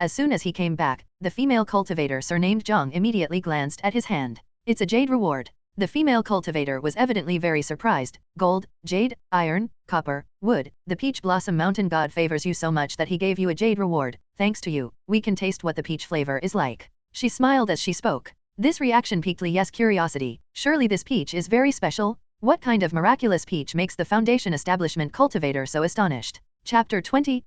As soon as he came back, the female cultivator surnamed Zhang immediately glanced at his hand. It's a jade reward. The female cultivator was evidently very surprised. Gold, jade, iron, copper, wood. The peach blossom mountain god favors you so much that he gave you a jade reward. Thanks to you, we can taste what the peach flavor is like. She smiled as she spoke. This reaction piqued Li's curiosity. Surely this peach is very special? What kind of miraculous peach makes the Foundation Establishment cultivator so astonished? Chapter 20,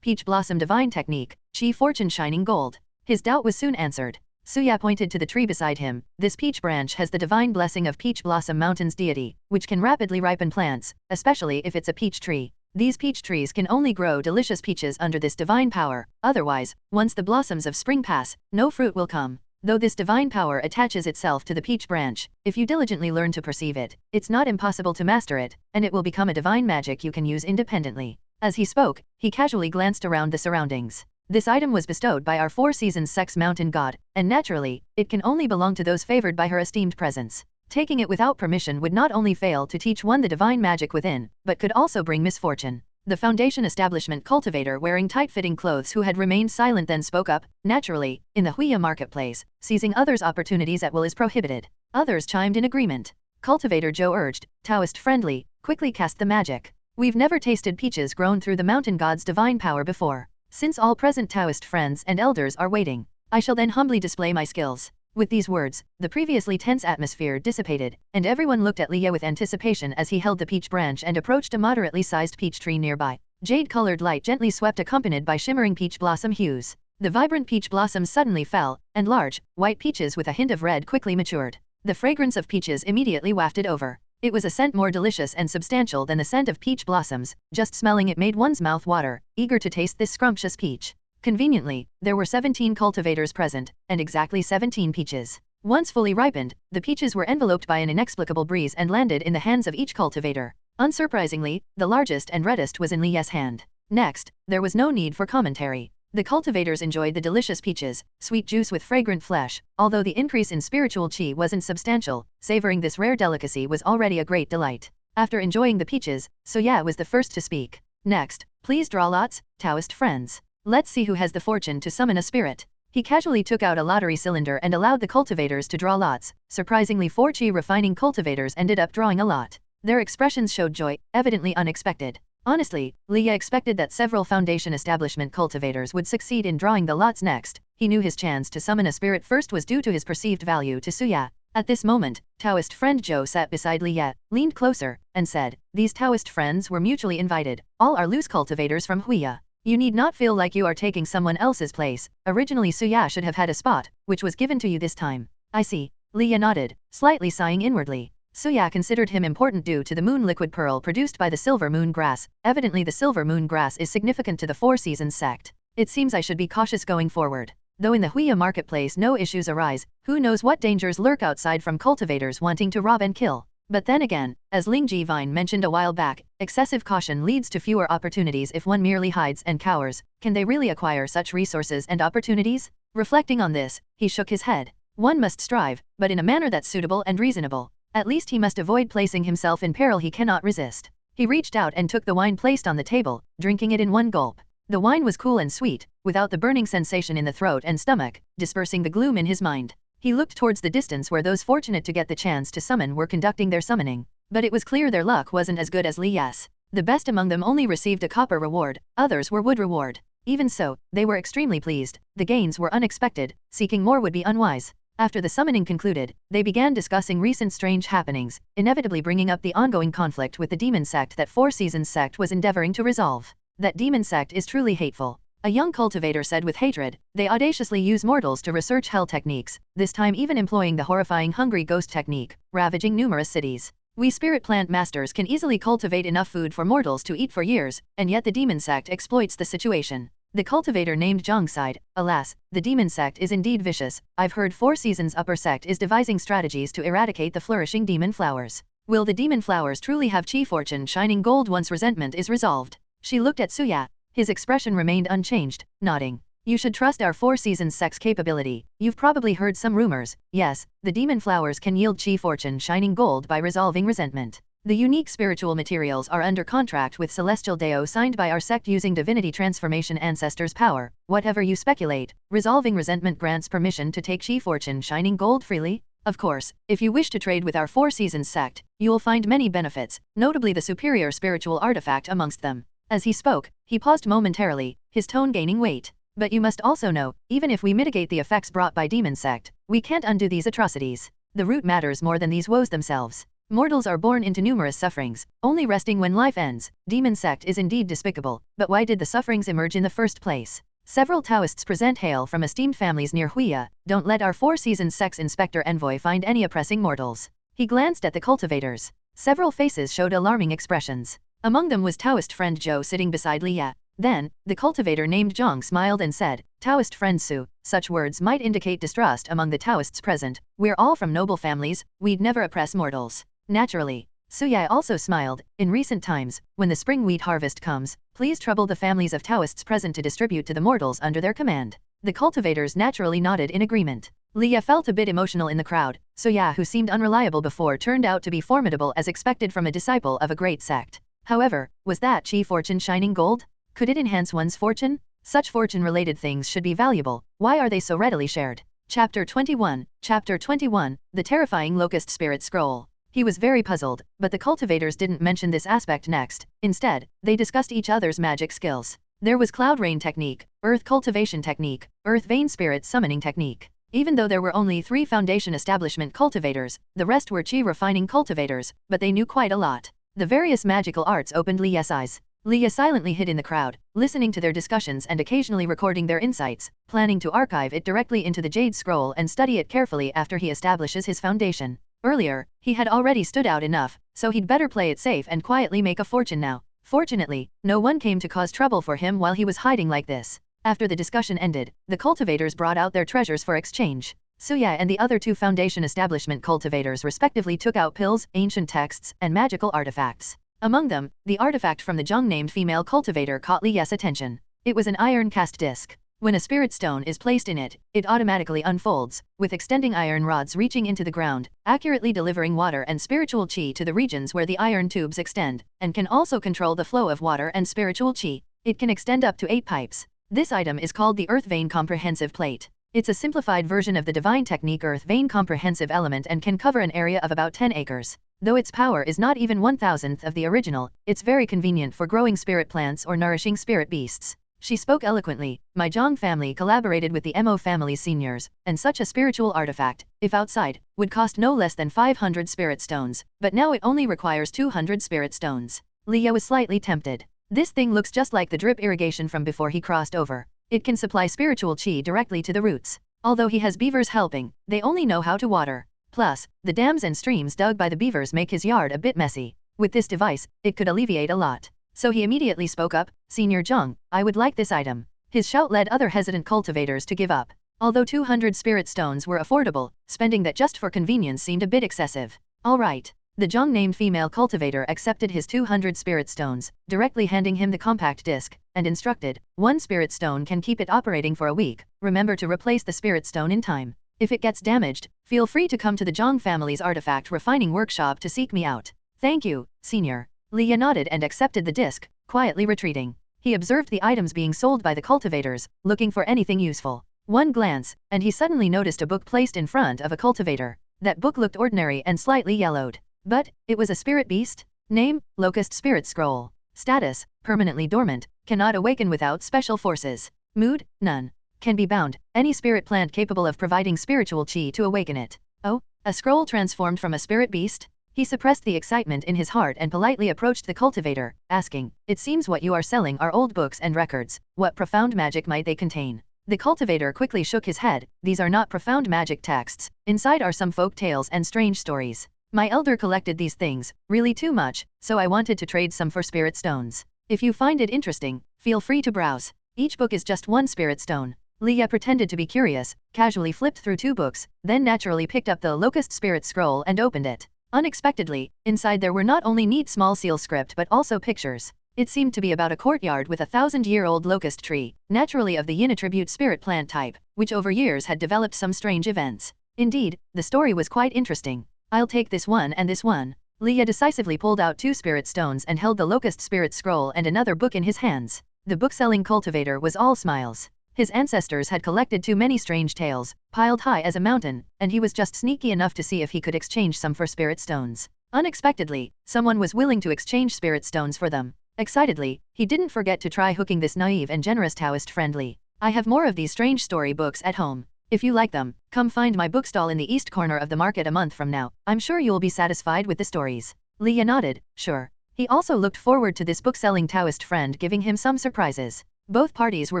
Peach Blossom Divine Technique, Chi Fortune Shining Gold. His doubt was soon answered. Suya pointed to the tree beside him. This peach branch has the divine blessing of Peach Blossom Mountain's deity, which can rapidly ripen plants, especially if it's a peach tree. These peach trees can only grow delicious peaches under this divine power. Otherwise, once the blossoms of spring pass, no fruit will come. Though this divine power attaches itself to the peach branch, if you diligently learn to perceive it, it's not impossible to master it, and it will become a divine magic you can use independently. As he spoke, he casually glanced around the surroundings. This item was bestowed by our Four Seasons Sex Mountain God, and naturally, it can only belong to those favored by her esteemed presence. Taking it without permission would not only fail to teach one the divine magic within, but could also bring misfortune. The Foundation Establishment cultivator wearing tight-fitting clothes who had remained silent then spoke up. Naturally, in the Huia marketplace, seizing others' opportunities at will is prohibited. Others chimed in agreement. Cultivator Joe urged, Taoist friendly, quickly cast the magic. We've never tasted peaches grown through the mountain god's divine power before. Since all present Taoist friends and elders are waiting, I shall then humbly display my skills. With these words, the previously tense atmosphere dissipated, and everyone looked at Li with anticipation as he held the peach branch and approached a moderately sized peach tree nearby. Jade-colored light gently swept accompanied by shimmering peach blossom hues. The vibrant peach blossoms suddenly fell, and large, white peaches with a hint of red quickly matured. The fragrance of peaches immediately wafted over. It was a scent more delicious and substantial than the scent of peach blossoms. Just smelling it made one's mouth water, eager to taste this scrumptious peach. Conveniently, there were 17 cultivators present, and exactly 17 peaches. Once fully ripened, the peaches were enveloped by an inexplicable breeze and landed in the hands of each cultivator. Unsurprisingly, the largest and reddest was in Li's hand. Next, there was no need for commentary. The cultivators enjoyed the delicious peaches, sweet juice with fragrant flesh. Although the increase in spiritual qi wasn't substantial, savoring this rare delicacy was already a great delight. After enjoying the peaches, Suya was the first to speak. Next, please draw lots, Taoist friends. Let's see who has the fortune to summon a spirit. He casually took out a lottery cylinder and allowed the cultivators to draw lots. Surprisingly, 4 chi refining cultivators ended up drawing a lot. Their expressions showed joy, evidently unexpected. Honestly, Li expected that several Foundation Establishment cultivators would succeed in drawing the lots next. He knew his chance to summon a spirit first was due to his perceived value to Suya. At this moment, Taoist friend Zhou sat beside Li, leaned closer, and said, these Taoist friends were mutually invited. All are loose cultivators from Huia. You need not feel like you are taking someone else's place. Originally Suya should have had a spot, which was given to you this time. I see. Li nodded, slightly sighing inwardly. Suya considered him important due to the moon liquid pearl produced by the silver moon grass. Evidently the silver moon grass is significant to the Four Seasons sect. It seems I should be cautious going forward. Though in the Huia marketplace no issues arise, who knows what dangers lurk outside from cultivators wanting to rob and kill. But then again, as Ling Jivine mentioned a while back, excessive caution leads to fewer opportunities if one merely hides and cowers. Can they really acquire such resources and opportunities? Reflecting on this, he shook his head. One must strive, but in a manner that's suitable and reasonable. At least he must avoid placing himself in peril he cannot resist. He reached out and took the wine placed on the table, drinking it in one gulp. The wine was cool and sweet, without the burning sensation in the throat and stomach, dispersing the gloom in his mind. He looked towards the distance where those fortunate to get the chance to summon were conducting their summoning. But it was clear their luck wasn't as good as Li's. The best among them only received a copper reward, others were wood reward. Even so, they were extremely pleased. The gains were unexpected, seeking more would be unwise. After the summoning concluded, they began discussing recent strange happenings, inevitably bringing up the ongoing conflict with the demon sect that Four Seasons sect was endeavoring to resolve. That demon sect is truly hateful. A young cultivator said with hatred, they audaciously use mortals to research hell techniques, this time even employing the horrifying hungry ghost technique, ravaging numerous cities. We spirit plant masters can easily cultivate enough food for mortals to eat for years, and yet the demon sect exploits the situation. The cultivator named Zhang sighed, alas, the demon sect is indeed vicious. I've heard Four Seasons upper sect is devising strategies to eradicate the flourishing demon flowers. Will the demon flowers truly have chi fortune shining gold once resentment is resolved? She looked at Suya. His expression remained unchanged, nodding. You should trust our Four Seasons sect's capability. You've probably heard some rumors. Yes, the demon flowers can yield chi fortune shining gold by resolving resentment. The unique spiritual materials are under contract with Celestial Deo signed by our sect using divinity transformation ancestors' power. Whatever you speculate, resolving resentment grants permission to take Chi Fortune Shining Gold freely. Of course, if you wish to trade with our Four Seasons sect, you will find many benefits, notably the superior spiritual artifact amongst them. As he spoke, he paused momentarily, his tone gaining weight. But you must also know, even if we mitigate the effects brought by Demon Sect, we can't undo these atrocities. The root matters more than these woes themselves. Mortals are born into numerous sufferings, only resting when life ends. Demon Sect is indeed despicable, but why did the sufferings emerge in the first place? Several Taoists present hail from esteemed families near Huia. Don't let our Four Seasons Sect's Inspector Envoy find any oppressing mortals. He glanced at the cultivators. Several faces showed alarming expressions. Among them was Taoist friend Zhou sitting beside Liya. Then, the cultivator named Zhang smiled and said, Taoist friend Su, such words might indicate distrust among the Taoists present. We're all from noble families, we'd never oppress mortals. Naturally. Suyai also smiled. In recent times, when the spring wheat harvest comes, please trouble the families of Taoists present to distribute to the mortals under their command. The cultivators naturally nodded in agreement. Liya felt a bit emotional in the crowd. Suya, who seemed unreliable before, turned out to be formidable as expected from a disciple of a great sect. However, was that Chi Fortune Shining Gold? Could it enhance one's fortune? Such fortune-related things should be valuable. Why are they so readily shared? Chapter 21. Chapter 21. The Terrifying Locust Spirit Scroll. He was very puzzled, but the cultivators didn't mention this aspect next. Instead, they discussed each other's magic skills. There was Cloud Rain Technique, Earth Cultivation Technique, Earth Vein Spirit Summoning Technique. Even though there were only 3 Foundation Establishment cultivators, the rest were Chi Refining cultivators, but they knew quite a lot. The various magical arts opened Liya's eyes. Liya silently hid in the crowd, listening to their discussions and occasionally recording their insights, planning to archive it directly into the Jade Scroll and study it carefully after he establishes his foundation. Earlier, he had already stood out enough, so he'd better play it safe and quietly make a fortune now. Fortunately, no one came to cause trouble for him while he was hiding like this. After the discussion ended, the cultivators brought out their treasures for exchange. Suya and the other 2 Foundation Establishment cultivators respectively took out pills, ancient texts, and magical artifacts. Among them, the artifact from the Zhang-named female cultivator caught Liya's attention. It was an iron cast disc. When a spirit stone is placed in it, it automatically unfolds, with extending iron rods reaching into the ground, accurately delivering water and spiritual chi to the regions where the iron tubes extend, and can also control the flow of water and spiritual chi. It can extend up to 8 pipes. This item is called the Earth Vein Comprehensive Plate. It's a simplified version of the divine technique Earth Vein Comprehensive Element and can cover an area of about 10 acres. Though its power is not even 1,000th of the original, it's very convenient for growing spirit plants or nourishing spirit beasts. She spoke eloquently. My Zhang family collaborated with the Mo family's seniors, and such a spiritual artifact, if outside, would cost no less than 500 spirit stones, but now it only requires 200 spirit stones. Liya was slightly tempted. This thing looks just like the drip irrigation from before he crossed over. It can supply spiritual chi directly to the roots. Although he has beavers helping, they only know how to water. Plus, the dams and streams dug by the beavers make his yard a bit messy. With this device, it could alleviate a lot. So he immediately spoke up, Senior Zhang, I would like this item. His shout led other hesitant cultivators to give up. Although 200 spirit stones were affordable, spending that just for convenience seemed a bit excessive. All right. The Zhang-named female cultivator accepted his 200 spirit stones, directly handing him the compact disc, and instructed, 1 spirit stone can keep it operating for a week. Remember to replace the spirit stone in time. If it gets damaged, feel free to come to the Zhang family's artifact refining workshop to seek me out. Thank you, Senior. Liya nodded and accepted the disc, quietly retreating. He observed the items being sold by the cultivators, looking for anything useful. One glance, and he suddenly noticed a book placed in front of a cultivator. That book looked ordinary and slightly yellowed. But, it was a spirit beast? Name, Locust Spirit Scroll. Status, permanently dormant, cannot awaken without special forces. Mood, none. Can be bound, any spirit plant capable of providing spiritual chi to awaken it. Oh, a scroll transformed from a spirit beast? He suppressed the excitement in his heart and politely approached the cultivator, asking, it seems what you are selling are old books and records. What profound magic might they contain? The cultivator quickly shook his head. These are not profound magic texts. Inside are some folk tales and strange stories. My elder collected these things, really too much, so I wanted to trade some for spirit stones. If you find it interesting, feel free to browse. Each book is just 1 spirit stone. Liya pretended to be curious, casually flipped through 2 books, then naturally picked up the Locust Spirit Scroll and opened it. Unexpectedly, inside there were not only neat small seal script but also pictures. It seemed to be about a courtyard with a 1,000-year-old locust tree, naturally of the yin attribute spirit plant type, which over years had developed some strange events. Indeed, the story was quite interesting. I'll take this one and this one. Leah decisively pulled out 2 spirit stones and held the locust spirit scroll and another book in his hands. The book-selling cultivator was all smiles. His ancestors had collected too many strange tales, piled high as a mountain, and he was just sneaky enough to see if he could exchange some for spirit stones. Unexpectedly, someone was willing to exchange spirit stones for them. Excitedly, he didn't forget to try hooking this naive and generous Taoist friendly. I have more of these strange story books at home. If you like them, come find my bookstall in the east corner of the market a month from now. I'm sure you'll be satisfied with the stories. Leah nodded, sure. He also looked forward to this book-selling Taoist friend giving him some surprises. Both parties were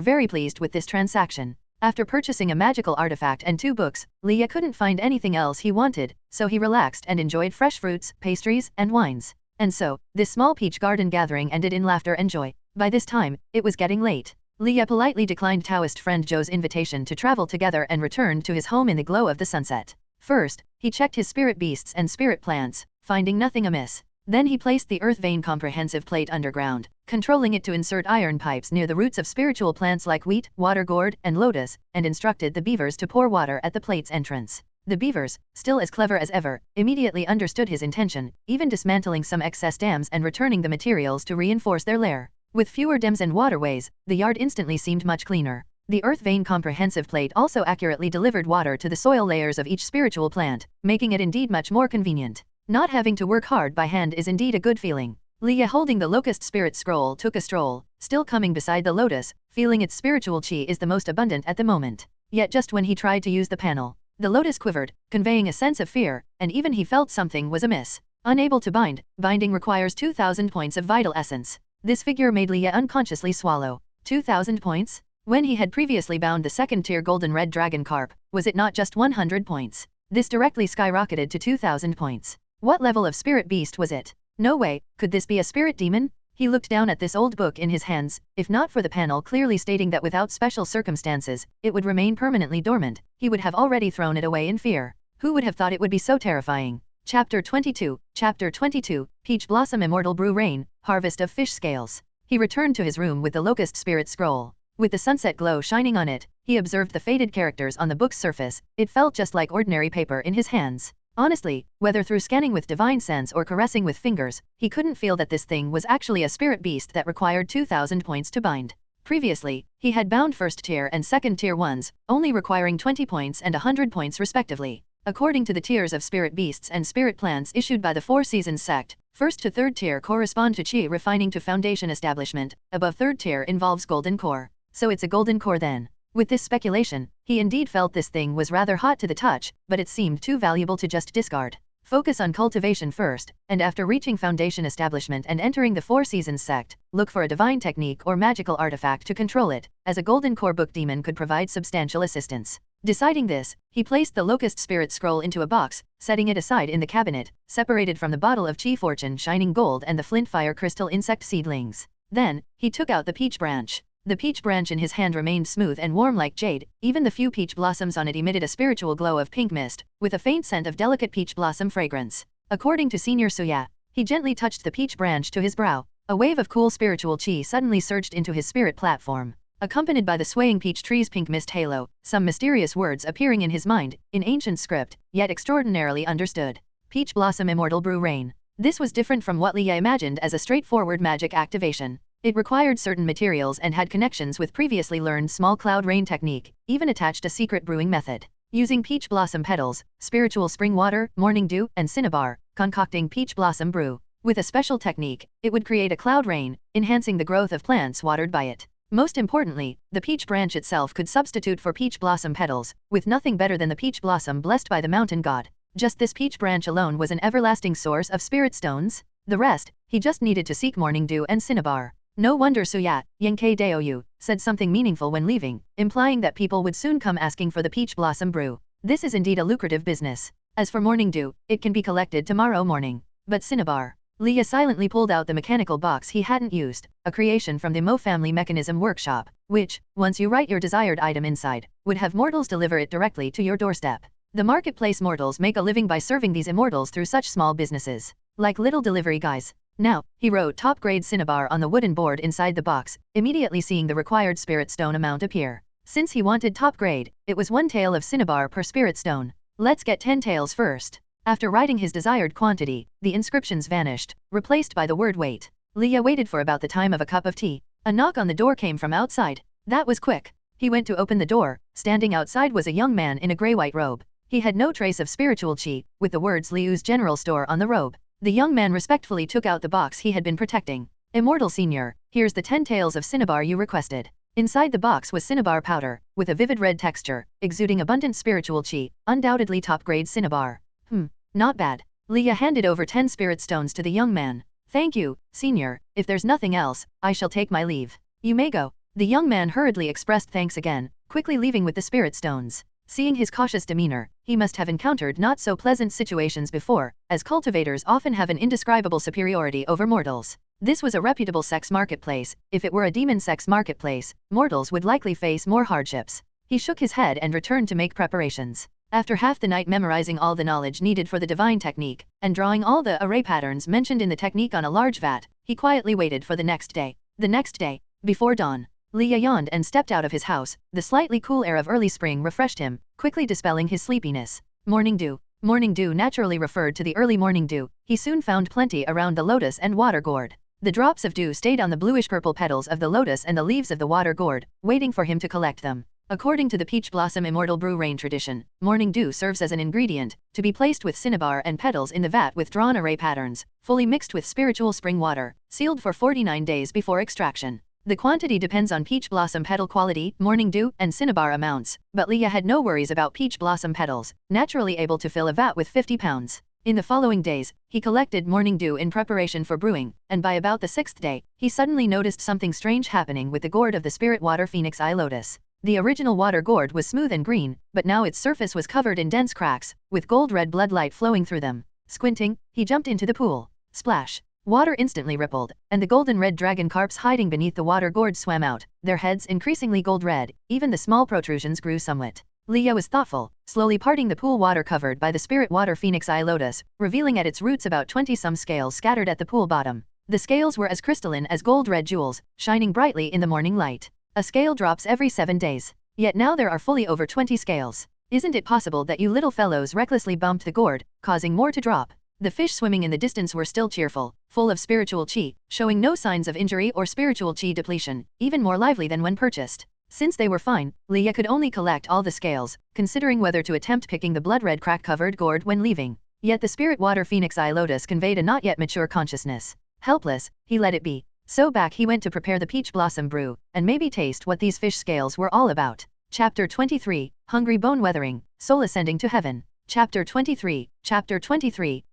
very pleased with this transaction. After purchasing a magical artifact and 2 books, Leah couldn't find anything else he wanted, so he relaxed and enjoyed fresh fruits, pastries, and wines. And so, this small peach garden gathering ended in laughter and joy. By this time, it was getting late. Leah politely declined Taoist friend Joe's invitation to travel together and returned to his home in the glow of the sunset. First, he checked his spirit beasts and spirit plants, finding nothing amiss. Then he placed the earth vein comprehensive plate underground, controlling it to insert iron pipes near the roots of spiritual plants like wheat, water gourd, and lotus, and instructed the beavers to pour water at the plate's entrance. The beavers, still as clever as ever, immediately understood his intention, even dismantling some excess dams and returning the materials to reinforce their lair. With fewer dams and waterways, the yard instantly seemed much cleaner. The earth vein comprehensive plate also accurately delivered water to the soil layers of each spiritual plant, making it indeed much more convenient. Not having to work hard by hand is indeed a good feeling. Leah, holding the locust spirit scroll, took a stroll, still coming beside the lotus, feeling its spiritual chi is the most abundant at the moment. Yet just when he tried to use the panel, the lotus quivered, conveying a sense of fear, and even he felt something was amiss. Unable to bind, binding requires 2,000 points of vital essence. This figure made Leah unconsciously swallow. 2,000 points? When he had previously bound the second-tier golden red dragon carp, was it not just 100 points? This directly skyrocketed to 2,000 points. What level of spirit beast was it? No way, could this be a spirit demon? He looked down at this old book in his hands. If not for the panel clearly stating that without special circumstances, it would remain permanently dormant, he would have already thrown it away in fear. Who would have thought it would be so terrifying? Chapter 22, Peach Blossom Immortal Brew Rain, Harvest of Fish Scales. He returned to his room with the locust spirit scroll. With the sunset glow shining on it, he observed the faded characters on the book's surface. It felt just like ordinary paper in his hands. Honestly, whether through scanning with divine sense or caressing with fingers, he couldn't feel that this thing was actually a spirit beast that required 2,000 points to bind. Previously, he had bound first-tier and second-tier ones, only requiring 20 points and 100 points respectively. According to the tiers of spirit beasts and spirit plants issued by the Four Seasons sect, first to third tier correspond to chi refining to foundation establishment, above third tier involves golden core. So it's a golden core then. With this speculation, he indeed felt this thing was rather hot to the touch, but it seemed too valuable to just discard. Focus on cultivation first, and after reaching foundation establishment and entering the Four Seasons sect, look for a divine technique or magical artifact to control it, as a golden core book demon could provide substantial assistance. Deciding this, he placed the locust spirit scroll into a box, setting it aside in the cabinet, separated from the bottle of chi fortune shining gold and the flint fire crystal insect seedlings. Then, he took out the peach branch. The peach branch in his hand remained smooth and warm like jade, even the few peach blossoms on it emitted a spiritual glow of pink mist, with a faint scent of delicate peach blossom fragrance. According to Senior Suya, he gently touched the peach branch to his brow. A wave of cool spiritual chi suddenly surged into his spirit platform. Accompanied by the swaying peach tree's pink mist halo, some mysterious words appearing in his mind, in ancient script, yet extraordinarily understood. Peach Blossom Immortal Brew Rain. This was different from what Leah imagined as a straightforward magic activation. It required certain materials and had connections with previously learned small cloud rain technique, even attached a secret brewing method. Using peach blossom petals, spiritual spring water, morning dew, and cinnabar, concocting peach blossom brew. With a special technique, it would create a cloud rain, enhancing the growth of plants watered by it. Most importantly, the peach branch itself could substitute for peach blossom petals, with nothing better than the peach blossom blessed by the mountain god. Just this peach branch alone was an everlasting source of spirit stones. The rest, he just needed to seek morning dew and cinnabar. No wonder Suya, Yankei Daoyu, said something meaningful when leaving, implying that people would soon come asking for the peach blossom brew. This is indeed a lucrative business. As for morning dew, it can be collected tomorrow morning. But cinnabar. Leah silently pulled out the mechanical box he hadn't used, a creation from the Mo family mechanism workshop, which, once you write your desired item inside, would have mortals deliver it directly to your doorstep. The marketplace mortals make a living by serving these immortals through such small businesses, like little delivery guys. Now, he wrote top-grade cinnabar on the wooden board inside the box, immediately seeing the required spirit stone amount appear. Since he wanted top grade, it was 1 tael of cinnabar per spirit stone. Let's get 10 taels first. After writing his desired quantity, the inscriptions vanished, replaced by the word wait. Leah waited for about the time of a cup of tea. A knock on the door came from outside. That was quick. He went to open the door. Standing outside was a young man in a grey-white robe. He had no trace of spiritual chi, with the words Liu's General Store on the robe. The young man respectfully took out the box he had been protecting. Immortal Senior, here's the 10 tails of cinnabar you requested. Inside the box was cinnabar powder, with a vivid red texture, exuding abundant spiritual chi, undoubtedly top-grade cinnabar. Not bad. Leah handed over 10 spirit stones to the young man. Thank you, Senior, if there's nothing else, I shall take my leave. You may go. The young man hurriedly expressed thanks again, quickly leaving with the spirit stones. Seeing his cautious demeanor, he must have encountered not so pleasant situations before, as cultivators often have an indescribable superiority over mortals. This was a reputable sex marketplace. If it were a demon sex marketplace, mortals would likely face more hardships. He shook his head and returned to make preparations. After half the night memorizing all the knowledge needed for the divine technique, and drawing all the array patterns mentioned in the technique on a large vat, he quietly waited for the next day. The next day, before dawn, Leah yawned and stepped out of his house. The slightly cool air of early spring refreshed him, quickly dispelling his sleepiness. Morning dew. Morning dew naturally referred to the early morning dew. He soon found plenty around the lotus and water gourd. The drops of dew stayed on the bluish-purple petals of the lotus and the leaves of the water gourd, waiting for him to collect them. According to the Peach Blossom Immortal Brew Rain tradition, morning dew serves as an ingredient, to be placed with cinnabar and petals in the vat with drawn array patterns, fully mixed with spiritual spring water, sealed for 49 days before extraction. The quantity depends on peach blossom petal quality, morning dew, and cinnabar amounts, but Leah had no worries about peach blossom petals, naturally able to fill a vat with 50 pounds. In the following days, he collected morning dew in preparation for brewing, and by about the 6th day, he suddenly noticed something strange happening with the gourd of the spirit water phoenix eye lotus. The original water gourd was smooth and green, but now its surface was covered in dense cracks, with gold-red bloodlight flowing through them. Squinting, he jumped into the pool. Splash! Water instantly rippled, and the golden-red dragon carps hiding beneath the water gourd swam out, their heads increasingly gold-red. Even the small protrusions grew somewhat. Leah was thoughtful, slowly parting the pool water covered by the spirit water phoenix eye lotus, revealing at its roots about 20-some scales scattered at the pool bottom. The scales were as crystalline as gold-red jewels, shining brightly in the morning light. A scale drops every 7 days. Yet now there are fully over 20 scales. Isn't it possible that you little fellows recklessly bumped the gourd, causing more to drop? The fish swimming in the distance were still cheerful, full of spiritual chi, showing no signs of injury or spiritual chi depletion, even more lively than when purchased. Since they were fine, Leah could only collect all the scales, considering whether to attempt picking the blood-red crack-covered gourd when leaving. Yet the spirit water phoenix eye lotus conveyed a not yet mature consciousness. Helpless, he let it be. So back he went to prepare the peach blossom brew, and maybe taste what these fish scales were all about. Chapter 23, Hungry Bone Weathering, Soul Ascending to Heaven. Chapter 23,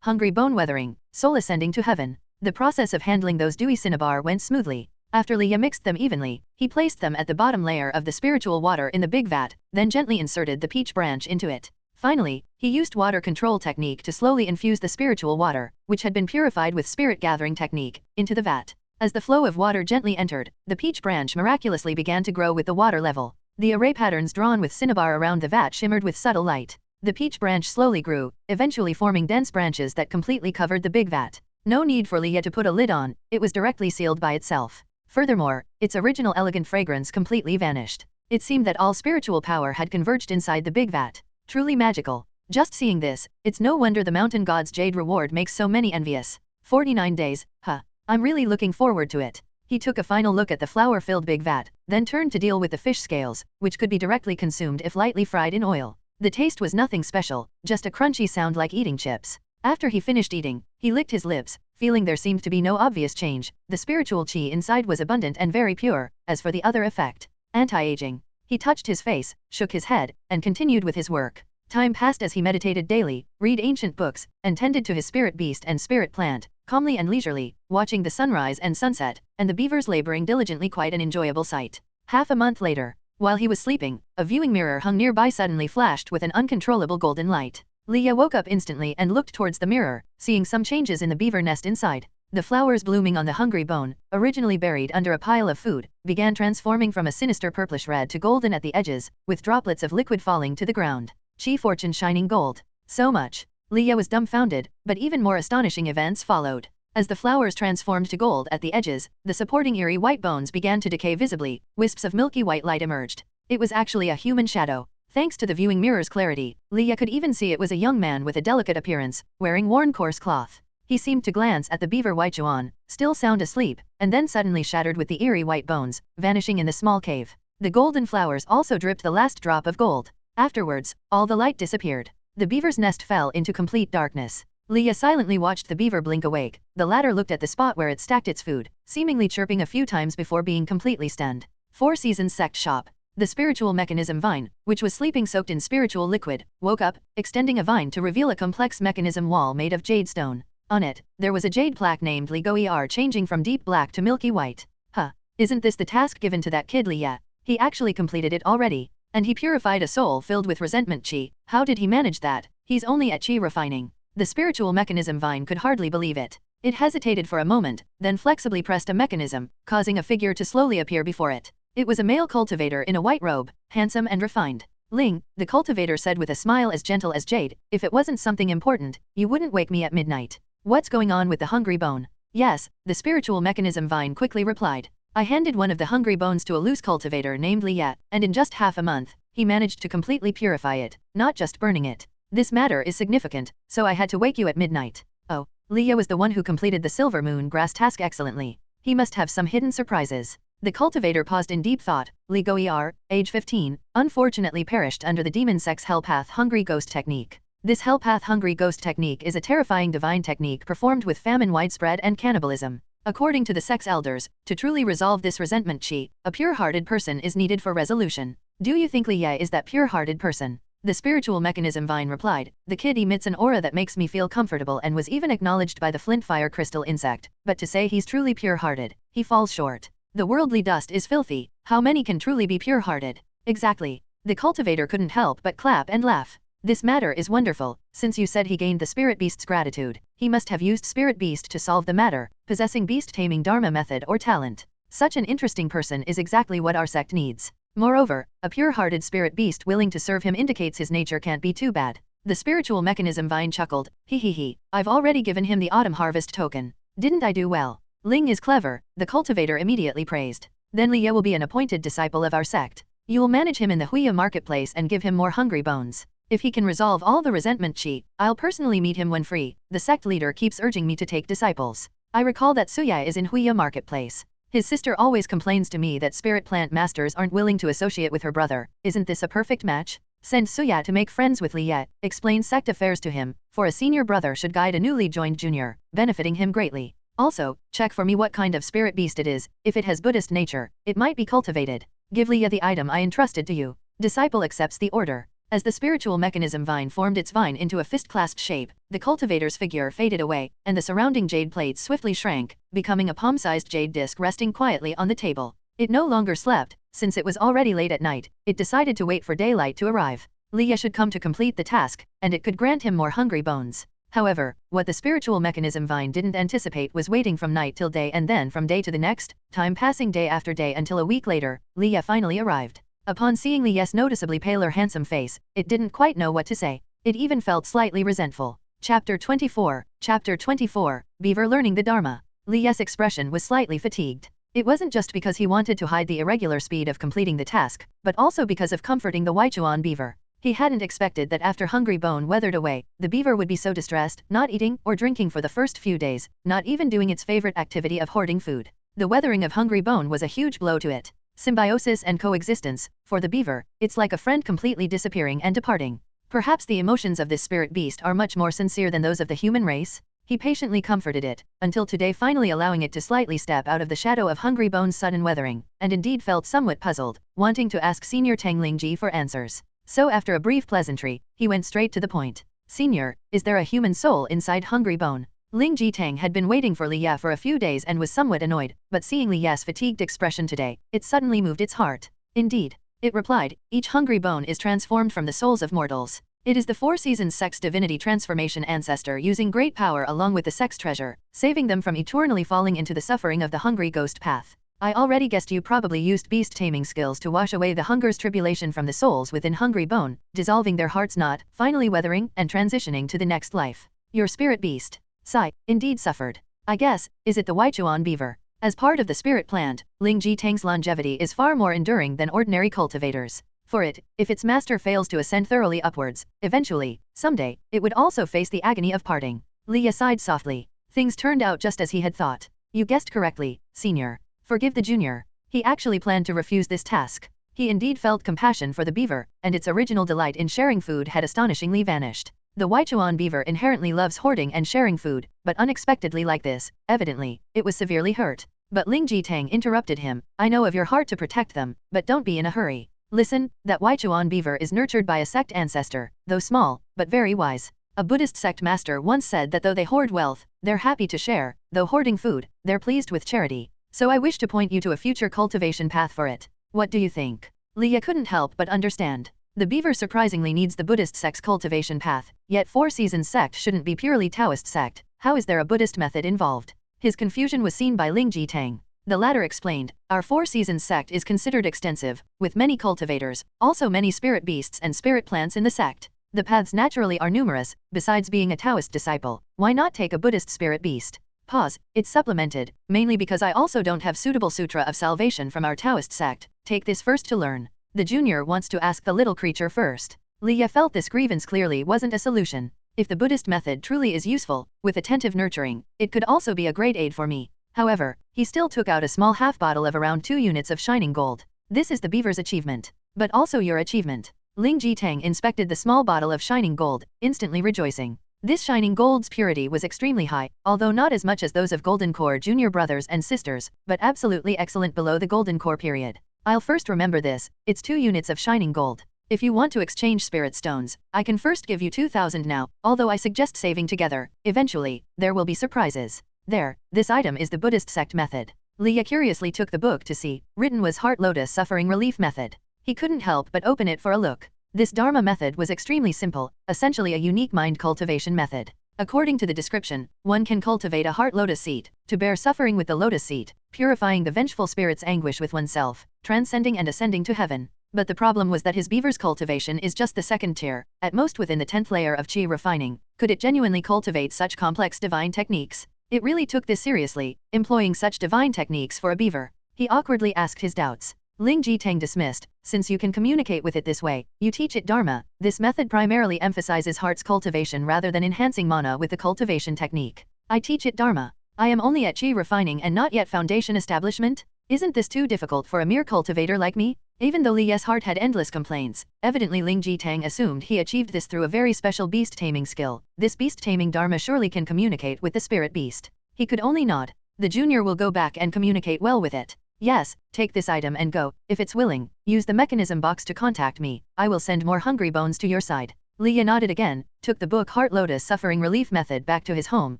Hungry Bone Weathering, Soul Ascending to Heaven. The process of handling those dewy cinnabar went smoothly. After Leah mixed them evenly, he placed them at the bottom layer of the spiritual water in the big vat, then gently inserted the peach branch into it. Finally, he used water control technique to slowly infuse the spiritual water, which had been purified with spirit gathering technique, into the vat. As the flow of water gently entered, the peach branch miraculously began to grow with the water level. The array patterns drawn with cinnabar around the vat shimmered with subtle light. The peach branch slowly grew, eventually forming dense branches that completely covered the big vat. No need for Leah to put a lid on, it was directly sealed by itself. Furthermore, its original elegant fragrance completely vanished. It seemed that all spiritual power had converged inside the big vat. Truly magical. Just seeing this, it's no wonder the mountain god's jade reward makes so many envious. 49 days, huh. I'm really looking forward to it. He took a final look at the flour-filled big vat, then turned to deal with the fish scales, which could be directly consumed if lightly fried in oil. The taste was nothing special, just a crunchy sound like eating chips. After he finished eating, he licked his lips, feeling there seemed to be no obvious change. The spiritual chi inside was abundant and very pure. As for the other effect, anti-aging. He touched his face, shook his head, and continued with his work. Time passed as he meditated daily, read ancient books, and tended to his spirit beast and spirit plant, calmly and leisurely, watching the sunrise and sunset, and the beavers laboring diligently, quite an enjoyable sight. Half a month later, while he was sleeping, a viewing mirror hung nearby suddenly flashed with an uncontrollable golden light. Leah woke up instantly and looked towards the mirror, seeing some changes in the beaver nest inside. The flowers blooming on the hungry bone, originally buried under a pile of food, began transforming from a sinister purplish red to golden at the edges, with droplets of liquid falling to the ground. Chi fortune shining gold. So much. Leah was dumbfounded, but even more astonishing events followed. As the flowers transformed to gold at the edges, the supporting eerie white bones began to decay visibly, wisps of milky white light emerged. It was actually a human shadow. Thanks to the viewing mirror's clarity, Leah could even see it was a young man with a delicate appearance, wearing worn coarse cloth. He seemed to glance at the beaver Weichuan, still sound asleep, and then suddenly shattered with the eerie white bones, vanishing in the small cave. The golden flowers also dripped the last drop of gold. Afterwards, all the light disappeared. The beaver's nest fell into complete darkness. Leah silently watched the beaver blink awake. The latter looked at the spot where it stacked its food, seemingly chirping a few times before being completely stunned. 4 Seasons Sect Shop. The spiritual mechanism vine, which was sleeping soaked in spiritual liquid, woke up, extending a vine to reveal a complex mechanism wall made of jade stone. On it, there was a jade plaque named Li Goer changing from deep black to milky white. Huh, isn't this the task given to that kid Leah? He actually completed it already. And he purified a soul filled with resentment chi. How did he manage that? He's only at chi refining. The spiritual mechanism vine could hardly believe it. It hesitated for a moment, then flexibly pressed a mechanism, causing a figure to slowly appear before it. It was a male cultivator in a white robe, handsome and refined. Ling, the cultivator said with a smile as gentle as jade, if it wasn't something important, you wouldn't wake me at midnight. What's going on with the hungry bone? Yes, the spiritual mechanism vine quickly replied. I handed one of the hungry bones to a loose cultivator named Leah, and in just half a month, he managed to completely purify it, not just burning it. This matter is significant, so I had to wake you at midnight. Oh, Leah was the one who completed the silver moon grass task excellently. He must have some hidden surprises. The cultivator paused in deep thought. Li Goer, age 15, unfortunately perished under the demon sex hellpath hungry ghost technique. This hellpath hungry ghost technique is a terrifying divine technique performed with famine widespread and cannibalism. According to the sex elders, to truly resolve this resentment chi, a pure-hearted person is needed for resolution. Do you think Leah is that pure-hearted person? The spiritual mechanism vine replied, the kid emits an aura that makes me feel comfortable and was even acknowledged by the flint fire crystal insect, but to say he's truly pure-hearted, he falls short. The worldly dust is filthy, how many can truly be pure-hearted? Exactly. The cultivator couldn't help but clap and laugh. This matter is wonderful, since you said he gained the spirit beast's gratitude. He must have used spirit beast to solve the matter, possessing beast taming dharma method or talent. Such an interesting person is exactly what our sect needs. Moreover, a pure-hearted spirit beast willing to serve him indicates his nature can't be too bad. The spiritual mechanism vine chuckled, he, I've already given him the autumn harvest token. Didn't I do well? Ling is clever, the cultivator immediately praised. Then Leah will be an appointed disciple of our sect. You will manage him in the Huya marketplace and give him more hungry bones. If he can resolve all the resentment chi, I'll personally meet him when free. The sect leader keeps urging me to take disciples. I recall that Suya is in Huya marketplace. His sister always complains to me that spirit plant masters aren't willing to associate with her brother. Isn't this a perfect match? Send Suya to make friends with Leah, explain sect affairs to him, for a senior brother should guide a newly joined junior, benefiting him greatly. Also, check for me what kind of spirit beast it is. If it has Buddhist nature, it might be cultivated. Give Leah the item I entrusted to you. Disciple accepts the order. As the spiritual mechanism vine formed its vine into a fist-clasped shape, the cultivator's figure faded away, and the surrounding jade plates swiftly shrank, becoming a palm-sized jade disc resting quietly on the table. It no longer slept, since it was already late at night. It decided to wait for daylight to arrive. Leah should come to complete the task, and it could grant him more hungry bones. However, what the spiritual mechanism vine didn't anticipate was waiting from night till day and then from day to the next, time passing day after day until a week later, Leah finally arrived. Upon seeing Leah's noticeably paler handsome face, it didn't quite know what to say. It even felt slightly resentful. Chapter 24, Beaver Learning the Dharma. Leah's expression was slightly fatigued. It wasn't just because he wanted to hide the irregular speed of completing the task, but also because of comforting the Weichuan beaver. He hadn't expected that after Hungry Bone weathered away, the beaver would be so distressed, not eating or drinking for the first few days, not even doing its favorite activity of hoarding food. The weathering of Hungry Bone was a huge blow to it. Symbiosis and coexistence, for the beaver, it's like a friend completely disappearing and departing. Perhaps the emotions of this spirit beast are much more sincere than those of the human race? He patiently comforted it, until today finally allowing it to slightly step out of the shadow of Hungry Bone's sudden weathering, and indeed felt somewhat puzzled, wanting to ask Senior Tang Lingji for answers. So after a brief pleasantry, he went straight to the point. Senior, is there a human soul inside Hungry Bone? Ling Jitang had been waiting for Leah for a few days and was somewhat annoyed, but seeing Leah's fatigued expression today, it suddenly moved its heart. Indeed, it replied, each hungry bone is transformed from the souls of mortals. It is the 4 Seasons sex divinity transformation ancestor using great power along with the sex treasure, saving them from eternally falling into the suffering of the hungry ghost path. I already guessed you probably used beast taming skills to wash away the hunger's tribulation from the souls within Hungry Bone, dissolving their heart's knot, finally weathering and transitioning to the next life. Your spirit beast. Sigh, indeed suffered. I guess, is it the Weichuan beaver? As part of the spirit plant, Ling Jitang's longevity is far more enduring than ordinary cultivators. For it, if its master fails to ascend thoroughly upwards, eventually, someday, it would also face the agony of parting. Leah sighed softly. Things turned out just as he had thought. You guessed correctly, senior. Forgive the junior. He actually planned to refuse this task. He indeed felt compassion for the beaver, and its original delight in sharing food had astonishingly vanished. The Weichuan beaver inherently loves hoarding and sharing food, but unexpectedly like this, evidently, it was severely hurt. But Ling Jitang interrupted him. I know of your heart to protect them, but don't be in a hurry. Listen, that Weichuan beaver is nurtured by a sect ancestor, though small, but very wise. A Buddhist sect master once said that though they hoard wealth, they're happy to share, though hoarding food, they're pleased with charity. So I wish to point you to a future cultivation path for it. What do you think? Leah couldn't help but understand. The beaver surprisingly needs the Buddhist sect's cultivation path, yet Four Seasons sect shouldn't be purely Taoist sect. How is there a Buddhist method involved? His confusion was seen by Ling Jitang. The latter explained, our Four Seasons sect is considered extensive, with many cultivators, also many spirit beasts and spirit plants in the sect. The paths naturally are numerous, besides being a Taoist disciple, why not take a Buddhist spirit beast? Pause, it's supplemented, mainly because I also don't have suitable sutra of salvation from our Taoist sect, take this first to learn. The junior wants to ask the little creature first. Leah felt this grievance clearly wasn't a solution. If the Buddhist method truly is useful, with attentive nurturing, it could also be a great aid for me. However, he still took out a small half bottle of around 2 units of shining gold. This is the beaver's achievement. But also your achievement. Ling Jitang inspected the small bottle of shining gold, instantly rejoicing. This shining gold's purity was extremely high, although not as much as those of Golden Core junior brothers and sisters, but absolutely excellent below the Golden Core period. I'll first remember this, it's 2 units of shining gold. If you want to exchange spirit stones, I can first give you 2,000 now, although I suggest saving together. Eventually, there will be surprises. There, this item is the Buddhist sect method. Leah curiously took the book to see, written was Heart Lotus Suffering Relief Method. He couldn't help but open it for a look. This Dharma method was extremely simple, essentially a unique mind cultivation method. According to the description, one can cultivate a heart lotus seat, to bear suffering with the lotus seat, purifying the vengeful spirit's anguish with oneself, transcending and ascending to heaven. But the problem was that his beaver's cultivation is just the second tier, at most within the 10th layer of chi refining. Could it genuinely cultivate such complex divine techniques? It really took this seriously, employing such divine techniques for a beaver. He awkwardly asked his doubts. Ling Jitang dismissed, since you can communicate with it this way, you teach it Dharma. This method primarily emphasizes heart's cultivation rather than enhancing mana with the cultivation technique. I teach it Dharma. I am only at chi refining and not yet foundation establishment? Isn't this too difficult for a mere cultivator like me? Even though Li's heart had endless complaints, evidently Ling Jitang assumed he achieved this through a very special beast taming skill. This beast taming Dharma surely can communicate with the spirit beast. He could only nod. The junior will go back and communicate well with it. Yes, take this item and go. If it's willing, use the mechanism box to contact me. I will send more hungry bones to your side. Leah nodded again, took the book Heart Lotus Suffering Relief Method back to his home,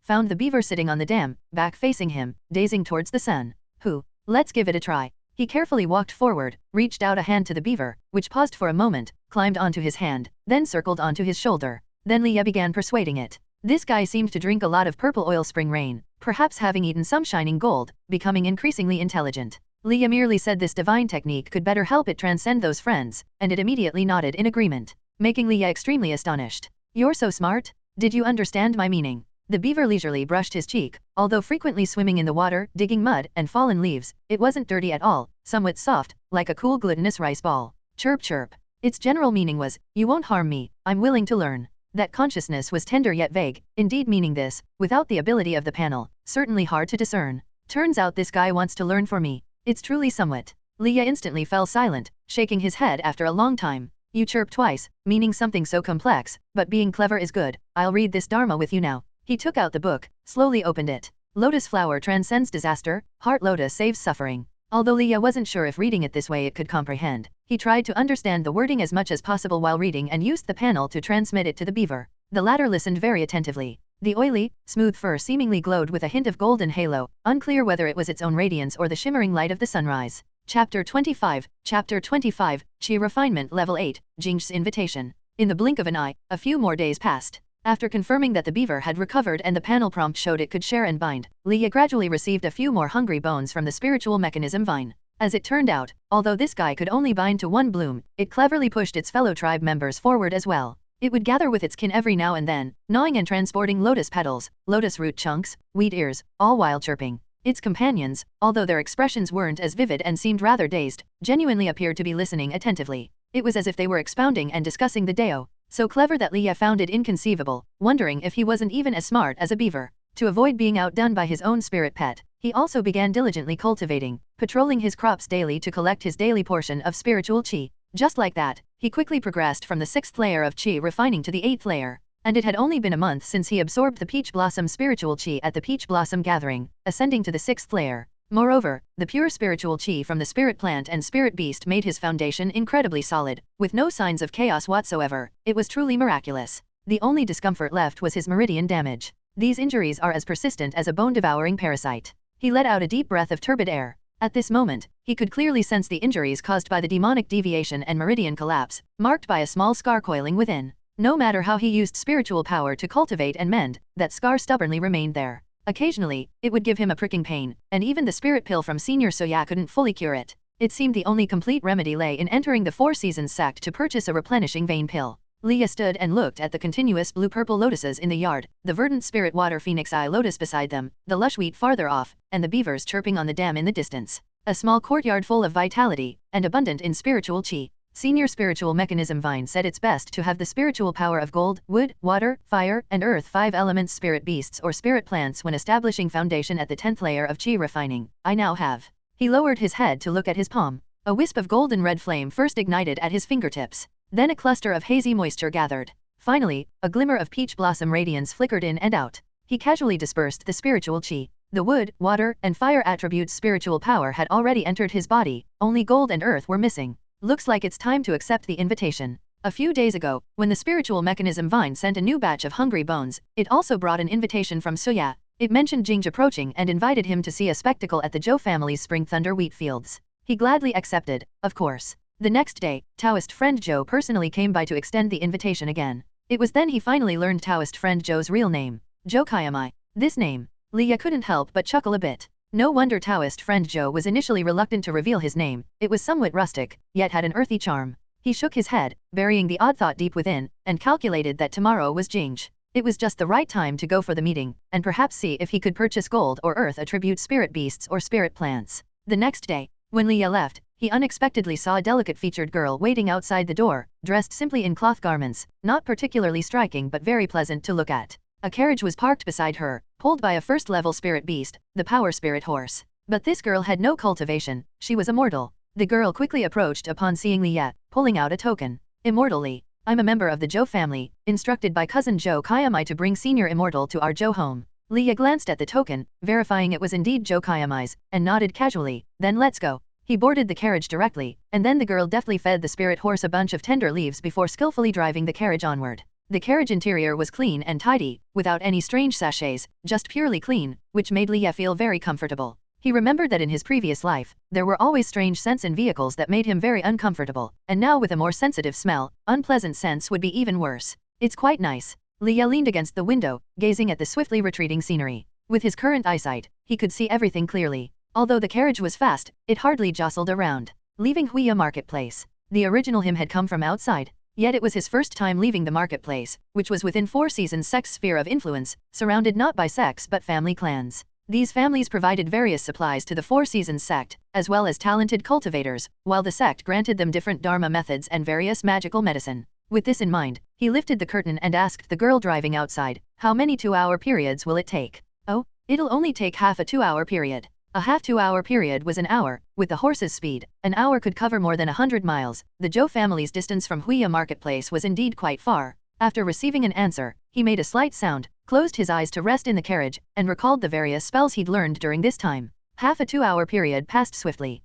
found the beaver sitting on the dam, back facing him, gazing towards the sun. Let's give it a try. He carefully walked forward, reached out a hand to the beaver, which paused for a moment, climbed onto his hand, then circled onto his shoulder. Then Leah began persuading it. This guy seemed to drink a lot of purple oil spring rain, perhaps having eaten some shining gold, becoming increasingly intelligent. Leah merely said this divine technique could better help it transcend those friends, and it immediately nodded in agreement, making Leah extremely astonished. You're so smart? Did you understand my meaning? The beaver leisurely brushed his cheek, although frequently swimming in the water, digging mud, and fallen leaves, it wasn't dirty at all, somewhat soft, like a cool glutinous rice ball. Chirp chirp. Its general meaning was, you won't harm me, I'm willing to learn. That consciousness was tender yet vague, indeed meaning this, without the ability of the panel, certainly hard to discern. Turns out this guy wants to learn for me. It's truly somewhat. Leah instantly fell silent, shaking his head after a long time. You chirp twice, meaning something so complex, but being clever is good. I'll read this Dharma with you now. He took out the book, slowly opened it. Lotus flower transcends disaster, heart lotus saves suffering. Although Leah wasn't sure if reading it this way it could comprehend, he tried to understand the wording as much as possible while reading and used the panel to transmit it to the beaver. The latter listened very attentively. The oily, smooth fur seemingly glowed with a hint of golden halo, unclear whether it was its own radiance or the shimmering light of the sunrise. Chapter 25, Chi Refinement Level 8, Jing's Invitation. In the blink of an eye, a few more days passed. After confirming that the beaver had recovered and the panel prompt showed it could share and bind, Leah gradually received a few more hungry bones from the spiritual mechanism vine. As it turned out, although this guy could only bind to one bloom, it cleverly pushed its fellow tribe members forward as well. It would gather with its kin every now and then, gnawing and transporting lotus petals, lotus root chunks, wheat ears, all while chirping. Its companions, although their expressions weren't as vivid and seemed rather dazed, genuinely appeared to be listening attentively. It was as if they were expounding and discussing the Dao, so clever that Leah found it inconceivable, wondering if he wasn't even as smart as a beaver. To avoid being outdone by his own spirit pet, he also began diligently cultivating, patrolling his crops daily to collect his daily portion of spiritual qi. Just like that, he quickly progressed from the 6th layer of qi refining to the 8th layer. And it had only been a month since he absorbed the Peach Blossom spiritual qi at the Peach Blossom gathering, ascending to the 6th layer. Moreover, the pure spiritual qi from the spirit plant and spirit beast made his foundation incredibly solid, with no signs of chaos whatsoever. It was truly miraculous. The only discomfort left was his meridian damage. These injuries are as persistent as a bone-devouring parasite. He let out a deep breath of turbid air. At this moment, he could clearly sense the injuries caused by the demonic deviation and meridian collapse, marked by a small scar coiling within. No matter how he used spiritual power to cultivate and mend, that scar stubbornly remained there. Occasionally, it would give him a pricking pain, and even the spirit pill from Senior Soya couldn't fully cure it. It seemed the only complete remedy lay in entering the Four Seasons sect to purchase a replenishing vein pill. Leah stood and looked at the continuous blue-purple lotuses in the yard, the verdant spirit water phoenix eye lotus beside them, the lush wheat farther off, and the beavers chirping on the dam in the distance. A small courtyard full of vitality, and abundant in spiritual qi. Senior Spiritual Mechanism Vine said it's best to have the spiritual power of gold, wood, water, fire, and earth 5 elements spirit beasts or spirit plants when establishing foundation at the 10th layer of qi refining. I now have. He lowered his head to look at his palm. A wisp of golden red flame first ignited at his fingertips. Then a cluster of hazy moisture gathered. Finally, a glimmer of peach blossom radiance flickered in and out. He casually dispersed the spiritual qi. The wood, water, and fire attributes' spiritual power had already entered his body, only gold and earth were missing. Looks like it's time to accept the invitation. A few days ago, when the spiritual mechanism Vine sent a new batch of hungry bones, it also brought an invitation from Soya. It mentioned Jingj approaching and invited him to see a spectacle at the Zhou family's spring thunder wheat fields. He gladly accepted, of course. The next day, Taoist friend Zhou personally came by to extend the invitation again. It was then he finally learned Taoist friend Zhou's real name, Zhou Kayamai. This name, Leah couldn't help but chuckle a bit. No wonder Taoist friend Zhou was initially reluctant to reveal his name. It was somewhat rustic, yet had an earthy charm. He shook his head, burying the odd thought deep within, and calculated that tomorrow was Jingj. It was just the right time to go for the meeting, and perhaps see if he could purchase gold or earth attribute spirit beasts or spirit plants. The next day, when Leah left, he unexpectedly saw a delicate-featured girl waiting outside the door, dressed simply in cloth garments, not particularly striking but very pleasant to look at. A carriage was parked beside her, pulled by a first-level spirit beast, the power spirit horse. But this girl had no cultivation, she was immortal. The girl quickly approached upon seeing Leah, pulling out a token. Immortal Li, I'm a member of the Zhou family, instructed by cousin Zhou Kayamai to bring Senior Immortal to our Zhou home. Leah glanced at the token, verifying it was indeed Zhou Kayamai's, and nodded casually, then let's go. He boarded the carriage directly, and then the girl deftly fed the spirit horse a bunch of tender leaves before skillfully driving the carriage onward. The carriage interior was clean and tidy, without any strange sachets, just purely clean, which made Leah feel very comfortable. He remembered that in his previous life, there were always strange scents in vehicles that made him very uncomfortable, and now with a more sensitive smell, unpleasant scents would be even worse. It's quite nice. Leah leaned against the window, gazing at the swiftly retreating scenery. With his current eyesight, he could see everything clearly. Although the carriage was fast, it hardly jostled around. Leaving Huiya Marketplace. The original him had come from outside. Yet it was his first time leaving the marketplace, which was within Four Seasons sect's sphere of influence, surrounded not by sects but family clans. These families provided various supplies to the Four Seasons sect, as well as talented cultivators, while the sect granted them different dharma methods and various magical medicine. With this in mind, he lifted the curtain and asked the girl driving outside, how many 2-hour periods will it take? Oh, it'll only take half a 2-hour period. A half 2-hour period was an hour. With the horse's speed, an hour could cover more than 100 miles. The Zhou family's distance from Huiya Marketplace was indeed quite far. After receiving an answer, he made a slight sound, closed his eyes to rest in the carriage, and recalled the various spells he'd learned during this time. Half a 2-hour period passed swiftly.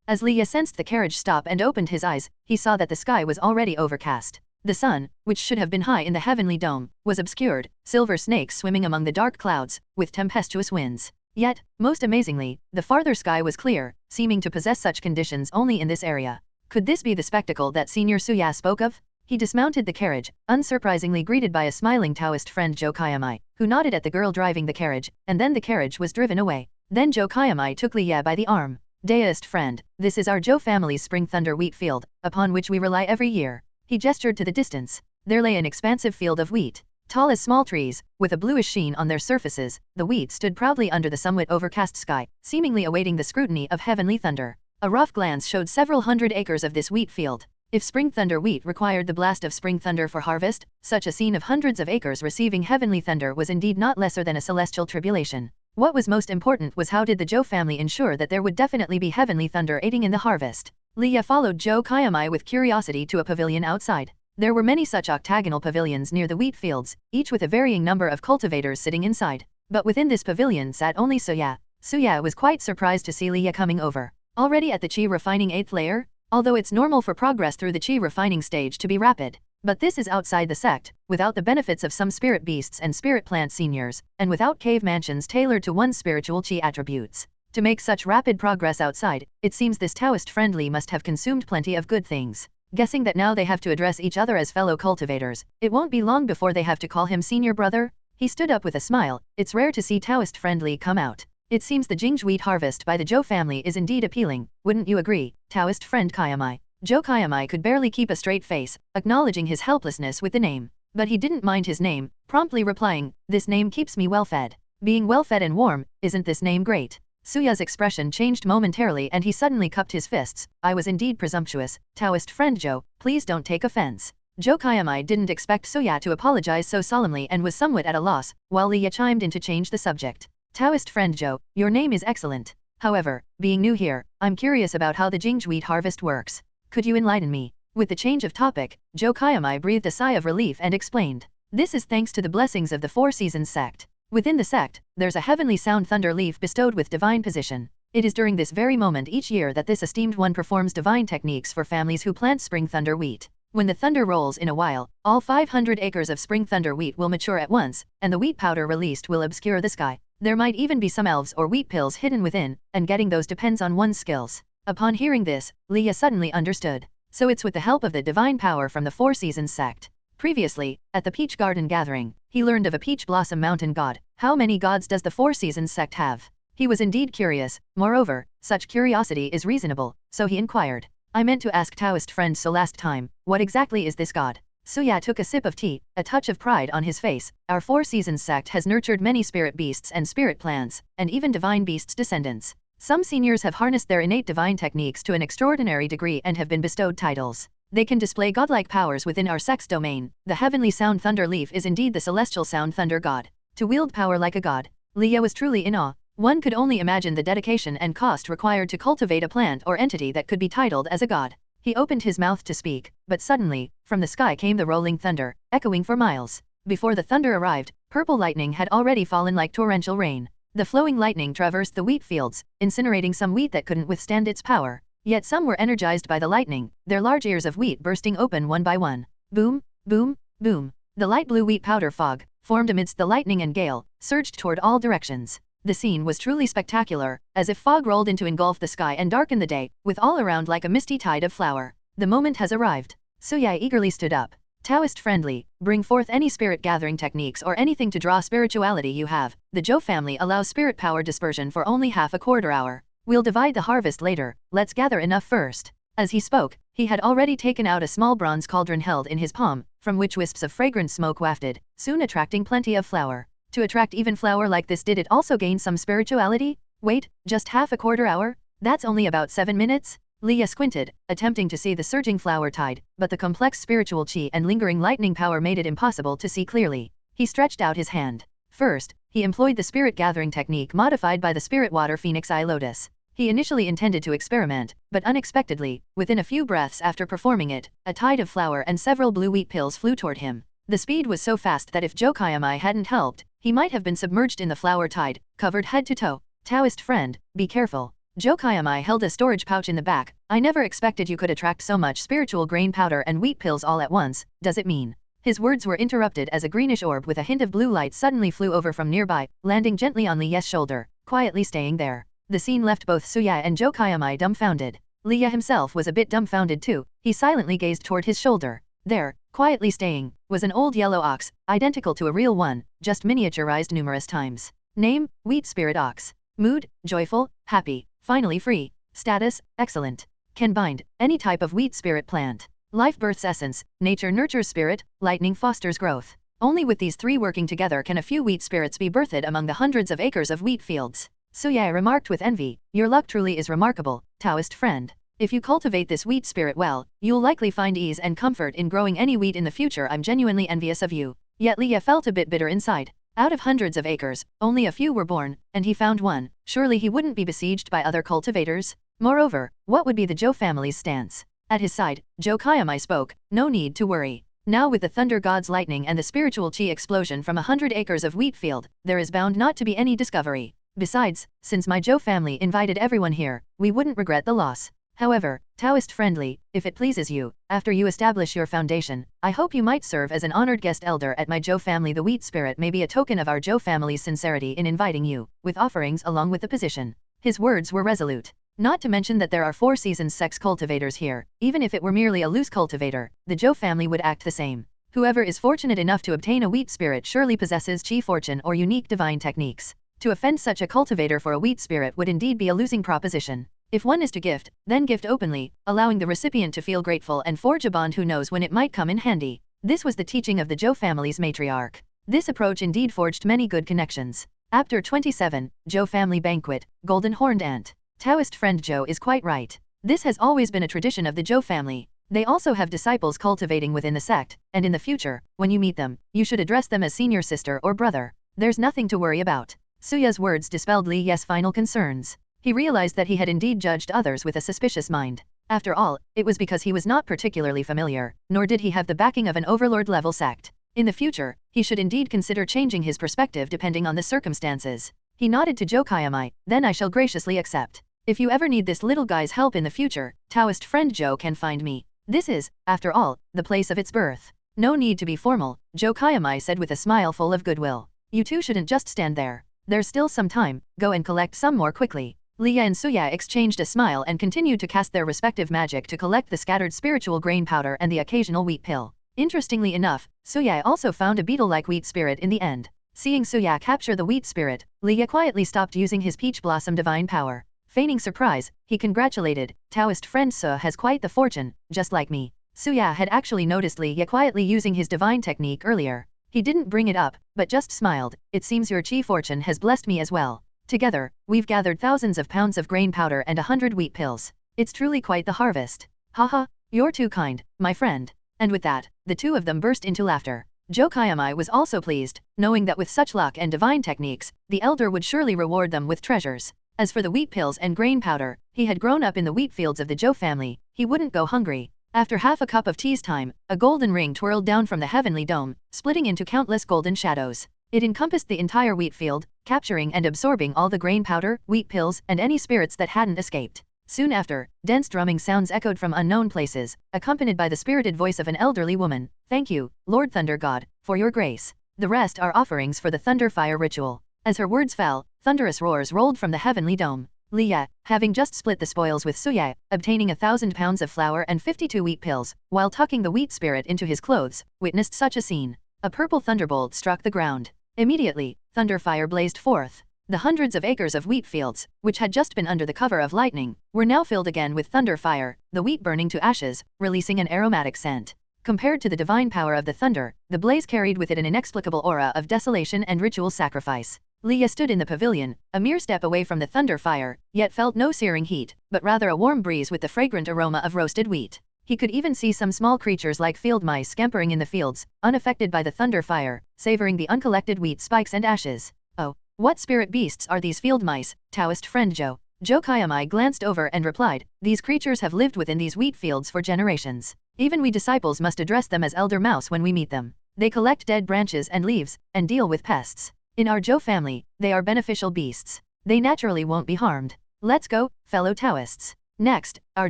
As Leah sensed the carriage stop and opened his eyes, he saw that the sky was already overcast. The sun, which should have been high in the heavenly dome, was obscured, silver snakes swimming among the dark clouds, with tempestuous winds. Yet, most amazingly, the farther sky was clear, seeming to possess such conditions only in this area. Could this be the spectacle that Senior Suya spoke of? He dismounted the carriage, unsurprisingly greeted by a smiling Taoist friend Zhou Kayamai, who nodded at the girl driving the carriage, and then the carriage was driven away. Then Zhou Kayamai took Leah by the arm. Daoist friend, this is our Zhou family's spring thunder wheat field, upon which we rely every year. He gestured to the distance. There lay an expansive field of wheat. Tall as small trees, with a bluish sheen on their surfaces, the wheat stood proudly under the somewhat overcast sky, seemingly awaiting the scrutiny of heavenly thunder. A rough glance showed several hundred acres of this wheat field. If spring thunder wheat required the blast of spring thunder for harvest, such a scene of hundreds of acres receiving heavenly thunder was indeed not lesser than a celestial tribulation. What was most important was how did the Zhou family ensure that there would definitely be heavenly thunder aiding in the harvest. Leah followed Zhou Kaiyamai with curiosity to a pavilion outside. There were many such octagonal pavilions near the wheat fields, each with a varying number of cultivators sitting inside. But within this pavilion sat only Suya. Suya was quite surprised to see Leah coming over. Already at the qi refining 8th layer? Although it's normal for progress through the qi refining stage to be rapid. But this is outside the sect, without the benefits of some spirit beasts and spirit plant seniors, and without cave mansions tailored to one's spiritual qi attributes. To make such rapid progress outside, it seems this Taoist friendly must have consumed plenty of good things. Guessing that now they have to address each other as fellow cultivators, it won't be long before they have to call him senior brother. He stood up with a smile. It's rare to see Taoist friendly come out. It seems the Jingzhi wheat harvest by the Zhou family is indeed appealing, wouldn't you agree, Taoist friend Kaiyamai? Zhou Kaiyamai could barely keep a straight face, acknowledging his helplessness with the name. But he didn't mind his name, promptly replying, this name keeps me well fed. Being well fed and warm, isn't this name great? Suya's expression changed momentarily and he suddenly cupped his fists. I was indeed presumptuous, Taoist friend Zhou, please don't take offense. Zhou Kaiyamai didn't expect Suya to apologize so solemnly and was somewhat at a loss, while Leah chimed in to change the subject. Taoist friend Zhou, your name is excellent. However, being new here, I'm curious about how the Jingzhi wheat harvest works. Could you enlighten me? With the change of topic, Zhou Kaiyamai breathed a sigh of relief and explained. This is thanks to the blessings of the Four Seasons sect. Within the sect, there's a heavenly sound thunder leaf bestowed with divine position. It is during this very moment each year that this esteemed one performs divine techniques for families who plant spring thunder wheat. When the thunder rolls in a while, all 500 acres of spring thunder wheat will mature at once, and the wheat powder released will obscure the sky. There might even be some elves or wheat pills hidden within, and getting those depends on one's skills. Upon hearing this, Leah suddenly understood. So it's with the help of the divine power from the Four Seasons sect. Previously, at the Peach Garden gathering, he learned of a Peach Blossom Mountain god. How many gods does the Four Seasons sect have? He was indeed curious. Moreover, such curiosity is reasonable, so he inquired. I meant to ask Taoist friend so last time, what exactly is this god? Suya took a sip of tea, a touch of pride on his face. Our Four Seasons sect has nurtured many spirit beasts and spirit plants, and even divine beasts' descendants. Some seniors have harnessed their innate divine techniques to an extraordinary degree and have been bestowed titles. They can display godlike powers within our sect's domain. The heavenly sound thunder leaf is indeed the celestial sound thunder god. To wield power like a god, Leah was truly in awe. One could only imagine the dedication and cost required to cultivate a plant or entity that could be titled as a god. He opened his mouth to speak, but suddenly, from the sky came the rolling thunder, echoing for miles. Before the thunder arrived, purple lightning had already fallen like torrential rain. The flowing lightning traversed the wheat fields, incinerating some wheat that couldn't withstand its power. Yet some were energized by the lightning, their large ears of wheat bursting open one by one. Boom, boom, boom. The light blue wheat powder fog, formed amidst the lightning and gale, surged toward all directions. The scene was truly spectacular, as if fog rolled in to engulf the sky and darken the day, with all around like a misty tide of flower. The moment has arrived. Suya eagerly stood up. Taoist friendly, bring forth any spirit gathering techniques or anything to draw spirituality you have. The Zhou family allows spirit power dispersion for only half a quarter hour. We'll divide the harvest later, let's gather enough first. As he spoke, he had already taken out a small bronze cauldron held in his palm, from which wisps of fragrant smoke wafted, soon attracting plenty of flour. To attract even flour like this, did it also gain some spirituality? Wait, just half a quarter hour? That's only about 7 minutes? Leah squinted, attempting to see the surging flower tide, but the complex spiritual qi and lingering lightning power made it impossible to see clearly. He stretched out his hand. First, he employed the spirit gathering technique modified by the spirit water phoenix eye lotus. He initially intended to experiment, but unexpectedly, within a few breaths after performing it, a tide of flour and several blue wheat pills flew toward him. The speed was so fast that if Zhou Kaiyamai hadn't helped, he might have been submerged in the flour tide, covered head to toe. Taoist friend, be careful. Zhou Kaiyamai held a storage pouch in the back. I never expected you could attract so much spiritual grain powder and wheat pills all at once. Does it mean? His words were interrupted as a greenish orb with a hint of blue light suddenly flew over from nearby, landing gently on Leah's shoulder, quietly staying there. The scene left both Suya and Zhou Kaiyamai dumbfounded. Leah himself was a bit dumbfounded too. He silently gazed toward his shoulder. There, quietly staying, was an old yellow ox, identical to a real one, just miniaturized numerous times. Name, Wheat Spirit Ox. Mood, joyful, happy, finally free. Status, excellent. Can bind any type of wheat spirit plant. Life births essence, nature nurtures spirit, lightning fosters growth. Only with these three working together can a few wheat spirits be birthed among the hundreds of acres of wheat fields. Suya remarked with envy, your luck truly is remarkable, Taoist friend. If you cultivate this wheat spirit well, you'll likely find ease and comfort in growing any wheat in the future. I'm genuinely envious of you. Yet Leah felt a bit bitter inside. Out of hundreds of acres, only a few were born, and he found one. Surely he wouldn't be besieged by other cultivators? Moreover, what would be the Zhou family's stance? At his side, Zhou Kaiyamai spoke, no need to worry. Now with the thunder god's lightning and the spiritual chi explosion from 100 acres of wheat field, there is bound not to be any discovery. Besides, since my Zhou family invited everyone here, we wouldn't regret the loss. However, Taoist friendly, if it pleases you, after you establish your foundation, I hope you might serve as an honored guest elder at my Zhou family. The wheat spirit may be a token of our Zhou family's sincerity in inviting you, with offerings along with the position. His words were resolute. Not to mention that there are 4 seasoned sex cultivators here. Even if it were merely a loose cultivator, the Zhou family would act the same. Whoever is fortunate enough to obtain a wheat spirit surely possesses chi fortune or unique divine techniques. To offend such a cultivator for a wheat spirit would indeed be a losing proposition. If one is to gift, then gift openly, allowing the recipient to feel grateful and forge a bond who knows when it might come in handy. This was the teaching of the Zhou family's matriarch. This approach indeed forged many good connections. Chapter 27, Zhou Family Banquet, Golden Horned Ant. Taoist friend Zhou is quite right. This has always been a tradition of the Zhou family. They also have disciples cultivating within the sect, and in the future, when you meet them, you should address them as senior sister or brother. There's nothing to worry about. Suya's words dispelled Li Ye's final concerns. He realized that he had indeed judged others with a suspicious mind. After all, it was because he was not particularly familiar, nor did he have the backing of an overlord-level sect. In the future, he should indeed consider changing his perspective depending on the circumstances. He nodded to Zhou Kaiyamai, then I shall graciously accept. If you ever need this little guy's help in the future, Taoist friend Zhou can find me. This is, after all, the place of its birth. No need to be formal, Zhou Kaiyamai said with a smile full of goodwill. You two shouldn't just stand there. There's still some time, go and collect some more quickly. Leah and Suya exchanged a smile and continued to cast their respective magic to collect the scattered spiritual grain powder and the occasional wheat pill. Interestingly enough, Suya also found a beetle-like wheat spirit in the end. Seeing Suya capture the wheat spirit, Leah quietly stopped using his peach blossom divine power. Feigning surprise, he congratulated, Taoist friend Su has quite the fortune, just like me. Suya had actually noticed Leah quietly using his divine technique earlier. He didn't bring it up, but just smiled, it seems your chi fortune has blessed me as well. Together, we've gathered thousands of pounds of grain powder and 100 wheat pills. It's truly quite the harvest. Haha, you're too kind, my friend. And with that, the two of them burst into laughter. Zhou Kaiyamai was also pleased, knowing that with such luck and divine techniques, the elder would surely reward them with treasures. As for the wheat pills and grain powder, he had grown up in the wheat fields of the Zhou family, he wouldn't go hungry. After half a cup of tea's time, a golden ring twirled down from the heavenly dome, splitting into countless golden shadows. It encompassed the entire wheat field, capturing and absorbing all the grain powder, wheat pills, and any spirits that hadn't escaped. Soon after, dense drumming sounds echoed from unknown places, accompanied by the spirited voice of an elderly woman. Thank you, Lord Thunder God, for your grace. The rest are offerings for the thunder fire ritual. As her words fell, thunderous roars rolled from the heavenly dome. Leah, having just split the spoils with Suya, obtaining 1,000 pounds of flour and 52 wheat pills, while tucking the wheat spirit into his clothes, witnessed such a scene. A purple thunderbolt struck the ground. Immediately, thunder fire blazed forth. The hundreds of acres of wheat fields, which had just been under the cover of lightning, were now filled again with thunder fire, the wheat burning to ashes, releasing an aromatic scent. Compared to the divine power of the thunder, the blaze carried with it an inexplicable aura of desolation and ritual sacrifice. Leah stood in the pavilion, a mere step away from the thunder fire, yet felt no searing heat, but rather a warm breeze with the fragrant aroma of roasted wheat. He could even see some small creatures like field mice scampering in the fields, unaffected by the thunder fire, savoring the uncollected wheat spikes and ashes. Oh, what spirit beasts are these field mice, Taoist friend Zhou? Zhou Kaiyamai glanced over and replied, these creatures have lived within these wheat fields for generations. Even we disciples must address them as elder mouse when we meet them. They collect dead branches and leaves, and deal with pests. In our Zhou family, they are beneficial beasts. They naturally won't be harmed. Let's go, fellow Taoists. Next, our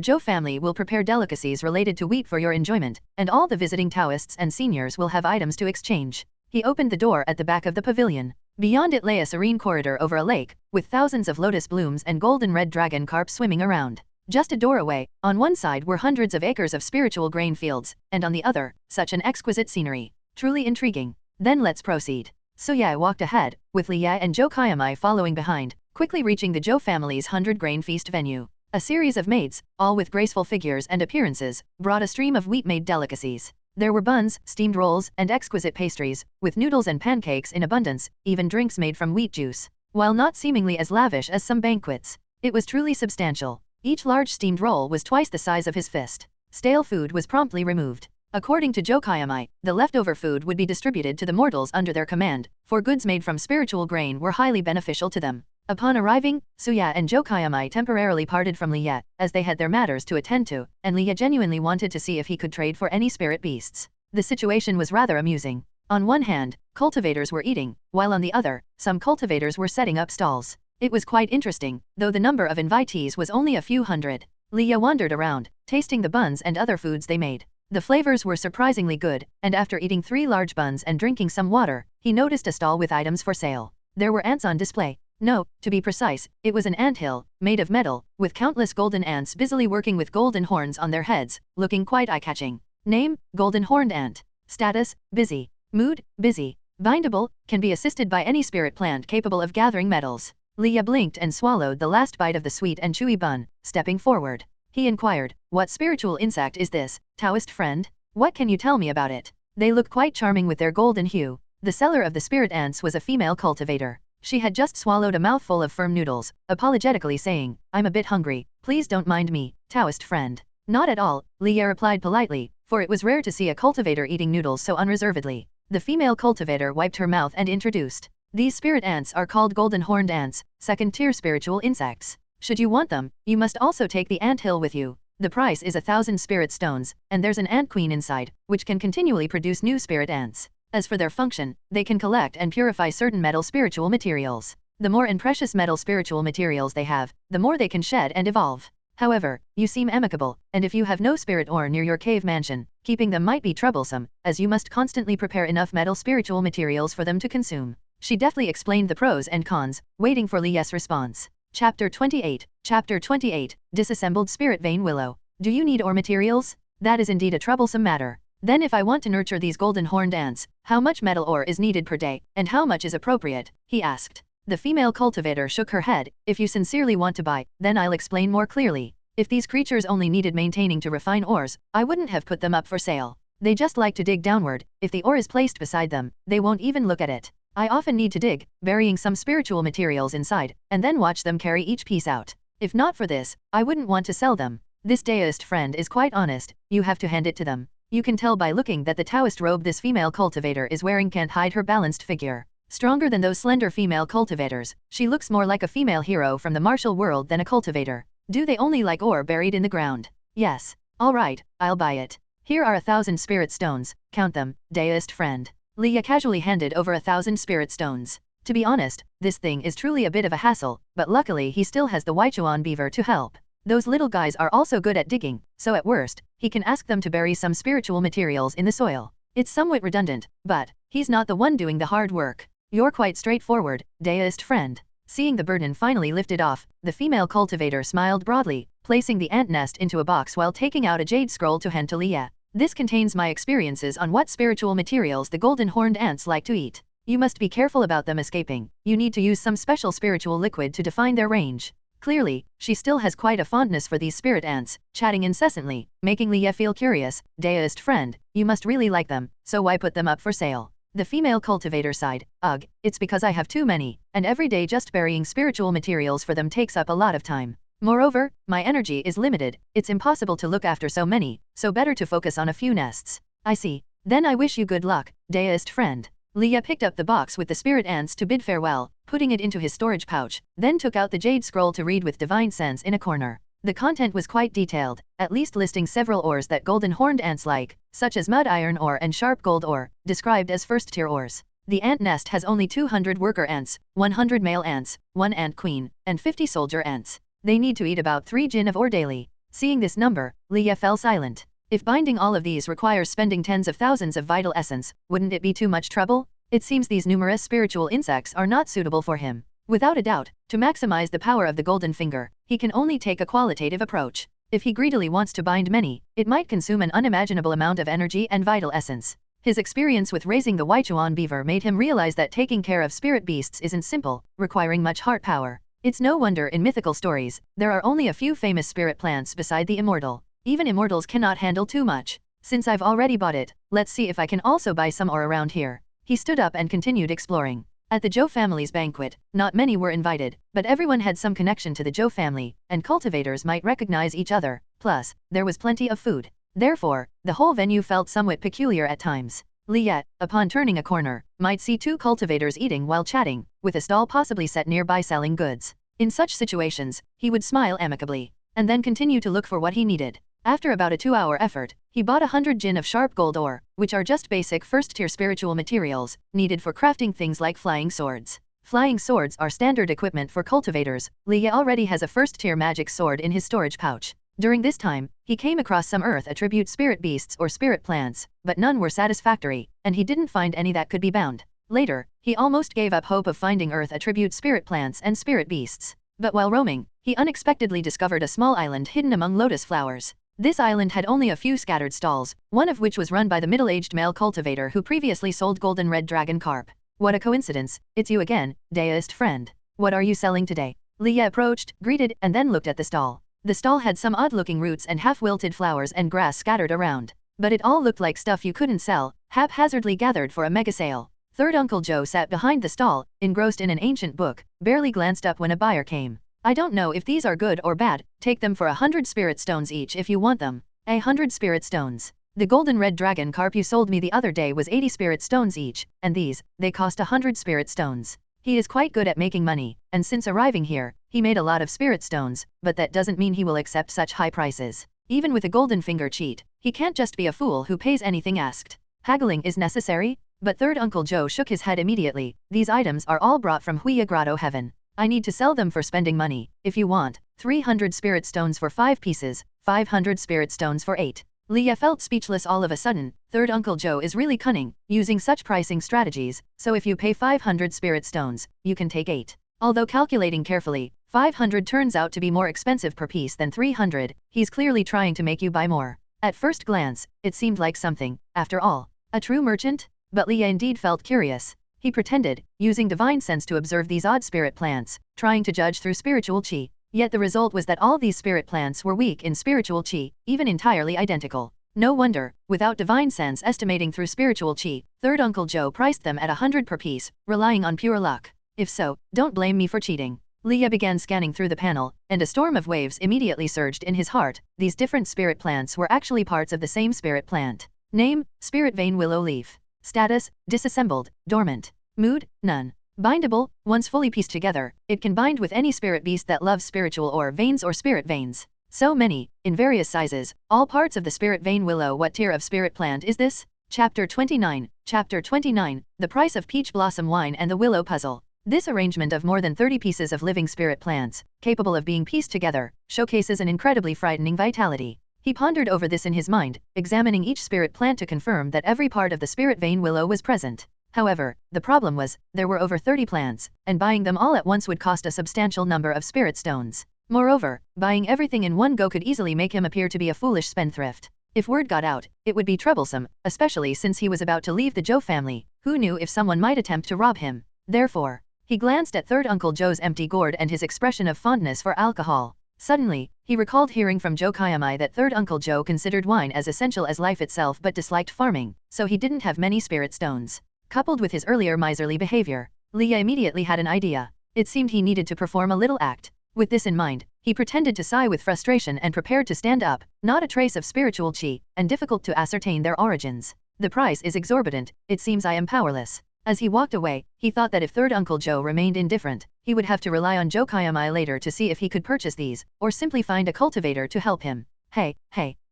Zhou family will prepare delicacies related to wheat for your enjoyment, and all the visiting Taoists and seniors will have items to exchange. He opened the door at the back of the pavilion. Beyond it lay a serene corridor over a lake, with thousands of lotus blooms and golden red dragon carp swimming around. Just a door away, on one side were hundreds of acres of spiritual grain fields, and on the other, such an exquisite scenery. Truly intriguing. Then let's proceed. Suya walked ahead, with Leah and Zhou Kaiyamai following behind, quickly reaching the Zhou family's 100-grain feast venue. A series of maids, all with graceful figures and appearances, brought a stream of wheat-made delicacies. There were buns, steamed rolls, and exquisite pastries, with noodles and pancakes in abundance, even drinks made from wheat juice. While not seemingly as lavish as some banquets, it was truly substantial. Each large steamed roll was twice the size of his fist. Stale food was promptly removed. According to Jokayamai, the leftover food would be distributed to the mortals under their command, for goods made from spiritual grain were highly beneficial to them. Upon arriving, Suya and Jokayamai temporarily parted from Liya, as they had their matters to attend to, and Liya genuinely wanted to see if he could trade for any spirit beasts. The situation was rather amusing. On one hand, cultivators were eating, while on the other, some cultivators were setting up stalls. It was quite interesting, though the number of invitees was only a few hundred. Liya wandered around, tasting the buns and other foods they made. The flavors were surprisingly good, and after eating 3 large buns and drinking some water, he noticed a stall with items for sale. There were ants on display. No, to be precise, it was an anthill, made of metal, with countless golden ants busily working with golden horns on their heads, looking quite eye-catching. Name, golden horned ant. Status, busy. Mood, busy. Bindable, can be assisted by any spirit plant capable of gathering metals. Liya blinked and swallowed the last bite of the sweet and chewy bun, stepping forward. He inquired, "What spiritual insect is this, Taoist friend? What can you tell me about it?" They look quite charming with their golden hue. The seller of the spirit ants was a female cultivator. She had just swallowed a mouthful of firm noodles, apologetically saying, "I'm a bit hungry, please don't mind me, Taoist friend." "Not at all," Liya replied politely, for it was rare to see a cultivator eating noodles so unreservedly. The female cultivator wiped her mouth and introduced, "These spirit ants are called golden horned ants, second-tier spiritual insects. Should you want them, you must also take the ant hill with you. The price is 1,000 spirit stones, and there's an ant queen inside, which can continually produce new spirit ants. As for their function, they can collect and purify certain metal spiritual materials. The more and precious metal spiritual materials they have, the more they can shed and evolve. However, you seem amicable, and if you have no spirit ore near your cave mansion, keeping them might be troublesome, as you must constantly prepare enough metal spiritual materials for them to consume." She deftly explained the pros and cons, waiting for Liya's response. Chapter 28. Chapter 28. Disassembled Spirit Vein Willow. Do you need ore materials? That is indeed a troublesome matter. Then if I want to nurture these golden horned ants, how much metal ore is needed per day, and how much is appropriate? He asked. The female cultivator shook her head. If you sincerely want to buy, then I'll explain more clearly. If these creatures only needed maintaining to refine ores, I wouldn't have put them up for sale. They just like to dig downward. If the ore is placed beside them, they won't even look at it. I often need to dig, burying some spiritual materials inside, and then watch them carry each piece out. If not for this, I wouldn't want to sell them. This Taoist friend is quite honest, you have to hand it to them. You can tell by looking that the Taoist robe this female cultivator is wearing can't hide her balanced figure. Stronger than those slender female cultivators, she looks more like a female hero from the martial world than a cultivator. Do they only like ore buried in the ground? Yes. Alright, I'll buy it. Here are 1,000 spirit stones, count them, Taoist friend. Liya casually handed over 1,000 spirit stones. To be honest, this thing is truly a bit of a hassle, but luckily he still has the Weichuan beaver to help. Those little guys are also good at digging, so at worst, he can ask them to bury some spiritual materials in the soil. It's somewhat redundant, but he's not the one doing the hard work. You're quite straightforward, Taoist friend. Seeing the burden finally lifted off, the female cultivator smiled broadly, placing the ant nest into a box while taking out a jade scroll to hand to Liya. This contains my experiences on what spiritual materials the golden horned ants like to eat. You must be careful about them escaping. You need to use some special spiritual liquid to define their range. Clearly, she still has quite a fondness for these spirit ants, chatting incessantly, making Liya feel curious. Taoist friend, you must really like them, so why put them up for sale? The female cultivator sighed. Ugh, it's because I have too many, and every day just burying spiritual materials for them takes up a lot of time. Moreover, my energy is limited, it's impossible to look after so many, so better to focus on a few nests. I see. Then I wish you good luck, Taoist friend. Liya picked up the box with the spirit ants to bid farewell, putting it into his storage pouch, then took out the jade scroll to read with divine sense in a corner. The content was quite detailed, at least listing several ores that golden horned ants like, such as mud iron ore and sharp gold ore, described as first-tier ores. The ant nest has only 200 worker ants, 100 male ants, 1 ant queen, and 50 soldier ants. They need to eat about 3 jin of ore daily. Seeing this number, Liya fell silent. If binding all of these requires spending tens of thousands of vital essence, wouldn't it be too much trouble? It seems these numerous spiritual insects are not suitable for him. Without a doubt, to maximize the power of the golden finger, he can only take a qualitative approach. If he greedily wants to bind many, it might consume an unimaginable amount of energy and vital essence. His experience with raising the Weichuan beaver made him realize that taking care of spirit beasts isn't simple, requiring much heart power. It's no wonder in mythical stories, there are only a few famous spirit plants beside the immortal. Even immortals cannot handle too much. Since I've already bought it, let's see if I can also buy some ore around here. He stood up and continued exploring. At the Zhou family's banquet, not many were invited, but everyone had some connection to the Zhou family, and cultivators might recognize each other, plus, there was plenty of food. Therefore, the whole venue felt somewhat peculiar at times. Liet, upon turning a corner, might see two cultivators eating while chatting, with a stall possibly set nearby selling goods. In such situations, he would smile amicably, and then continue to look for what he needed. After about a 2-hour effort, he bought 100 jin of sharp gold ore, which are just basic first-tier spiritual materials, needed for crafting things like flying swords. Flying swords are standard equipment for cultivators. Liye already has a first-tier magic sword in his storage pouch. During this time, he came across some earth attribute spirit beasts or spirit plants, but none were satisfactory, and he didn't find any that could be bound. Later, he almost gave up hope of finding earth attribute spirit plants and spirit beasts. But while roaming, he unexpectedly discovered a small island hidden among lotus flowers. This island had only a few scattered stalls, one of which was run by the middle-aged male cultivator who previously sold golden red dragon carp. What a coincidence, it's you again, deist friend. What are you selling today? Liye approached, greeted, and then looked at the stall. The stall had some odd-looking roots and half-wilted flowers and grass scattered around. But it all looked like stuff you couldn't sell, haphazardly gathered for a mega sale. Third Uncle Joe sat behind the stall, engrossed in an ancient book, barely glanced up when a buyer came. I don't know if these are good or bad, take them for 100 spirit stones each if you want them. 100 spirit stones. The golden red dragon carp you sold me the other day was 80 spirit stones each, and these, they cost 100 spirit stones. He is quite good at making money, and since arriving here, he made a lot of spirit stones, but that doesn't mean he will accept such high prices. Even with a golden finger cheat, he can't just be a fool who pays anything asked. Haggling is necessary? But Third Uncle Joe shook his head immediately. These items are all brought from Huya Grotto Heaven. I need to sell them for spending money. If you want, 300 spirit stones for 5 pieces, 500 spirit stones for 8. Liye felt speechless all of a sudden. Third Uncle Joe is really cunning, using such pricing strategies, so if you pay 500 spirit stones, you can take 8. Although calculating carefully, 500 turns out to be more expensive per piece than 300, he's clearly trying to make you buy more. At first glance, it seemed like something, after all. A true merchant? But Liye indeed felt curious. He pretended, using divine sense to observe these odd spirit plants, trying to judge through spiritual chi. Yet the result was that all these spirit plants were weak in spiritual chi, even entirely identical. No wonder, without divine sense estimating through spiritual chi, Third Uncle Joe priced them at 100 per piece, relying on pure luck. If so, don't blame me for cheating. Liye began scanning through the panel, and a storm of waves immediately surged in his heart. These different spirit plants were actually parts of the same spirit plant. Name, Spirit Vein Willow Leaf. Status, disassembled, dormant. Mood, none. Bindable, once fully pieced together, it can bind with any spirit beast that loves spiritual ore veins or spirit veins. So many, in various sizes, all parts of the spirit vein willow. What tier of spirit plant is this? Chapter 29, Chapter 29, The Price of Peach Blossom Wine and the Willow Puzzle. This arrangement of more than 30 pieces of living spirit plants, capable of being pieced together, showcases an incredibly frightening vitality. He pondered over this in his mind, examining each spirit plant to confirm that every part of the spirit vein willow was present. However, the problem was, there were over 30 plants, and buying them all at once would cost a substantial number of spirit stones. Moreover, buying everything in one go could easily make him appear to be a foolish spendthrift. If word got out, it would be troublesome, especially since he was about to leave the Zhou family. Who knew if someone might attempt to rob him? Therefore, he glanced at Third Uncle Joe's empty gourd and his expression of fondness for alcohol. Suddenly, he recalled hearing from Joe Kayamai that Third Uncle Joe considered wine as essential as life itself but disliked farming, so he didn't have many spirit stones. Coupled with his earlier miserly behavior, Liye immediately had an idea. It seemed he needed to perform a little act. With this in mind, he pretended to sigh with frustration and prepared to stand up, not a trace of spiritual chi, and difficult to ascertain their origins. The price is exorbitant, it seems I am powerless. As he walked away, he thought that if Third Uncle Joe remained indifferent, he would have to rely on Joe Kayamai later to see if he could purchase these, or simply find a cultivator to help him. Hey,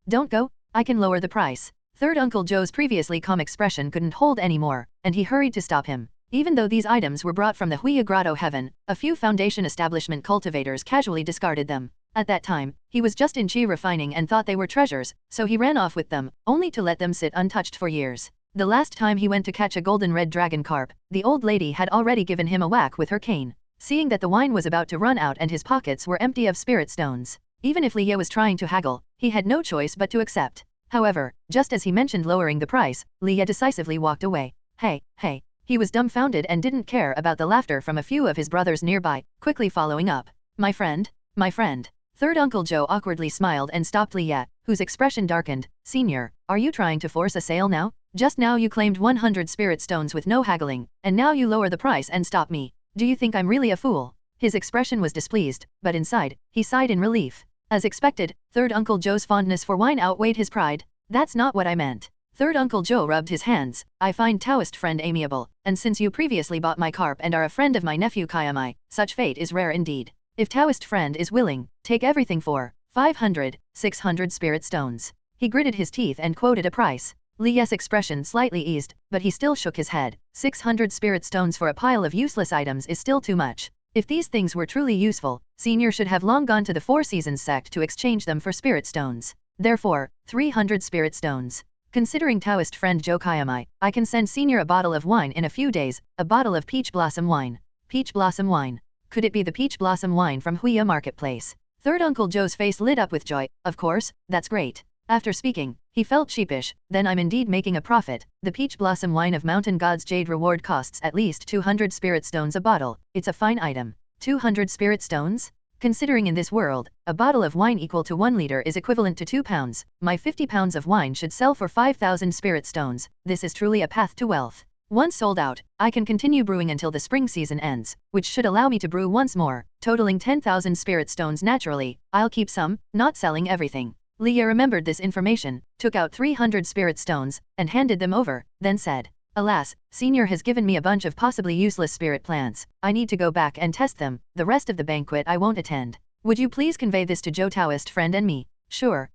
don't go, I can lower the price. Third Uncle Joe's previously calm expression couldn't hold anymore, and he hurried to stop him. Even though these items were brought from the Huya Grotto Heaven, a few Foundation establishment cultivators casually discarded them. At that time, he was just in chi refining and thought they were treasures, so he ran off with them, only to let them sit untouched for years. The last time he went to catch a golden red dragon carp, the old lady had already given him a whack with her cane. Seeing that the wine was about to run out and his pockets were empty of spirit stones, even if Liye was trying to haggle, he had no choice but to accept. However, just as he mentioned lowering the price, Liye decisively walked away. Hey. He was dumbfounded and didn't care about the laughter from a few of his brothers nearby, quickly following up. My friend. Third Uncle Joe awkwardly smiled and stopped Liye, whose expression darkened. Senior, Are you trying to force a sale now? Just now you claimed 100 spirit stones with no haggling, and now you lower the price and stop me. Do you think I'm really a fool? His expression was displeased, but inside, he sighed in relief. As expected, Third Uncle Joe's fondness for wine outweighed his pride. That's not what I meant. Third Uncle Joe rubbed his hands. I find Taoist friend amiable, and since you previously bought my carp and are a friend of my nephew Kayamai, such fate is rare indeed. If Taoist friend is willing, take everything for 500, 600 spirit stones. He gritted his teeth and quoted a price. Li's expression slightly eased, but he still shook his head. 600 spirit stones for a pile of useless items is still too much. If these things were truly useful, Senior should have long gone to the Four Seasons sect to exchange them for spirit stones. Therefore, 300 spirit stones. Considering Taoist friend Joe Kayamai, I can send Senior a bottle of wine in a few days, a bottle of peach blossom wine. Peach blossom wine. Could it be the peach blossom wine from Huia Marketplace? Third Uncle Joe's face lit up with joy. Of course, that's great. After speaking, he felt sheepish. Then I'm indeed making a profit. The peach blossom wine of Mountain God's Jade reward costs at least 200 spirit stones a bottle. It's a fine item. 200 spirit stones? Considering in this world, a bottle of wine equal to 1 liter is equivalent to 2 pounds, my 50 pounds of wine should sell for 5,000 spirit stones. This is truly a path to wealth. Once sold out, I can continue brewing until the spring season ends, which should allow me to brew once more, totaling 10,000 spirit stones naturally. I'll keep some, not selling everything. Leah remembered this information, took out 300 spirit stones, and handed them over, then said, Alas, Senior has given me a bunch of possibly useless spirit plants. I need to go back and test them. The rest of the banquet I won't attend. Would you please convey this to Joe Taoist friend and me? Sure.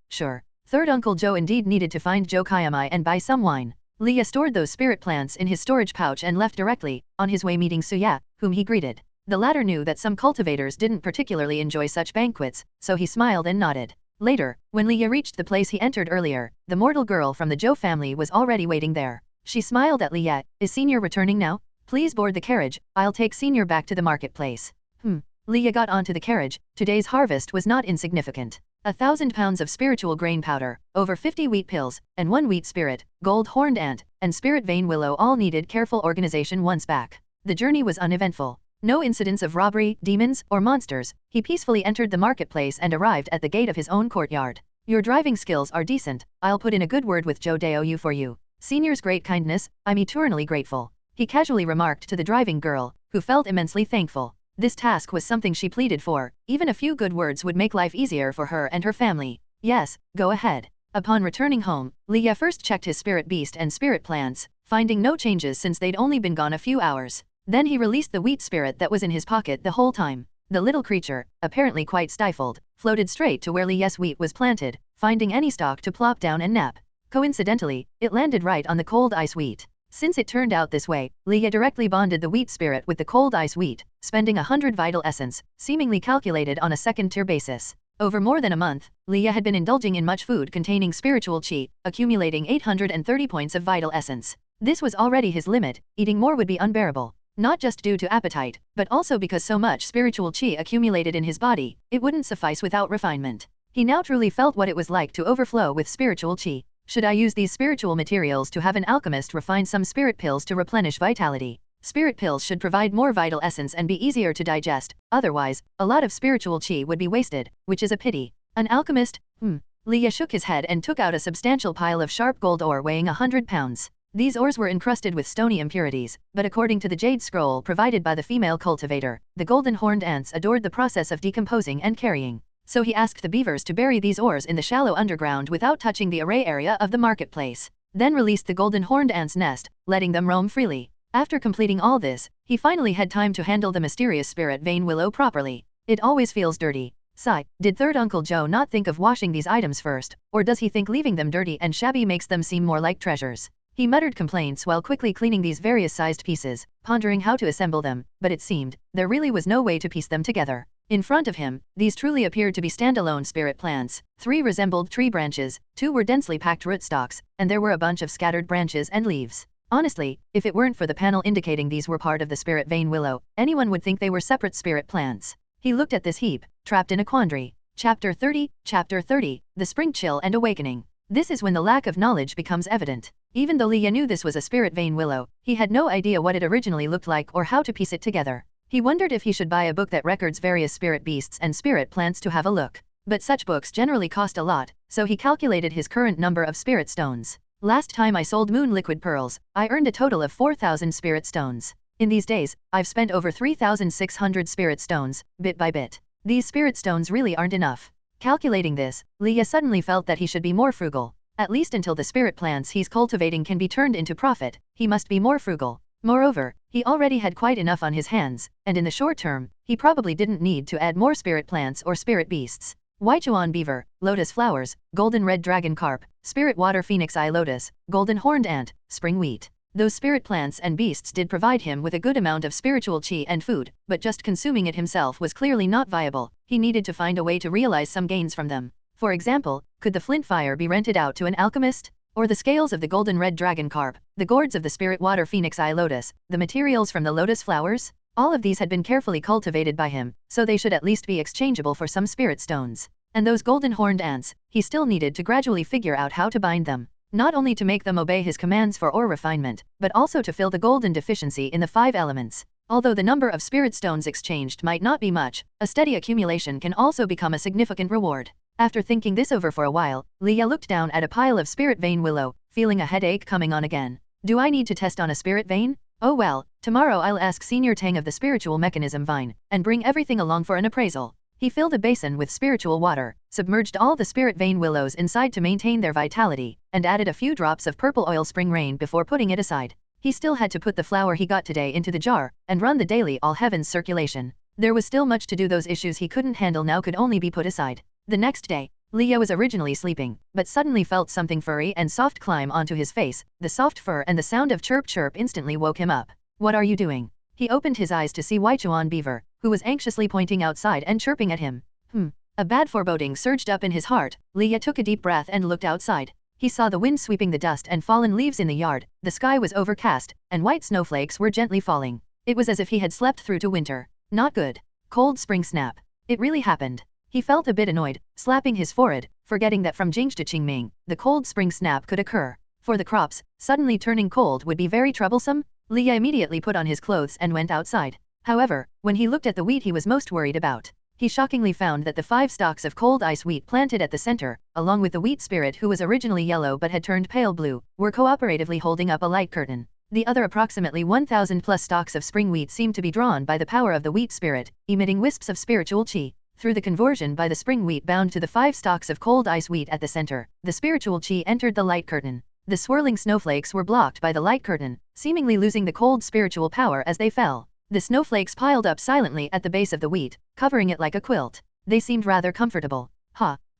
Third Uncle Joe indeed needed to find Joe Kayamai and buy some wine. Leah stored those spirit plants in his storage pouch and left directly, on his way meeting Suya, whom he greeted. The latter knew that some cultivators didn't particularly enjoy such banquets, so he smiled and nodded. Later, when Leah reached the place he entered earlier, the mortal girl from the Joe family was already waiting there. She smiled at Leah. Is Senior returning now? Please board the carriage, I'll take Senior back to the marketplace. Leah got onto the carriage. Today's harvest was not insignificant. 1,000 pounds of spiritual grain powder, over 50 wheat pills, and 1 wheat spirit, gold horned ant, and spirit vein willow all needed careful organization once back. The journey was uneventful. No incidents of robbery, demons, or monsters. He peacefully entered the marketplace and arrived at the gate of his own courtyard. Your driving skills are decent. I'll put in a good word with Joe Dou for you. Senior's great kindness, I'm eternally grateful. He casually remarked to the driving girl, who felt immensely thankful. This task was something she pleaded for. Even a few good words would make life easier for her and her family. Yes, go ahead. Upon returning home, Leah first checked his spirit beast and spirit plants, finding no changes since they'd only been gone a few hours. Then he released the wheat spirit that was in his pocket the whole time. The little creature, apparently quite stifled, floated straight to where Leah's wheat was planted, finding any stalk to plop down and nap. Coincidentally, it landed right on the cold ice wheat. Since it turned out this way, Leah directly bonded the wheat spirit with the cold ice wheat, spending 100 vital essence, seemingly calculated on a second-tier basis. Over more than a month, Leah had been indulging in much food containing spiritual chi, accumulating 830 points of vital essence. This was already his limit. Eating more would be unbearable. Not just due to appetite, but also because so much spiritual chi accumulated in his body, it wouldn't suffice without refinement. He now truly felt what it was like to overflow with spiritual chi. Should I use these spiritual materials to have an alchemist refine some spirit pills to replenish vitality? Spirit pills should provide more vital essence and be easier to digest, otherwise, a lot of spiritual chi would be wasted, which is a pity. An alchemist? Leah shook his head and took out a substantial pile of sharp gold ore weighing 100 pounds. These ores were encrusted with stony impurities, but according to the jade scroll provided by the female cultivator, the golden horned ants adored the process of decomposing and carrying. So he asked the beavers to bury these ores in the shallow underground without touching the array area of the marketplace. Then released the golden horned ant's nest, letting them roam freely. After completing all this, he finally had time to handle the mysterious spirit vein willow properly. It always feels dirty. Sigh, did Third Uncle Joe not think of washing these items first, or does he think leaving them dirty and shabby makes them seem more like treasures? He muttered complaints while quickly cleaning these various sized pieces, pondering how to assemble them, but it seemed, there really was no way to piece them together. In front of him, these truly appeared to be standalone spirit plants. 3 resembled tree branches, 2 were densely packed rootstocks, and there were a bunch of scattered branches and leaves. Honestly, if it weren't for the panel indicating these were part of the spirit vein willow, anyone would think they were separate spirit plants. He looked at this heap, trapped in a quandary. Chapter 30, The Spring Chill and Awakening. This is when the lack of knowledge becomes evident. Even though Leah knew this was a spirit vein willow, he had no idea what it originally looked like or how to piece it together. He wondered if he should buy a book that records various spirit beasts and spirit plants to have a look. But such books generally cost a lot, so he calculated his current number of spirit stones. Last time I sold moon liquid pearls, I earned a total of 4,000 spirit stones. In these days, I've spent over 3,600 spirit stones, bit by bit. These spirit stones really aren't enough. Calculating this, Leah suddenly felt that he should be more frugal. At least until the spirit plants he's cultivating can be turned into profit, he must be more frugal. Moreover, he already had quite enough on his hands, and in the short term, he probably didn't need to add more spirit plants or spirit beasts. Weichuan beaver, lotus flowers, golden red dragon carp, spirit water phoenix eye lotus, golden horned ant, spring wheat. Those spirit plants and beasts did provide him with a good amount of spiritual chi and food, but just consuming it himself was clearly not viable. He needed to find a way to realize some gains from them. For example, could the flint fire be rented out to an alchemist? Or the scales of the golden red dragon carp, the gourds of the spirit water phoenix eye lotus, the materials from the lotus flowers? All of these had been carefully cultivated by him, so they should at least be exchangeable for some spirit stones. And those golden horned ants, he still needed to gradually figure out how to bind them. Not only to make them obey his commands for ore refinement, but also to fill the golden deficiency in the 5 elements. Although the number of spirit stones exchanged might not be much, a steady accumulation can also become a significant reward. After thinking this over for a while, Leah looked down at a pile of spirit vein willow, feeling a headache coming on again. Do I need to test on a spirit vein? Oh well, tomorrow I'll ask Senior Tang of the spiritual mechanism vine, and bring everything along for an appraisal. He filled a basin with spiritual water, submerged all the spirit vein willows inside to maintain their vitality, and added a few drops of purple oil spring rain before putting it aside. He still had to put the flour he got today into the jar, and run the daily all heavens circulation. There was still much to do. Those issues he couldn't handle now could only be put aside. The next day, Leah was originally sleeping, but suddenly felt something furry and soft climb onto his face. The soft fur and the sound of chirp chirp instantly woke him up. What are you doing? He opened his eyes to see Weichuan beaver, who was anxiously pointing outside and chirping at him. A bad foreboding surged up in his heart. Leah took a deep breath and looked outside. He saw the wind sweeping the dust and fallen leaves in the yard. The sky was overcast, and white snowflakes were gently falling. It was as if he had slept through to winter. Not good. Cold spring snap. It really happened. He felt a bit annoyed, slapping his forehead, forgetting that from Jingzhi to Qingming, the cold spring snap could occur. For the crops, suddenly turning cold would be very troublesome. Leah immediately put on his clothes and went outside. However, when he looked at the wheat he was most worried about, he shockingly found that the 5 stalks of cold ice wheat planted at the center, along with the wheat spirit who was originally yellow but had turned pale blue, were cooperatively holding up a light curtain. The other approximately 1,000 plus stalks of spring wheat seemed to be drawn by the power of the wheat spirit, emitting wisps of spiritual chi. Through the conversion by the spring wheat bound to the 5 stalks of cold ice wheat at the center, the spiritual chi entered the light curtain. The swirling snowflakes were blocked by the light curtain, seemingly losing the cold spiritual power as they fell. The snowflakes piled up silently at the base of the wheat, covering it like a quilt. They seemed rather comfortable.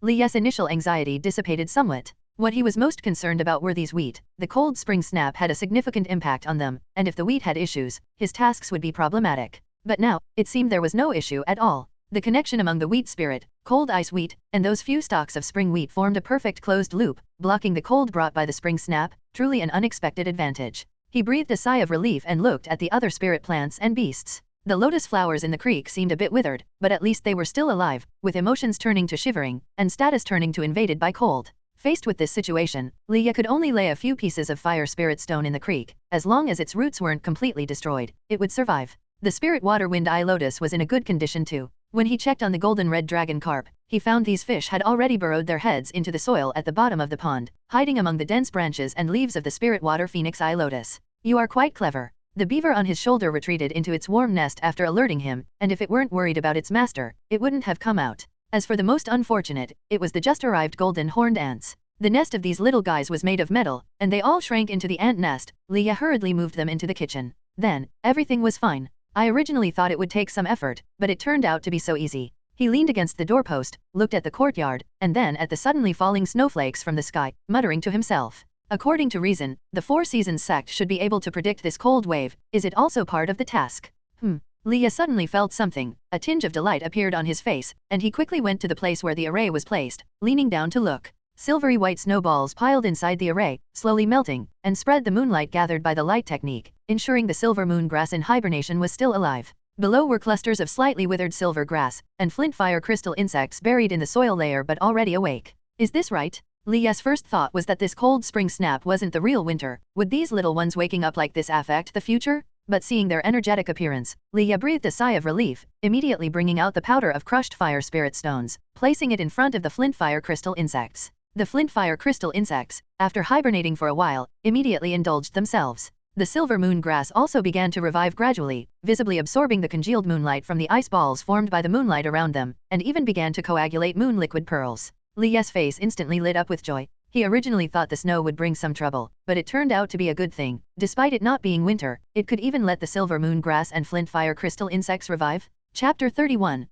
Leah's initial anxiety dissipated somewhat. What he was most concerned about were these wheat. The cold spring snap had a significant impact on them, and if the wheat had issues, his tasks would be problematic. But now, it seemed there was no issue at all. The connection among the wheat spirit, cold ice wheat, and those few stalks of spring wheat formed a perfect closed loop, blocking the cold brought by the spring snap, truly an unexpected advantage. He breathed a sigh of relief and looked at the other spirit plants and beasts. The lotus flowers in the creek seemed a bit withered, but at least they were still alive, with emotions turning to shivering, and status turning to invaded by cold. Faced with this situation, Leah could only lay a few pieces of fire spirit stone in the creek. As long as its roots weren't completely destroyed, it would survive. The spirit water wind eye lotus was in a good condition too. When he checked on the golden red dragon carp, he found these fish had already burrowed their heads into the soil at the bottom of the pond, hiding among the dense branches and leaves of the spirit water phoenix eye lotus. You are quite clever. The beaver on his shoulder retreated into its warm nest after alerting him, and if it weren't worried about its master, it wouldn't have come out. As for the most unfortunate, it was the just arrived golden horned ants. The nest of these little guys was made of metal, and they all shrank into the ant nest. Leah hurriedly moved them into the kitchen. Then, everything was fine. I originally thought it would take some effort, but it turned out to be so easy. He leaned against the doorpost, looked at the courtyard, and then at the suddenly falling snowflakes from the sky, muttering to himself. According to reason, the 4 Seasons sect should be able to predict this cold wave. Is it also part of the task? Leah suddenly felt something. A tinge of delight appeared on his face, and he quickly went to the place where the array was placed, leaning down to look. Silvery white snowballs piled inside the array, slowly melting, and spread the moonlight gathered by the light technique, ensuring the silver moon grass in hibernation was still alive. Below were clusters of slightly withered silver grass, and flint fire crystal insects buried in the soil layer but already awake. Is this right? Leah's first thought was that this cold spring snap wasn't the real winter. Would these little ones waking up like this affect the future? But seeing their energetic appearance, Leah breathed a sigh of relief, immediately bringing out the powder of crushed fire spirit stones, placing it in front of the flint fire crystal insects. The flint fire crystal insects, after hibernating for a while, immediately indulged themselves. The silver moon grass also began to revive gradually, visibly absorbing the congealed moonlight from the ice balls formed by the moonlight around them, and even began to coagulate moon liquid pearls. Li Ye's face instantly lit up with joy. He originally thought the snow would bring some trouble, but it turned out to be a good thing. Despite it not being winter, it could even let the silver moon grass and flint fire crystal insects revive. Chapter 31,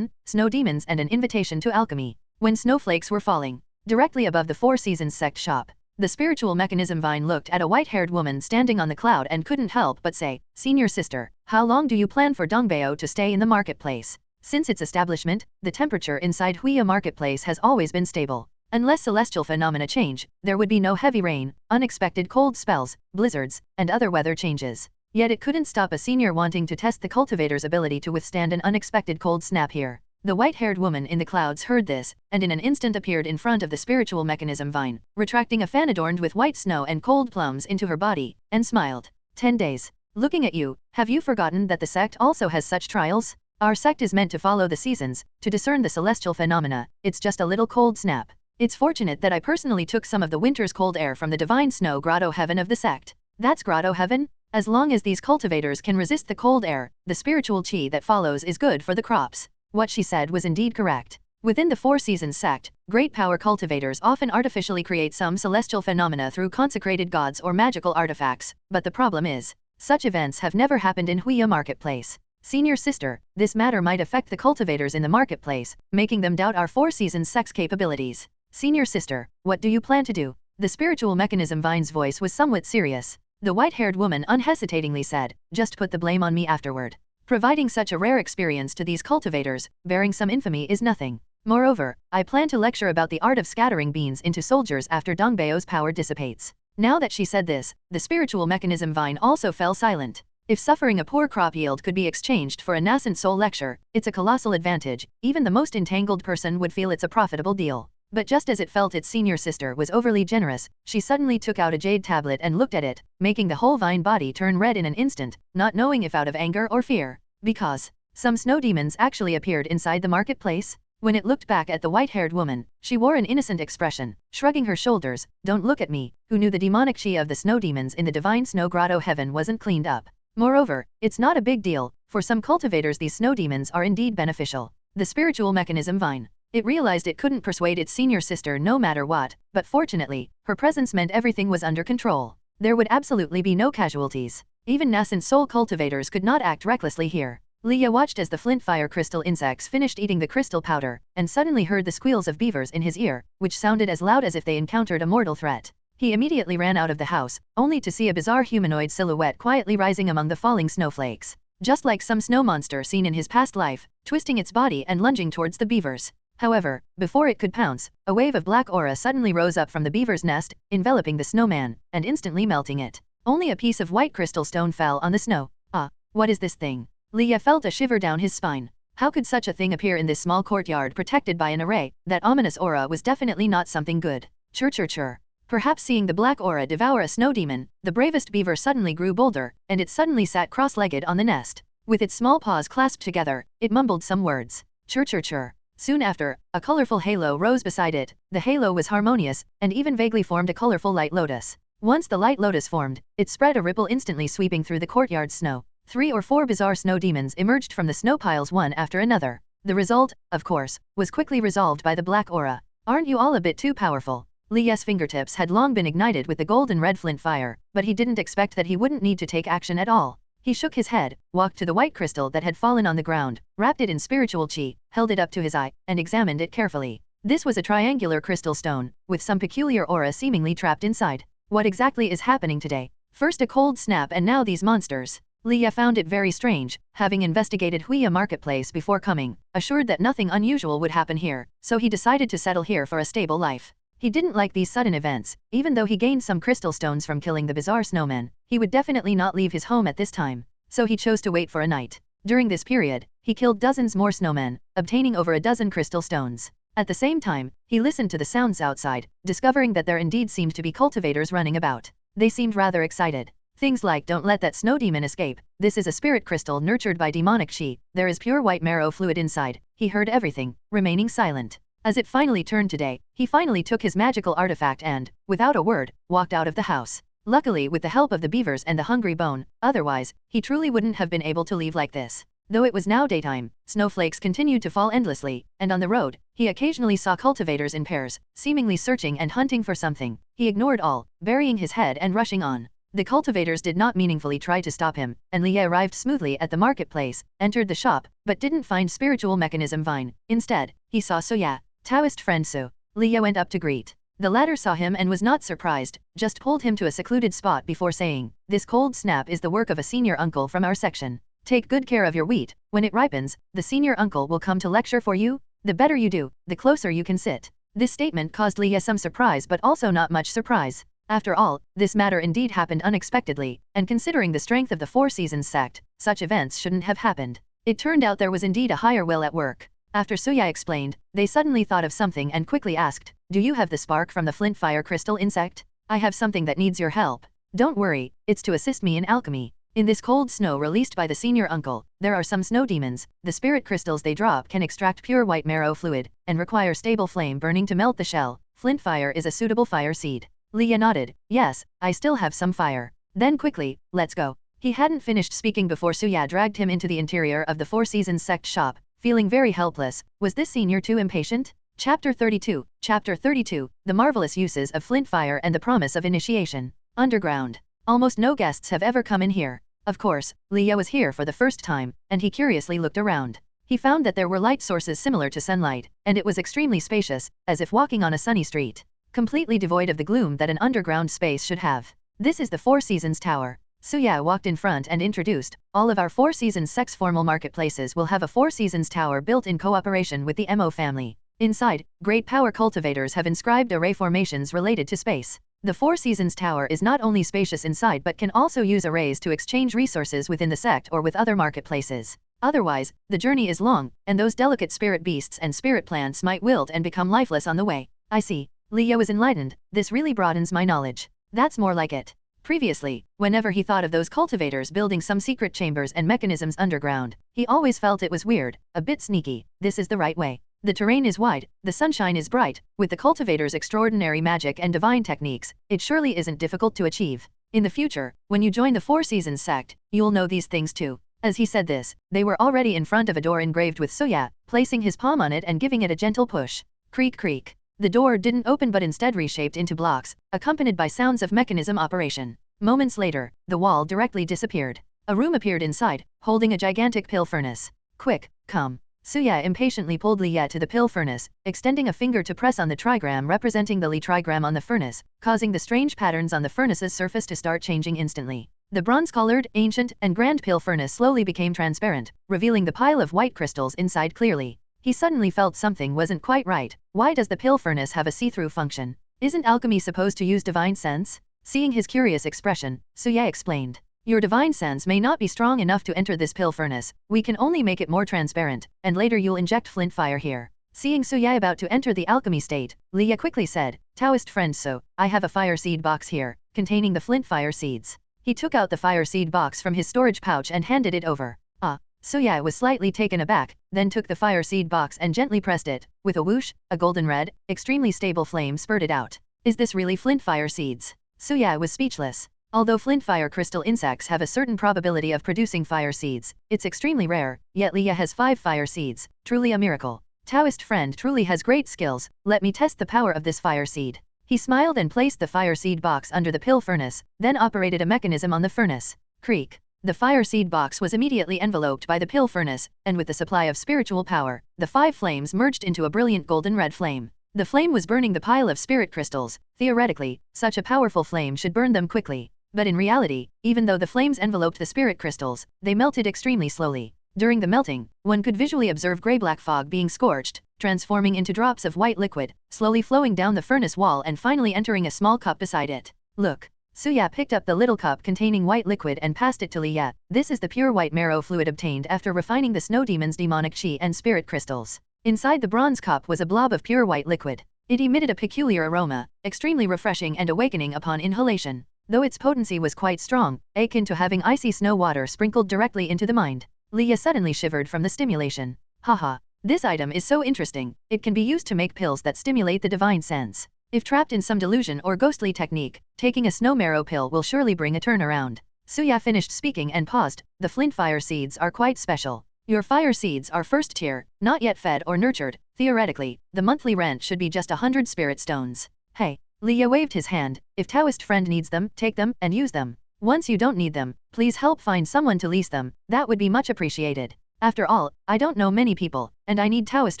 Snow Demons and an Invitation to Alchemy. When snowflakes were falling, directly above the Four Seasons sect shop, the spiritual mechanism vine looked at a white-haired woman standing on the cloud and couldn't help but say, "Senior sister, how long do you plan for Dongbeo to stay in the marketplace?" Since its establishment, the temperature inside Huia marketplace has always been stable. Unless celestial phenomena change, there would be no heavy rain, unexpected cold spells, blizzards, and other weather changes. Yet it couldn't stop a senior wanting to test the cultivator's ability to withstand an unexpected cold snap here. The white-haired woman in the clouds heard this, and in an instant appeared in front of the spiritual mechanism vine, retracting a fan adorned with white snow and cold plums into her body, and smiled. 10 days. Looking at you, have you forgotten that the sect also has such trials? Our sect is meant to follow the seasons, to discern the celestial phenomena. It's just a little cold snap. It's fortunate that I personally took some of the winter's cold air from the divine snow grotto heaven of the sect. That's grotto heaven? As long as these cultivators can resist the cold air, the spiritual chi that follows is good for the crops. What she said was indeed correct. Within the Four Seasons sect, great power cultivators often artificially create some celestial phenomena through consecrated gods or magical artifacts, but the problem is, such events have never happened in Huia marketplace. Senior sister, this matter might affect the cultivators in the marketplace, making them doubt our Four Seasons sect's capabilities. Senior sister, what do you plan to do? The spiritual mechanism vine's voice was somewhat serious. The white-haired woman unhesitatingly said, "Just put the blame on me afterward. Providing such a rare experience to these cultivators, bearing some infamy is nothing. Moreover, I plan to lecture about the art of scattering beans into soldiers after Dongbeo's power dissipates." Now that she said this, the spiritual mechanism vine also fell silent. If suffering a poor crop yield could be exchanged for a nascent soul lecture, it's a colossal advantage. Even the most entangled person would feel it's a profitable deal. But just as it felt its senior sister was overly generous, she suddenly took out a jade tablet and looked at it, making the whole vine body turn red in an instant, not knowing if out of anger or fear. Because some snow demons actually appeared inside the marketplace. When it looked back at the white-haired woman, she wore an innocent expression, shrugging her shoulders. "Don't look at me," who knew the demonic chi of the snow demons in the divine snow grotto heaven wasn't cleaned up. Moreover, it's not a big deal. For some cultivators these snow demons are indeed beneficial. The spiritual mechanism vine. It realized it couldn't persuade its senior sister no matter what, but fortunately, her presence meant everything was under control. There would absolutely be no casualties. Even nascent soul cultivators could not act recklessly here. Leah watched as the flint fire crystal insects finished eating the crystal powder, and suddenly heard the squeals of beavers in his ear, which sounded as loud as if they encountered a mortal threat. He immediately ran out of the house, only to see a bizarre humanoid silhouette quietly rising among the falling snowflakes. Just like some snow monster seen in his past life, twisting its body and lunging towards the beavers. However, before it could pounce, a wave of black aura suddenly rose up from the beaver's nest, enveloping the snowman, and instantly melting it. Only a piece of white crystal stone fell on the snow. Ah, what is this thing? Leah felt a shiver down his spine. How could such a thing appear in this small courtyard protected by an array? That ominous aura was definitely not something good. Chur. Perhaps seeing the black aura devour a snow demon, the bravest beaver suddenly grew bolder, and it suddenly sat cross-legged on the nest. With its small paws clasped together, it mumbled some words. Chur. Soon after, a colorful halo rose beside it. The halo was harmonious, and even vaguely formed a colorful light lotus. Once the light lotus formed, it spread a ripple instantly sweeping through the courtyard's snow. 3 or 4 bizarre snow demons emerged from the snow piles one after another. The result, of course, was quickly resolved by the black aura. Aren't you all a bit too powerful? Leah's fingertips had long been ignited with the golden red flint fire, but he didn't expect that he wouldn't need to take action at all. He shook his head, walked to the white crystal that had fallen on the ground, wrapped it in spiritual chi, held it up to his eye, and examined it carefully. This was a triangular crystal stone, with some peculiar aura seemingly trapped inside. What exactly is happening today? First a cold snap and now these monsters. Leah found it very strange, having investigated Huia marketplace before coming, assured that nothing unusual would happen here, so he decided to settle here for a stable life. He didn't like these sudden events. Even though he gained some crystal stones from killing the bizarre snowman, he would definitely not leave his home at this time. So he chose to wait for a night. During this period, he killed dozens more snowmen, obtaining over a dozen crystal stones. At the same time, he listened to the sounds outside, discovering that there indeed seemed to be cultivators running about. They seemed rather excited. Things like "Don't let that snow demon escape. This is a spirit crystal nurtured by demonic chi. There is pure white marrow fluid inside." He heard everything, remaining silent. As it finally turned to day, he finally took his magical artifact and, without a word, walked out of the house. Luckily with the help of the beavers and the hungry bone, otherwise, he truly wouldn't have been able to leave like this. Though it was now daytime, snowflakes continued to fall endlessly, and on the road, he occasionally saw cultivators in pairs, seemingly searching and hunting for something. He ignored all, burying his head and rushing on. The cultivators did not meaningfully try to stop him, and Leah arrived smoothly at the marketplace, entered the shop, but didn't find spiritual mechanism vine. Instead, he saw Soya, Taoist friend Su. Leah went up to greet. The latter saw him and was not surprised, just pulled him to a secluded spot before saying, "This cold snap is the work of a senior uncle from our section. Take good care of your wheat. When it ripens, the senior uncle will come to lecture for you. The better you do, the closer you can sit." This statement caused Leah some surprise but also not much surprise. After all, this matter indeed happened unexpectedly, and considering the strength of the Four Seasons sect, such events shouldn't have happened. It turned out there was indeed a higher will at work. After Suya explained, they suddenly thought of something and quickly asked, "Do you have the spark from the flint fire crystal insect? I have something that needs your help. Don't worry, it's to assist me in alchemy. In this cold snow released by the senior uncle, there are some snow demons. The spirit crystals they drop can extract pure white marrow fluid, and require stable flame burning to melt the shell. Flint fire is a suitable fire seed." Leah nodded. "Yes, I still have some fire." Then quickly, "Let's go." He hadn't finished speaking before Suya dragged him into the interior of the Four Seasons sect shop, feeling very helpless. Was this senior too impatient? Chapter 32, The Marvelous Uses of Flint Fire and the Promise of Initiation. Underground. Almost no guests have ever come in here. Of course, Leah was here for the first time, and he curiously looked around. He found that there were light sources similar to sunlight, and it was extremely spacious, as if walking on a sunny street. Completely devoid of the gloom that an underground space should have. "This is the Four Seasons Tower." Suya walked in front and introduced, "All of our Four Seasons sex formal marketplaces will have a Four Seasons Tower built in cooperation with the Mo family. Inside, great power cultivators have inscribed array formations related to space. The Four Seasons Tower is not only spacious inside but can also use arrays to exchange resources within the sect or with other marketplaces. Otherwise, the journey is long, and those delicate spirit beasts and spirit plants might wilt and become lifeless on the way." "I see." Leah was enlightened. "This really broadens my knowledge." "That's more like it." Previously, whenever he thought of those cultivators building some secret chambers and mechanisms underground, he always felt it was weird, a bit sneaky. This is the right way. The terrain is wide, the sunshine is bright, with the cultivators' extraordinary magic and divine techniques, it surely isn't difficult to achieve. In the future, when you join the Four Seasons sect, you'll know these things too. As he said this, they were already in front of a door engraved with Suya, placing his palm on it and giving it a gentle push. Creak creak. The door didn't open but instead reshaped into blocks, accompanied by sounds of mechanism operation. Moments later, the wall directly disappeared. A room appeared inside, holding a gigantic pill furnace. "Quick, come." Suya impatiently pulled Leah to the pill furnace, extending a finger to press on the trigram representing the Li trigram on the furnace, causing the strange patterns on the furnace's surface to start changing instantly. The bronze-colored, ancient, and grand pill furnace slowly became transparent, revealing the pile of white crystals inside clearly. He suddenly felt something wasn't quite right. Why does the pill furnace have a see-through function? Isn't alchemy supposed to use divine sense? Seeing his curious expression, Suya explained. "Your divine sense may not be strong enough to enter this pill furnace. We can only make it more transparent, and later you'll inject flint fire here." Seeing Suya about to enter the alchemy state, Leah quickly said, "Taoist friend So, I have a fire seed box here, containing the flint fire seeds." He took out the fire seed box from his storage pouch and handed it over. "Ah." Suya was slightly taken aback, then took the fire seed box and gently pressed it. With a whoosh, a golden red, extremely stable flame spurted out. "Is this really flint fire seeds?" Suya was speechless. Although flint fire crystal insects have a certain probability of producing fire seeds, it's extremely rare, yet Leah has 5 fire seeds, truly a miracle. "Taoist friend truly has great skills, let me test the power of this fire seed." He smiled and placed the fire seed box under the pill furnace, then operated a mechanism on the furnace. Creak. The fire seed box was immediately enveloped by the pill furnace, and with the supply of spiritual power, the 5 flames merged into a brilliant golden red flame. The flame was burning the pile of spirit crystals. Theoretically, such a powerful flame should burn them quickly. But in reality, even though the flames enveloped the spirit crystals, they melted extremely slowly. During the melting, one could visually observe gray-black fog being scorched, transforming into drops of white liquid, slowly flowing down the furnace wall and finally entering a small cup beside it. "Look." Suya picked up the little cup containing white liquid and passed it to Leah. "This is the pure white marrow fluid obtained after refining the snow demon's demonic chi and spirit crystals." Inside the bronze cup was a blob of pure white liquid. It emitted a peculiar aroma, extremely refreshing and awakening upon inhalation. Though its potency was quite strong, akin to having icy snow water sprinkled directly into the mind. Leah suddenly shivered from the stimulation. "Haha." This item is so interesting, it can be used to make pills that stimulate the divine sense. If trapped in some delusion or ghostly technique, taking a snow marrow pill will surely bring a turnaround. Suya finished speaking and paused. The flint fire seeds are quite special. Your fire seeds are first tier, not yet fed or nurtured. Theoretically, the monthly rent should be just 100 spirit stones. Hey. Leah waved his hand. If Taoist friend needs them, take them and use them. Once you don't need them, please help find someone to lease them. That would be much appreciated. After all, I don't know many people, and I need Taoist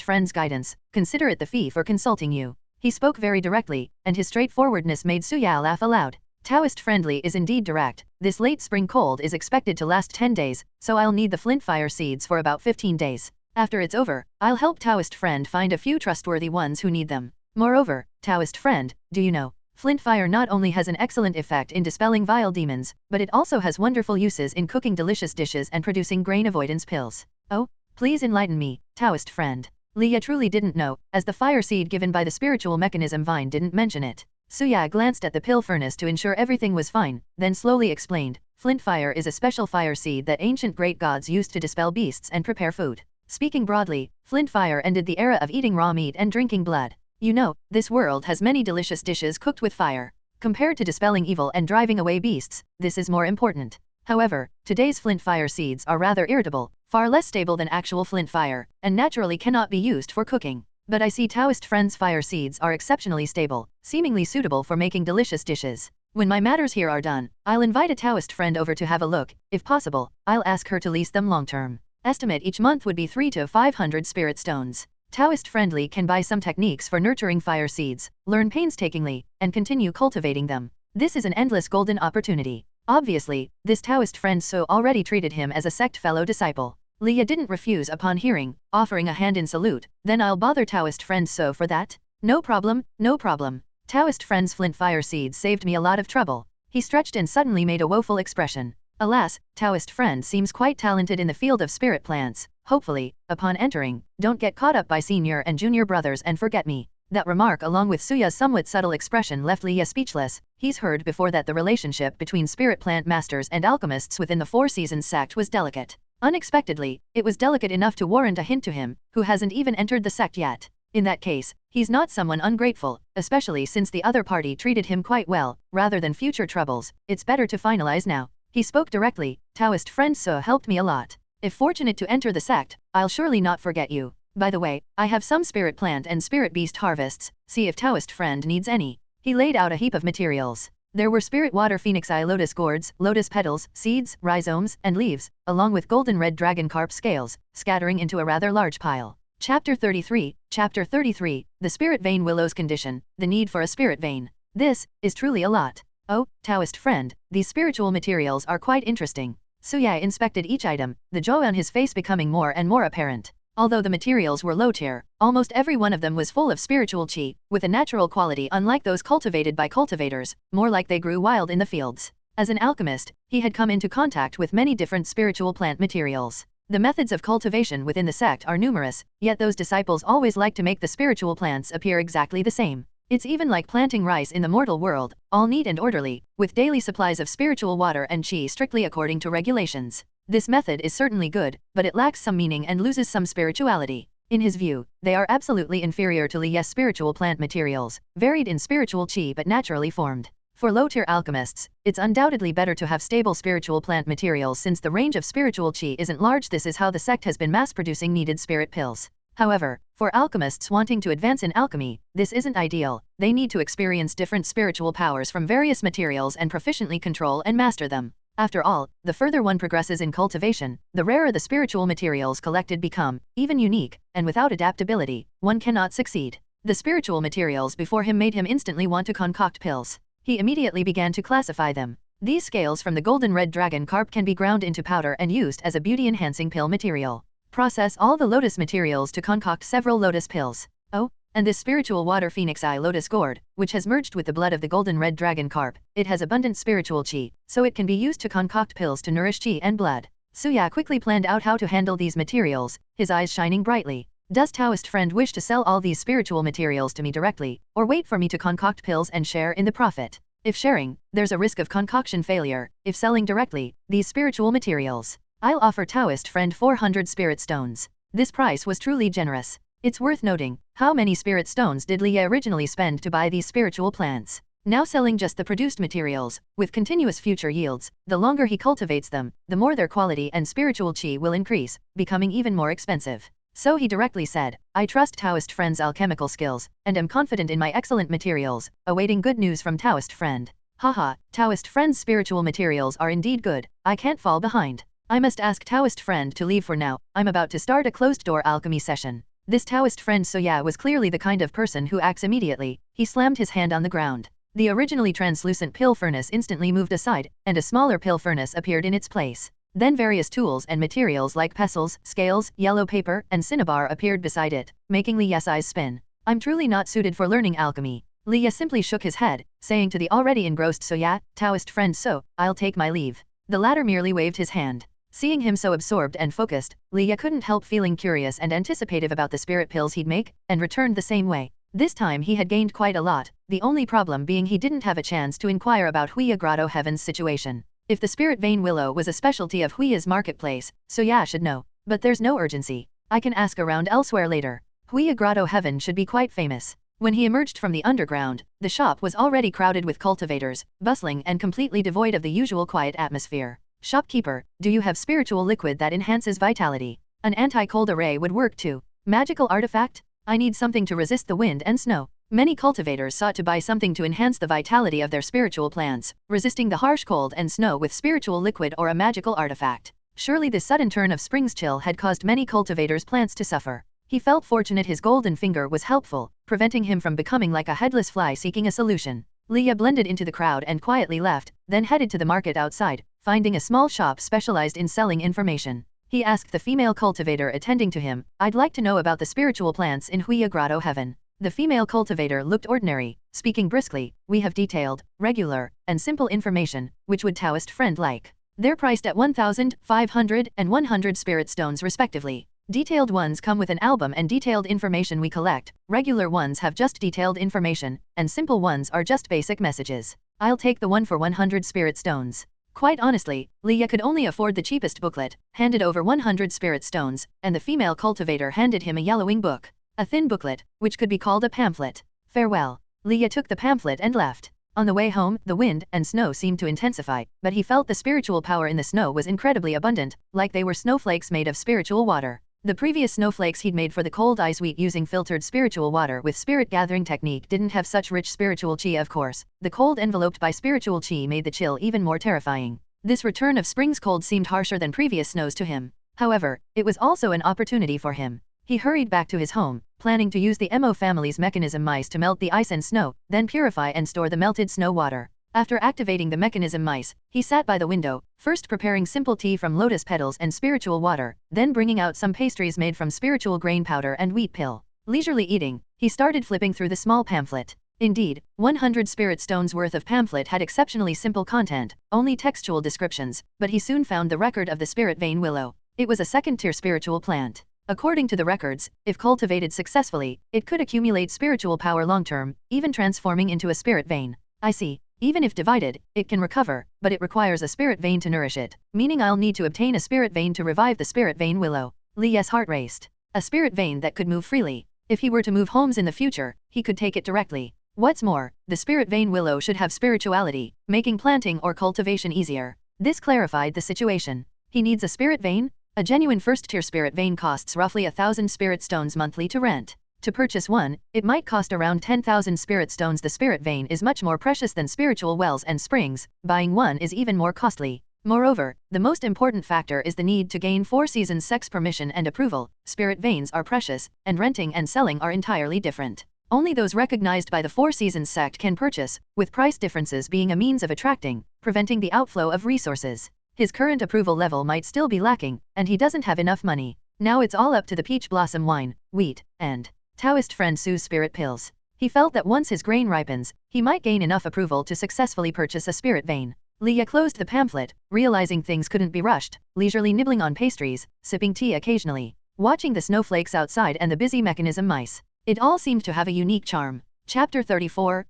friend's guidance. Consider it the fee for consulting you. He spoke very directly, and his straightforwardness made Suya laugh aloud. Taoist friendly is indeed direct. This late spring cold is expected to last 10 days, so I'll need the flint fire seeds for about 15 days. After it's over, I'll help Taoist friend find a few trustworthy ones who need them. Moreover, Taoist friend, do you know, flint fire not only has an excellent effect in dispelling vile demons, but it also has wonderful uses in cooking delicious dishes and producing grain avoidance pills. Oh, please enlighten me, Taoist friend. Leah truly didn't know, as the fire seed given by the spiritual mechanism vine didn't mention it. Suya glanced at the pill furnace to ensure everything was fine, then slowly explained, flint fire is a special fire seed that ancient great gods used to dispel beasts and prepare food. Speaking broadly, flint fire ended the era of eating raw meat and drinking blood. You know, this world has many delicious dishes cooked with fire. Compared to dispelling evil and driving away beasts, this is more important. However, today's flint fire seeds are rather irritable, far less stable than actual flint fire, and naturally cannot be used for cooking. But I see Taoist friend's fire seeds are exceptionally stable, seemingly suitable for making delicious dishes. When my matters here are done, I'll invite a Taoist friend over to have a look. If possible, I'll ask her to lease them long term. Estimate each month would be 300 to 500 spirit stones. Taoist friendly can buy some techniques for nurturing fire seeds, learn painstakingly, and continue cultivating them. This is an endless golden opportunity. Obviously, this Taoist friend so already treated him as a sect fellow disciple. Leah didn't refuse upon hearing, offering a hand in salute. Then I'll bother Taoist friend so for that? No problem, no problem. Taoist friend's flint fire seeds saved me a lot of trouble. He stretched and suddenly made a woeful expression. Alas, Taoist friend seems quite talented in the field of spirit plants. Hopefully, upon entering, don't get caught up by senior and junior brothers and forget me. That remark along with Suya's somewhat subtle expression left Leah speechless. He's heard before that the relationship between spirit plant masters and alchemists within the Four Seasons sect was delicate. Unexpectedly, it was delicate enough to warrant a hint to him, who hasn't even entered the sect yet. In that case, he's not someone ungrateful, especially since the other party treated him quite well. Rather than future troubles, it's better to finalize now. He spoke directly. Taoist friend So helped me a lot. If fortunate to enter the sect, I'll surely not forget you. By the way, I have some spirit plant and spirit beast harvests, see if Taoist friend needs any. He laid out a heap of materials. There were spirit water phoenix eye lotus gourds, lotus petals, seeds, rhizomes, and leaves, along with golden red dragon carp scales, scattering into a rather large pile. Chapter 33, Chapter 33, The Spirit Vein Willow's Condition, The Need for a Spirit Vein. This is truly a lot. Oh, Taoist friend, these spiritual materials are quite interesting. Suya inspected each item, the joy on his face becoming more and more apparent. Although the materials were low tier, almost every one of them was full of spiritual qi, with a natural quality unlike those cultivated by cultivators, more like they grew wild in the fields. As an alchemist, he had come into contact with many different spiritual plant materials. The methods of cultivation within the sect are numerous, yet those disciples always like to make the spiritual plants appear exactly the same. It's even like planting rice in the mortal world, all neat and orderly, with daily supplies of spiritual water and qi strictly according to regulations. This method is certainly good, but it lacks some meaning and loses some spirituality. In his view, they are absolutely inferior to Li's spiritual plant materials, varied in spiritual qi but naturally formed. For low-tier alchemists, it's undoubtedly better to have stable spiritual plant materials since the range of spiritual qi isn't large. This is how the sect has been mass-producing needed spirit pills. However, for alchemists wanting to advance in alchemy, this isn't ideal. They need to experience different spiritual powers from various materials and proficiently control and master them. After all, the further one progresses in cultivation, the rarer the spiritual materials collected become, even unique, and without adaptability, one cannot succeed. The spiritual materials before him made him instantly want to concoct pills. He immediately began to classify them. These scales from the golden red dragon carp can be ground into powder and used as a beauty-enhancing pill material. Process all the lotus materials to concoct several lotus pills. Oh, and this spiritual water phoenix eye lotus gourd, which has merged with the blood of the golden red dragon carp, it has abundant spiritual qi, so it can be used to concoct pills to nourish qi and blood. Suya quickly planned out how to handle these materials, his eyes shining brightly. Does Taoist friend wish to sell all these spiritual materials to me directly, or wait for me to concoct pills and share in the profit? If sharing, there's a risk of concoction failure. If selling directly, these spiritual materials, I'll offer Taoist friend 400 spirit stones. This price was truly generous. It's worth noting, how many spirit stones did Leah originally spend to buy these spiritual plants? Now selling just the produced materials, with continuous future yields, the longer he cultivates them, the more their quality and spiritual chi will increase, becoming even more expensive. So he directly said, I trust Taoist friend's alchemical skills, and am confident in my excellent materials, awaiting good news from Taoist friend. Haha, Taoist friend's spiritual materials are indeed good, I can't fall behind. I must ask Taoist friend to leave for now, I'm about to start a closed-door alchemy session. This Taoist friend Soya was clearly the kind of person who acts immediately. He slammed his hand on the ground. The originally translucent pill furnace instantly moved aside, and a smaller pill furnace appeared in its place. Then various tools and materials like pestles, scales, yellow paper, and cinnabar appeared beside it, making Lia's eyes spin. I'm truly not suited for learning alchemy. Lia simply shook his head, saying to the already engrossed Soya, Taoist friend So, I'll take my leave. The latter merely waved his hand. Seeing him so absorbed and focused, Lia couldn't help feeling curious and anticipative about the spirit pills he'd make, and returned the same way. This time he had gained quite a lot, the only problem being he didn't have a chance to inquire about Huya Grotto Heaven's situation. If the spirit vein willow was a specialty of Huya's marketplace, Soya should know. But there's no urgency. I can ask around elsewhere later. Huya Grotto Heaven should be quite famous. When he emerged from the underground, the shop was already crowded with cultivators, bustling and completely devoid of the usual quiet atmosphere. Shopkeeper, do you have spiritual liquid that enhances vitality? An anti-cold array would work too. Magical artifact? I need something to resist the wind and snow. Many cultivators sought to buy something to enhance the vitality of their spiritual plants, resisting the harsh cold and snow with spiritual liquid or a magical artifact. Surely this sudden turn of spring's chill had caused many cultivators' plants to suffer. He felt fortunate his golden finger was helpful, preventing him from becoming like a headless fly seeking a solution. Leah blended into the crowd and quietly left, then headed to the market outside, finding a small shop specialized in selling information. He asked the female cultivator attending to him, I'd like to know about the spiritual plants in Huya Grotto Heaven. The female cultivator looked ordinary, speaking briskly, we have detailed, regular, and simple information, which would Taoist friend like. They're priced at 1,000, 500, and 100 spirit stones respectively. Detailed ones come with an album and detailed information we collect, regular ones have just detailed information, and simple ones are just basic messages. I'll take the one for 100 spirit stones. Quite honestly, Leah could only afford the cheapest booklet, handed over 100 spirit stones, and the female cultivator handed him a yellowing book. A thin booklet, which could be called a pamphlet. Farewell. Leah took the pamphlet and left. On the way home, the wind and snow seemed to intensify, but he felt the spiritual power in the snow was incredibly abundant, like they were snowflakes made of spiritual water. The previous snowflakes he'd made for the cold ice wheat using filtered spiritual water with spirit gathering technique didn't have such rich spiritual chi of course. The cold enveloped by spiritual chi made the chill even more terrifying. This return of spring's cold seemed harsher than previous snows to him. However, it was also an opportunity for him. He hurried back to his home, planning to use the Mo family's mechanism mice to melt the ice and snow, then purify and store the melted snow water. After activating the mechanism mice, he sat by the window, first preparing simple tea from lotus petals and spiritual water, then bringing out some pastries made from spiritual grain powder and wheat pill. Leisurely eating, he started flipping through the small pamphlet. Indeed, 100 spirit stones worth of pamphlet had exceptionally simple content, only textual descriptions, but he soon found the record of the spirit vein willow. It was a second-tier spiritual plant. According to the records, if cultivated successfully, it could accumulate spiritual power long-term, even transforming into a spirit vein. I see. Even if divided, it can recover, but it requires a spirit vein to nourish it, meaning I'll need to obtain a spirit vein to revive the spirit vein willow. Leah's heart raced. A spirit vein that could move freely. If he were to move homes in the future, he could take it directly. What's more, the spirit vein willow should have spirituality, making planting or cultivation easier. This clarified the situation. He needs a spirit vein? A genuine first-tier spirit vein costs roughly 1,000 spirit stones monthly to rent. To purchase one, it might cost around 10,000 spirit stones. The spirit vein is much more precious than spiritual wells and springs, buying one is even more costly. Moreover, the most important factor is the need to gain 4 seasons sex permission and approval. Spirit veins are precious, and renting and selling are entirely different. Only those recognized by the 4 seasons sect can purchase, with price differences being a means of attracting, preventing the outflow of resources. His current approval level might still be lacking, and he doesn't have enough money. Now it's all up to the peach blossom wine, wheat, and Taoist friend Sue's spirit pills. He felt that once his grain ripens, he might gain enough approval to successfully purchase a spirit vein. Leah closed the pamphlet, realizing things couldn't be rushed, leisurely nibbling on pastries, sipping tea occasionally, watching the snowflakes outside and the busy mechanism mice. It all seemed to have a unique charm. Chapter 34,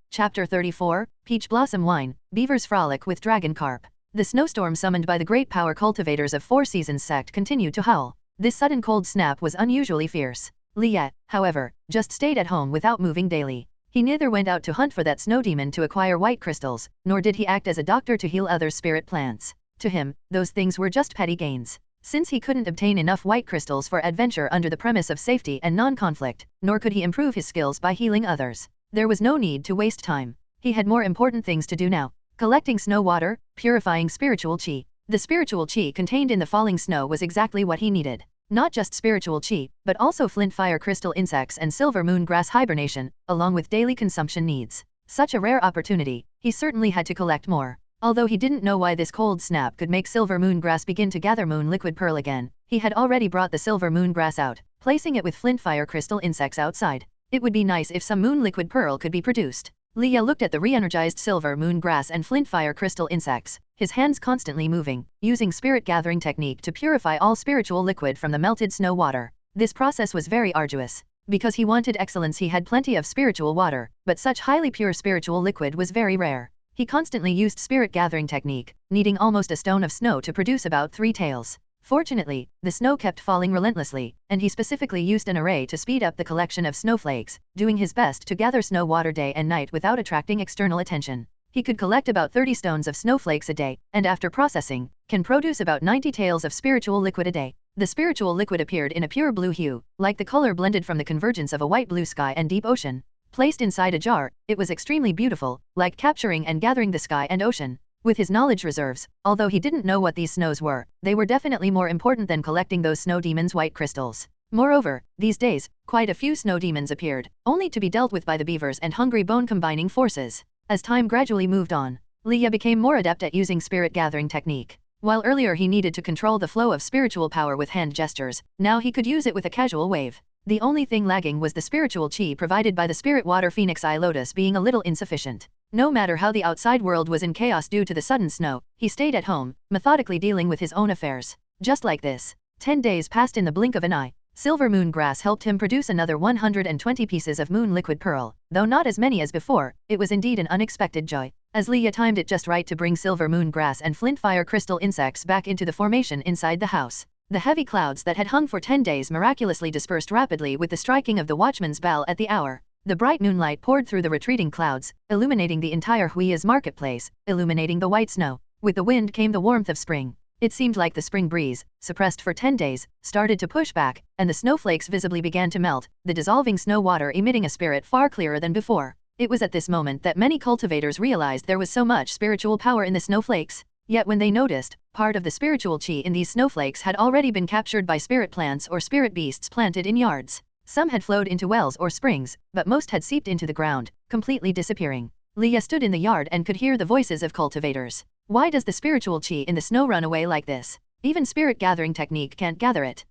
Peach Blossom Wine, Beaver's Frolic with Dragon Carp. The snowstorm summoned by the great power cultivators of 4 Seasons sect continued to howl. This sudden cold snap was unusually fierce. Leah, however, just stayed at home without moving daily. He neither went out to hunt for that snow demon to acquire white crystals, nor did he act as a doctor to heal other spirit plants. To him, those things were just petty gains. Since he couldn't obtain enough white crystals for adventure under the premise of safety and non-conflict, nor could he improve his skills by healing others, there was no need to waste time. He had more important things to do now. Collecting snow water, purifying spiritual chi. The spiritual chi contained in the falling snow was exactly what he needed. Not just spiritual chi, but also flint fire crystal insects and silver moon grass hibernation, along with daily consumption needs. Such a rare opportunity, he certainly had to collect more. Although he didn't know why this cold snap could make silver moon grass begin to gather moon liquid pearl again, he had already brought the silver moon grass out, placing it with flint fire crystal insects outside. It would be nice if some moon liquid pearl could be produced. Leah looked at the re-energized silver moon grass and flint fire crystal insects, his hands constantly moving, using spirit gathering technique to purify all spiritual liquid from the melted snow water. This process was very arduous. Because he wanted excellence, he had plenty of spiritual water, but such highly pure spiritual liquid was very rare. He constantly used spirit gathering technique, needing almost a stone of snow to produce about 3 taels. Fortunately, the snow kept falling relentlessly, and he specifically used an array to speed up the collection of snowflakes, doing his best to gather snow water day and night without attracting external attention. He could collect about 30 stones of snowflakes a day, and after processing, can produce about 90 taels of spiritual liquid a day. The spiritual liquid appeared in a pure blue hue, like the color blended from the convergence of a white blue sky and deep ocean. Placed inside a jar, it was extremely beautiful, like capturing and gathering the sky and ocean. With his knowledge reserves, although he didn't know what these snows were, they were definitely more important than collecting those snow demons' white crystals. Moreover, these days, quite a few snow demons appeared, only to be dealt with by the beavers and hungry bone combining forces. As time gradually moved on, Leah became more adept at using spirit gathering technique. While earlier he needed to control the flow of spiritual power with hand gestures, now he could use it with a casual wave. The only thing lagging was the spiritual chi provided by the spirit water phoenix eye lotus being a little insufficient. No matter how the outside world was in chaos due to the sudden snow, he stayed at home, methodically dealing with his own affairs. Just like this, 10 days passed in the blink of an eye. Silver moon grass helped him produce another 120 pieces of moon liquid pearl, though not as many as before. It was indeed an unexpected joy, as Leah timed it just right to bring silver moon grass and flint fire crystal insects back into the formation inside the house. The heavy clouds that had hung for 10 days miraculously dispersed rapidly with the striking of the watchman's bell at the hour. The bright moonlight poured through the retreating clouds, illuminating the entire Huiya's marketplace, illuminating the white snow. With the wind came the warmth of spring. It seemed like the spring breeze, suppressed for 10 days, started to push back, and the snowflakes visibly began to melt, the dissolving snow water emitting a spirit far clearer than before. It was at this moment that many cultivators realized there was so much spiritual power in the snowflakes. Yet when they noticed, part of the spiritual chi in these snowflakes had already been captured by spirit plants or spirit beasts planted in yards. Some had flowed into wells or springs, but most had seeped into the ground, completely disappearing. Leah stood in the yard and could hear the voices of cultivators. Why does the spiritual chi in the snow run away like this? Even spirit gathering technique can't gather it.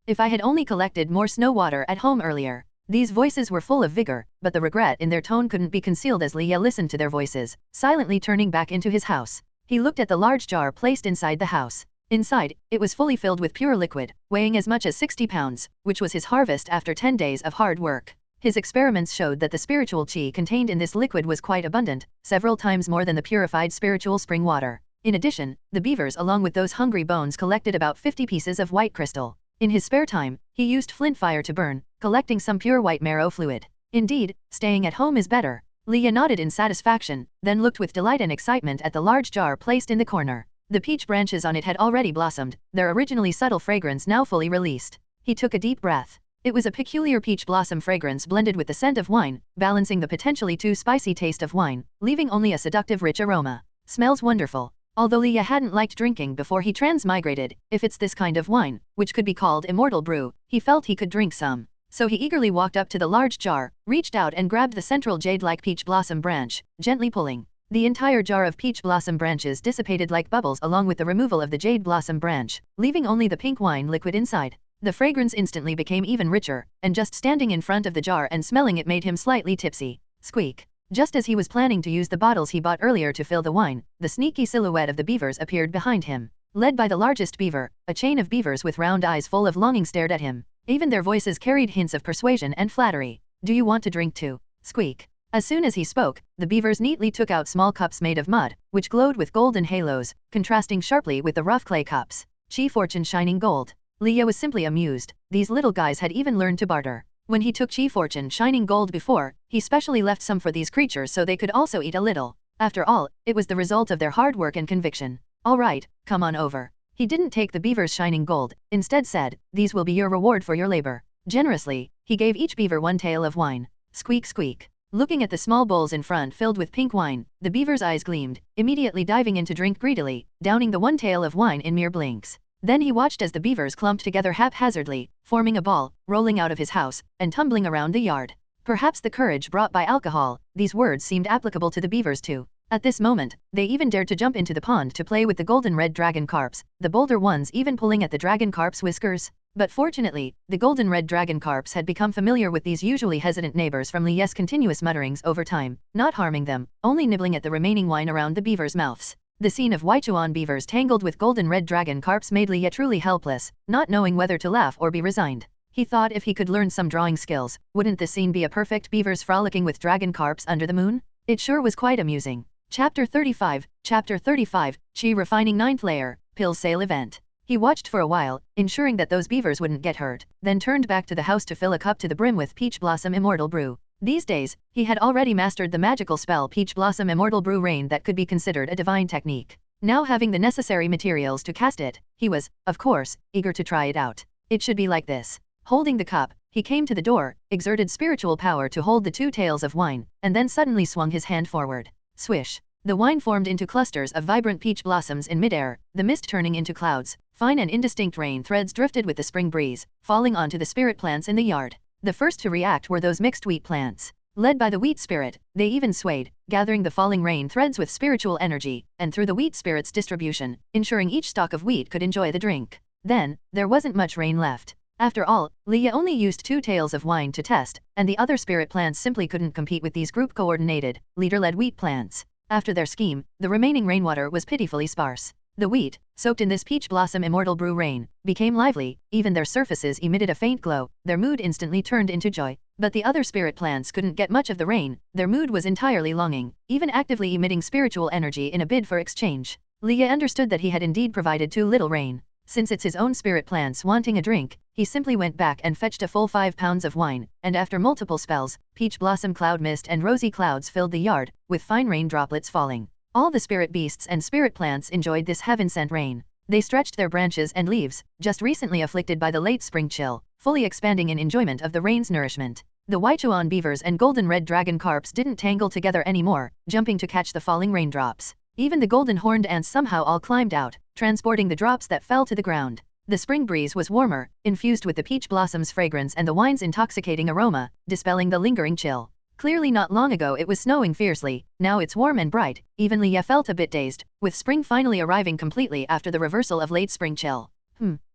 If I had only collected more snow water at home earlier. These voices were full of vigor, but the regret in their tone couldn't be concealed as Leah listened to their voices, silently turning back into his house. He looked at the large jar placed inside the house. Inside, it was fully filled with pure liquid, weighing as much as 60 pounds, which was his harvest after 10 days of hard work. His experiments showed that the spiritual chi contained in this liquid was quite abundant, several times more than the purified spiritual spring water. In addition, the beavers along with those hungry bones collected about 50 pieces of white crystal. In his spare time, he used flint fire to burn, collecting some pure white marrow fluid. Indeed, staying at home is better. Leah nodded in satisfaction, then looked with delight and excitement at the large jar placed in the corner. The peach branches on it had already blossomed, their originally subtle fragrance now fully released. He took a deep breath. It was a peculiar peach blossom fragrance blended with the scent of wine, balancing the potentially too spicy taste of wine, leaving only a seductive rich aroma. Smells wonderful. Although Leah hadn't liked drinking before he transmigrated, if it's this kind of wine, which could be called immortal brew, he felt he could drink some. So he eagerly walked up to the large jar, reached out and grabbed the central jade-like peach blossom branch, gently pulling. The entire jar of peach blossom branches dissipated like bubbles along with the removal of the jade blossom branch, leaving only the pink wine liquid inside. The fragrance instantly became even richer, and just standing in front of the jar and smelling it made him slightly tipsy. Squeak. Just as he was planning to use the bottles he bought earlier to fill the wine, the sneaky silhouette of the beavers appeared behind him. Led by the largest beaver, a chain of beavers with round eyes full of longing stared at him. Even their voices carried hints of persuasion and flattery. Do you want to drink too? Squeak. As soon as he spoke, the beavers neatly took out small cups made of mud, which glowed with golden halos, contrasting sharply with the rough clay cups. Chi fortune shining gold. Leah was simply amused. These little guys had even learned to barter. When he took Chi Fortune Shining Gold before, he specially left some for these creatures so they could also eat a little. After all, it was the result of their hard work and conviction. Alright, come on over. He didn't take the beaver's shining gold, instead said, these will be your reward for your labor. Generously, he gave each beaver one tail of wine. Squeak squeak. Looking at the small bowls in front filled with pink wine, the beaver's eyes gleamed, immediately diving in to drink greedily, downing the one tail of wine in mere blinks. Then he watched as the beavers clumped together haphazardly, forming a ball, rolling out of his house, and tumbling around the yard. Perhaps the courage brought by alcohol, these words seemed applicable to the beavers too. At this moment, they even dared to jump into the pond to play with the golden red dragon carps, the bolder ones even pulling at the dragon carp's whiskers. But fortunately, the golden red dragon carps had become familiar with these usually hesitant neighbors from Lie's continuous mutterings over time, not harming them, only nibbling at the remaining wine around the beavers' mouths. The scene of Weichuan beavers tangled with golden red dragon carps made Lie truly helpless, not knowing whether to laugh or be resigned. He thought if he could learn some drawing skills, wouldn't this scene be a perfect beavers frolicking with dragon carps under the moon? It sure was quite amusing. Chapter 35, Chi Refining 9th Layer, Pill Sale Event. He watched for a while, ensuring that those beavers wouldn't get hurt, then turned back to the house to fill a cup to the brim with Peach Blossom Immortal Brew. These days, he had already mastered the magical spell Peach Blossom Immortal Brew Rain that could be considered a divine technique. Now having the necessary materials to cast it, he was, of course, eager to try it out. It should be like this. Holding the cup, he came to the door, exerted spiritual power to hold the 2 tails of wine, and then suddenly swung his hand forward. Swish. The wine formed into clusters of vibrant peach blossoms in midair, the mist turning into clouds. Fine and indistinct rain threads drifted with the spring breeze, falling onto the spirit plants in the yard. The first to react were those mixed wheat plants. Led by the wheat spirit, they even swayed, gathering the falling rain threads with spiritual energy, and through the wheat spirit's distribution, ensuring each stalk of wheat could enjoy the drink. Then, there wasn't much rain left. After all, Lia only used 2 tails of wine to test, and the other spirit plants simply couldn't compete with these group-coordinated, leader-led wheat plants. After their scheme, the remaining rainwater was pitifully sparse. The wheat, soaked in this Peach Blossom Immortal Brew rain, became lively, even their surfaces emitted a faint glow, their mood instantly turned into joy. But the other spirit plants couldn't get much of the rain, their mood was entirely longing, even actively emitting spiritual energy in a bid for exchange. Lia understood that he had indeed provided too little rain. Since it's his own spirit plants wanting a drink, he simply went back and fetched a full 5 pounds of wine, and after multiple spells, peach blossom cloud mist and rosy clouds filled the yard, with fine rain droplets falling. All the spirit beasts and spirit plants enjoyed this heaven-sent rain. They stretched their branches and leaves, just recently afflicted by the late spring chill, fully expanding in enjoyment of the rain's nourishment. The Weichuan beavers and golden red dragon carps didn't tangle together anymore, jumping to catch the falling raindrops. Even the golden horned ants somehow all climbed out, transporting the drops that fell to the ground. The spring breeze was warmer, infused with the peach blossom's fragrance and the wine's intoxicating aroma, dispelling the lingering chill. Clearly not long ago it was snowing fiercely, now it's warm and bright. Even Lia felt a bit dazed, with spring finally arriving completely after the reversal of late spring chill.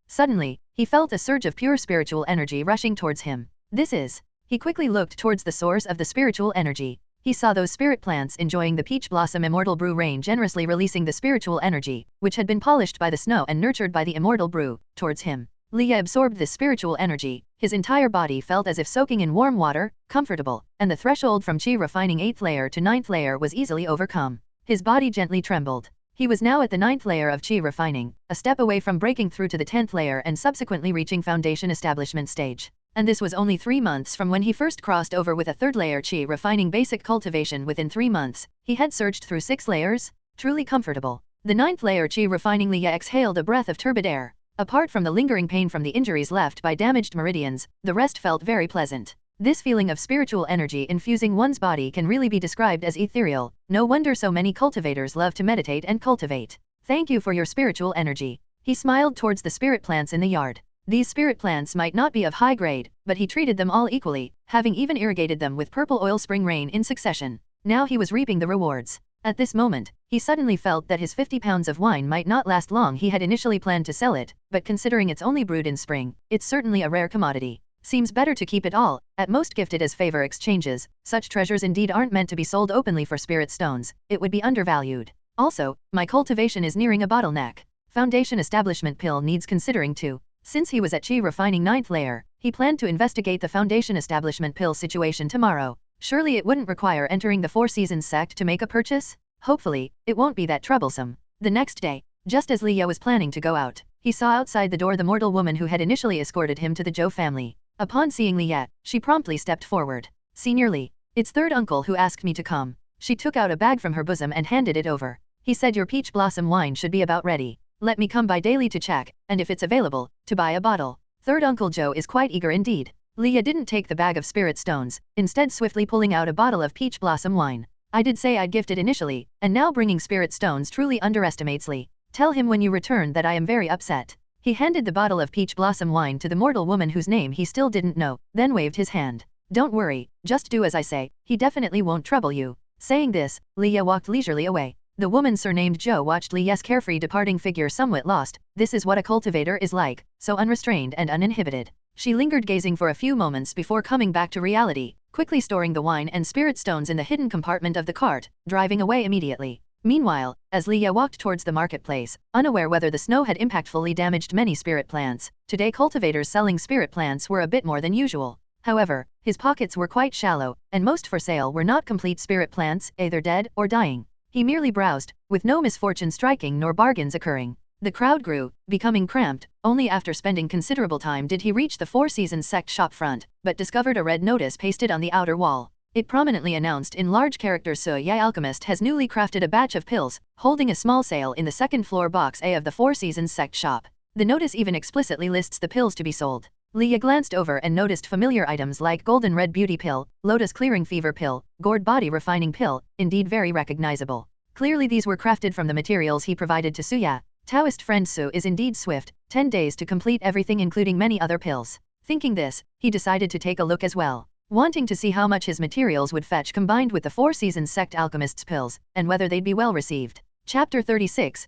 Suddenly, he felt a surge of pure spiritual energy rushing towards him. This is. He quickly looked towards the source of the spiritual energy. He saw those spirit plants enjoying the Peach Blossom Immortal Brew rain generously releasing the spiritual energy, which had been polished by the snow and nurtured by the immortal brew, towards him. Lia absorbed this spiritual energy, his entire body felt as if soaking in warm water, comfortable, and the threshold from Chi refining 8th layer to 9th layer was easily overcome. His body gently trembled. He was now at the 9th layer of Chi refining, a step away from breaking through to the 10th layer and subsequently reaching foundation establishment stage. And this was only 3 months from when he first crossed over with a 3rd layer Chi refining basic cultivation. Within 3 months, he had surged through 6 layers, truly comfortable. The 9th layer Chi refining Lia exhaled a breath of turbid air. Apart from the lingering pain from the injuries left by damaged meridians, the rest felt very pleasant. This feeling of spiritual energy infusing one's body can really be described as ethereal. No wonder so many cultivators love to meditate and cultivate. Thank you for your spiritual energy. He smiled towards the spirit plants in the yard. These spirit plants might not be of high grade, but he treated them all equally, having even irrigated them with purple oil spring rain in succession. Now he was reaping the rewards. At this moment, he suddenly felt that his 50 pounds of wine might not last long. He had initially planned to sell it, but considering it's only brewed in spring, it's certainly a rare commodity. Seems better to keep it all, at most gifted as favor exchanges. Such treasures indeed aren't meant to be sold openly for spirit stones, it would be undervalued. Also, my cultivation is nearing a bottleneck. Foundation establishment pill needs considering too. Since he was at Chi refining 9th layer, he planned to investigate the foundation establishment pill situation tomorrow. Surely it wouldn't require entering the Four Seasons sect to make a purchase? Hopefully, it won't be that troublesome. The next day, just as Lia was planning to go out, he saw outside the door the mortal woman who had initially escorted him to the Zhou family. Upon seeing Li Ye, she promptly stepped forward. Senior Li, it's third uncle who asked me to come. She took out a bag from her bosom and handed it over. He said your peach blossom wine should be about ready. Let me come by daily to check, and if it's available, to buy a bottle. Third Uncle Joe is quite eager indeed. Li Ye didn't take the bag of spirit stones, instead swiftly pulling out a bottle of peach blossom wine. I did say I'd gift it initially, and now bringing spirit stones truly underestimates Li. Tell him when you return that I am very upset. He handed the bottle of peach blossom wine to the mortal woman whose name he still didn't know, then waved his hand. Don't worry, just do as I say, he definitely won't trouble you. Saying this, Li Ye walked leisurely away. The woman surnamed Zhou watched Li Ye's carefree departing figure somewhat lost. This is what a cultivator is like, so unrestrained and uninhibited. She lingered gazing for a few moments before coming back to reality, quickly storing the wine and spirit stones in the hidden compartment of the cart, driving away immediately. Meanwhile, as Li Ye walked towards the marketplace, unaware whether the snow had impactfully damaged many spirit plants, today cultivators selling spirit plants were a bit more than usual. However, his pockets were quite shallow, and most for sale were not complete spirit plants, either dead or dying. He merely browsed, with no misfortune striking nor bargains occurring. The crowd grew, becoming cramped. Only after spending considerable time did he reach the Four Seasons sect shop front, but discovered a red notice pasted on the outer wall. It prominently announced in large characters Su Ye Alchemist has newly crafted a batch of pills, holding a small sale in the second floor box A of the Four Seasons sect shop. The notice even explicitly lists the pills to be sold. Li Ye glanced over and noticed familiar items like Golden Red Beauty Pill, Lotus Clearing Fever Pill, Gourd Body Refining Pill, indeed very recognizable. Clearly these were crafted from the materials he provided to Suya. Taoist friend Su is indeed swift, 10 days to complete everything including many other pills. Thinking this, he decided to take a look as well. Wanting to see how much his materials would fetch combined with the Four Seasons sect alchemist's pills, and whether they'd be well received. Chapter 36,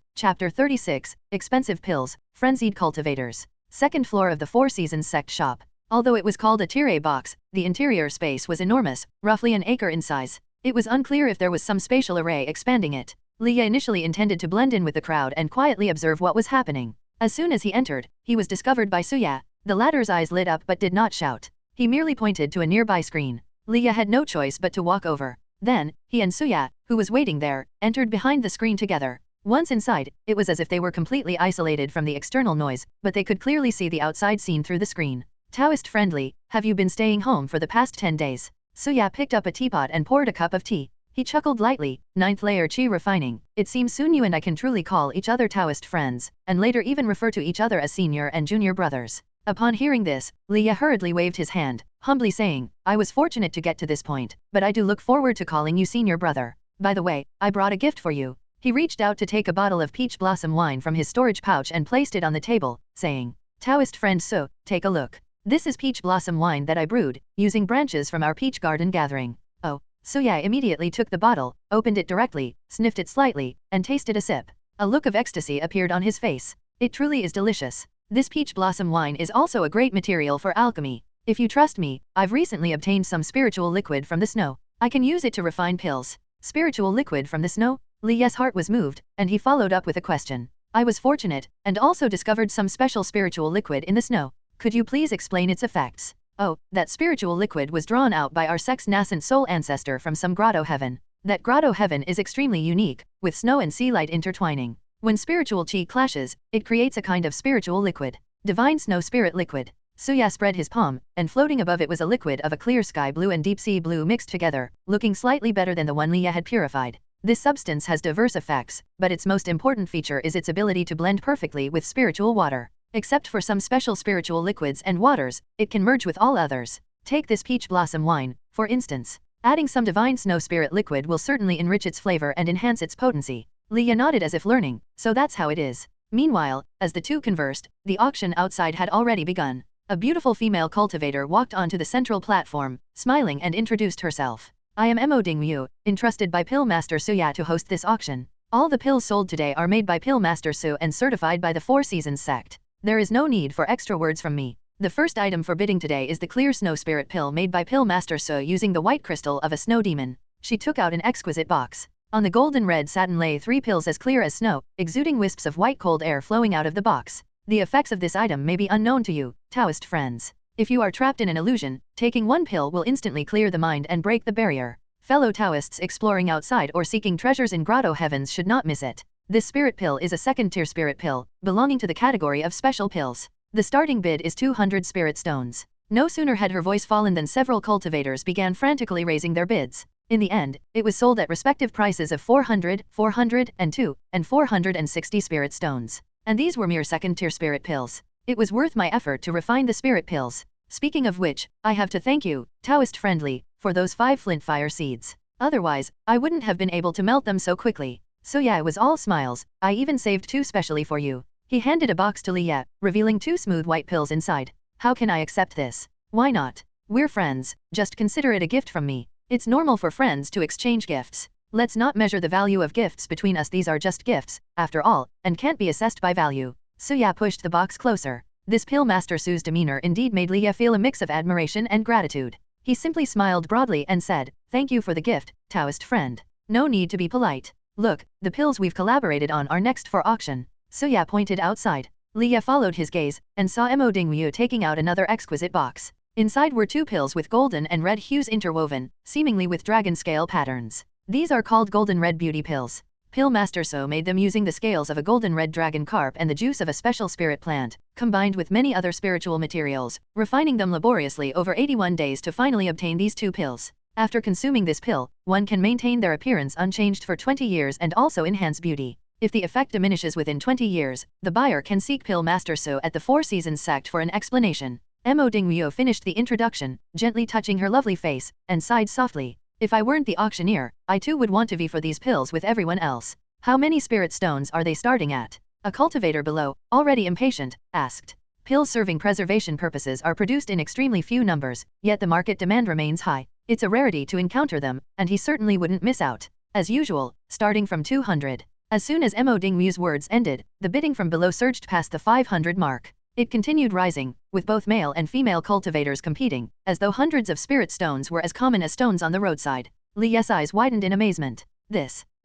Expensive Pills, Frenzied Cultivators. Second floor of the Four Seasons sect shop. Although it was called a tier box, the interior space was enormous, roughly an acre in size. It was unclear if there was some spatial array expanding it. Li Ye initially intended to blend in with the crowd and quietly observe what was happening. As soon as he entered, he was discovered by Suya. The latter's eyes lit up but did not shout. He merely pointed to a nearby screen. Li Ye had no choice but to walk over. Then, he and Suya, who was waiting there, entered behind the screen together. Once inside, it was as if they were completely isolated from the external noise, but they could clearly see the outside scene through the screen. Taoist friendly, have you been staying home for the past 10 days? Suya picked up a teapot and poured a cup of tea. He chuckled lightly, 9th layer chi refining. It seems soon you and I can truly call each other Taoist friends, and later even refer to each other as senior and junior brothers. Upon hearing this, Li Ye hurriedly waved his hand, humbly saying, I was fortunate to get to this point, but I do look forward to calling you senior brother. By the way, I brought a gift for you. He reached out to take a bottle of peach blossom wine from his storage pouch and placed it on the table, saying, Taoist friend Su, take a look. This is peach blossom wine that I brewed, using branches from our peach garden gathering. Oh, Suya immediately took the bottle, opened it directly, sniffed it slightly, and tasted a sip. A look of ecstasy appeared on his face. It truly is delicious. This peach blossom wine is also a great material for alchemy. If you trust me, I've recently obtained some spiritual liquid from the snow. I can use it to refine pills. Spiritual liquid from the snow? Li Ye's heart was moved, and he followed up with a question. I was fortunate, and also discovered some special spiritual liquid in the snow. Could you please explain its effects? Oh, that spiritual liquid was drawn out by our sect's nascent soul ancestor from some grotto heaven. That grotto heaven is extremely unique, with snow and sea light intertwining. When spiritual chi clashes, it creates a kind of spiritual liquid. Divine snow spirit liquid. Suya spread his palm, and floating above it was a liquid of a clear sky blue and deep sea blue mixed together, looking slightly better than the one Li Ye had purified. This substance has diverse effects, but its most important feature is its ability to blend perfectly with spiritual water. Except for some special spiritual liquids and waters, it can merge with all others. Take this peach blossom wine, for instance. Adding some divine snow spirit liquid will certainly enrich its flavor and enhance its potency. Li Ye nodded as if learning, so that's how it is. Meanwhile, as the two conversed, the auction outside had already begun. A beautiful female cultivator walked onto the central platform, smiling and introduced herself. I am Mo Dingyu, entrusted by Pill Master Suya to host this auction. All the pills sold today are made by Pill Master Su and certified by the Four Seasons sect. There is no need for extra words from me. The first item for bidding today is the clear snow spirit pill made by Pill Master Su using the white crystal of a snow demon. She took out an exquisite box. On the golden red satin lay 3 pills as clear as snow, exuding wisps of white cold air flowing out of the box. The effects of this item may be unknown to you, Taoist friends. If you are trapped in an illusion, taking one pill will instantly clear the mind and break the barrier. Fellow Taoists exploring outside or seeking treasures in grotto heavens should not miss it. This spirit pill is a second-tier spirit pill, belonging to the category of special pills. The starting bid is 200 spirit stones. No sooner had her voice fallen than several cultivators began frantically raising their bids. In the end, it was sold at respective prices of 400, 402, and 460 spirit stones. And these were mere second-tier spirit pills. It was worth my effort to refine the spirit pills. Speaking of which, I have to thank you, Taoist Friendly, for those 5 flint fire seeds. Otherwise, I wouldn't have been able to melt them so quickly. So yeah, it was all smiles. I even saved 2 specially for you. He handed a box to Leah, revealing 2 smooth white pills inside. How can I accept this? Why not? We're friends, just consider it a gift from me. It's normal for friends to exchange gifts. Let's not measure the value of gifts between us, these are just gifts, after all, and can't be assessed by value. Suya pushed the box closer. This Pill Master Su's demeanor indeed made Leah feel a mix of admiration and gratitude. He simply smiled broadly and said, "Thank you for the gift, Taoist friend. No need to be polite. Look, the pills we've collaborated on are next for auction." Suya pointed outside. Leah followed his gaze, and saw Mo Dingyu taking out another exquisite box. Inside were 2 pills with golden and red hues interwoven, seemingly with dragon scale patterns. These are called golden red beauty pills. Pill Master So made them using the scales of a golden red dragon carp and the juice of a special spirit plant, combined with many other spiritual materials, refining them laboriously over 81 days to finally obtain these 2 pills. After consuming this pill, one can maintain their appearance unchanged for 20 years and also enhance beauty. If the effect diminishes within 20 years, the buyer can seek Pill Master So at the 4 Seasons sect for an explanation. Mo Dingyu finished the introduction, gently touching her lovely face, and sighed softly. If I weren't the auctioneer, I too would want to vie for these pills with everyone else. How many spirit stones are they starting at? A cultivator below, already impatient, asked. Pills serving preservation purposes are produced in extremely few numbers, yet the market demand remains high. It's a rarity to encounter them, and he certainly wouldn't miss out. As usual, starting from 200. As soon as Mo Dingmu's words ended, the bidding from below surged past the 500 mark. It continued rising, with both male and female cultivators competing, as though hundreds of spirit stones were as common as stones on the roadside. Li's eyes widened in amazement.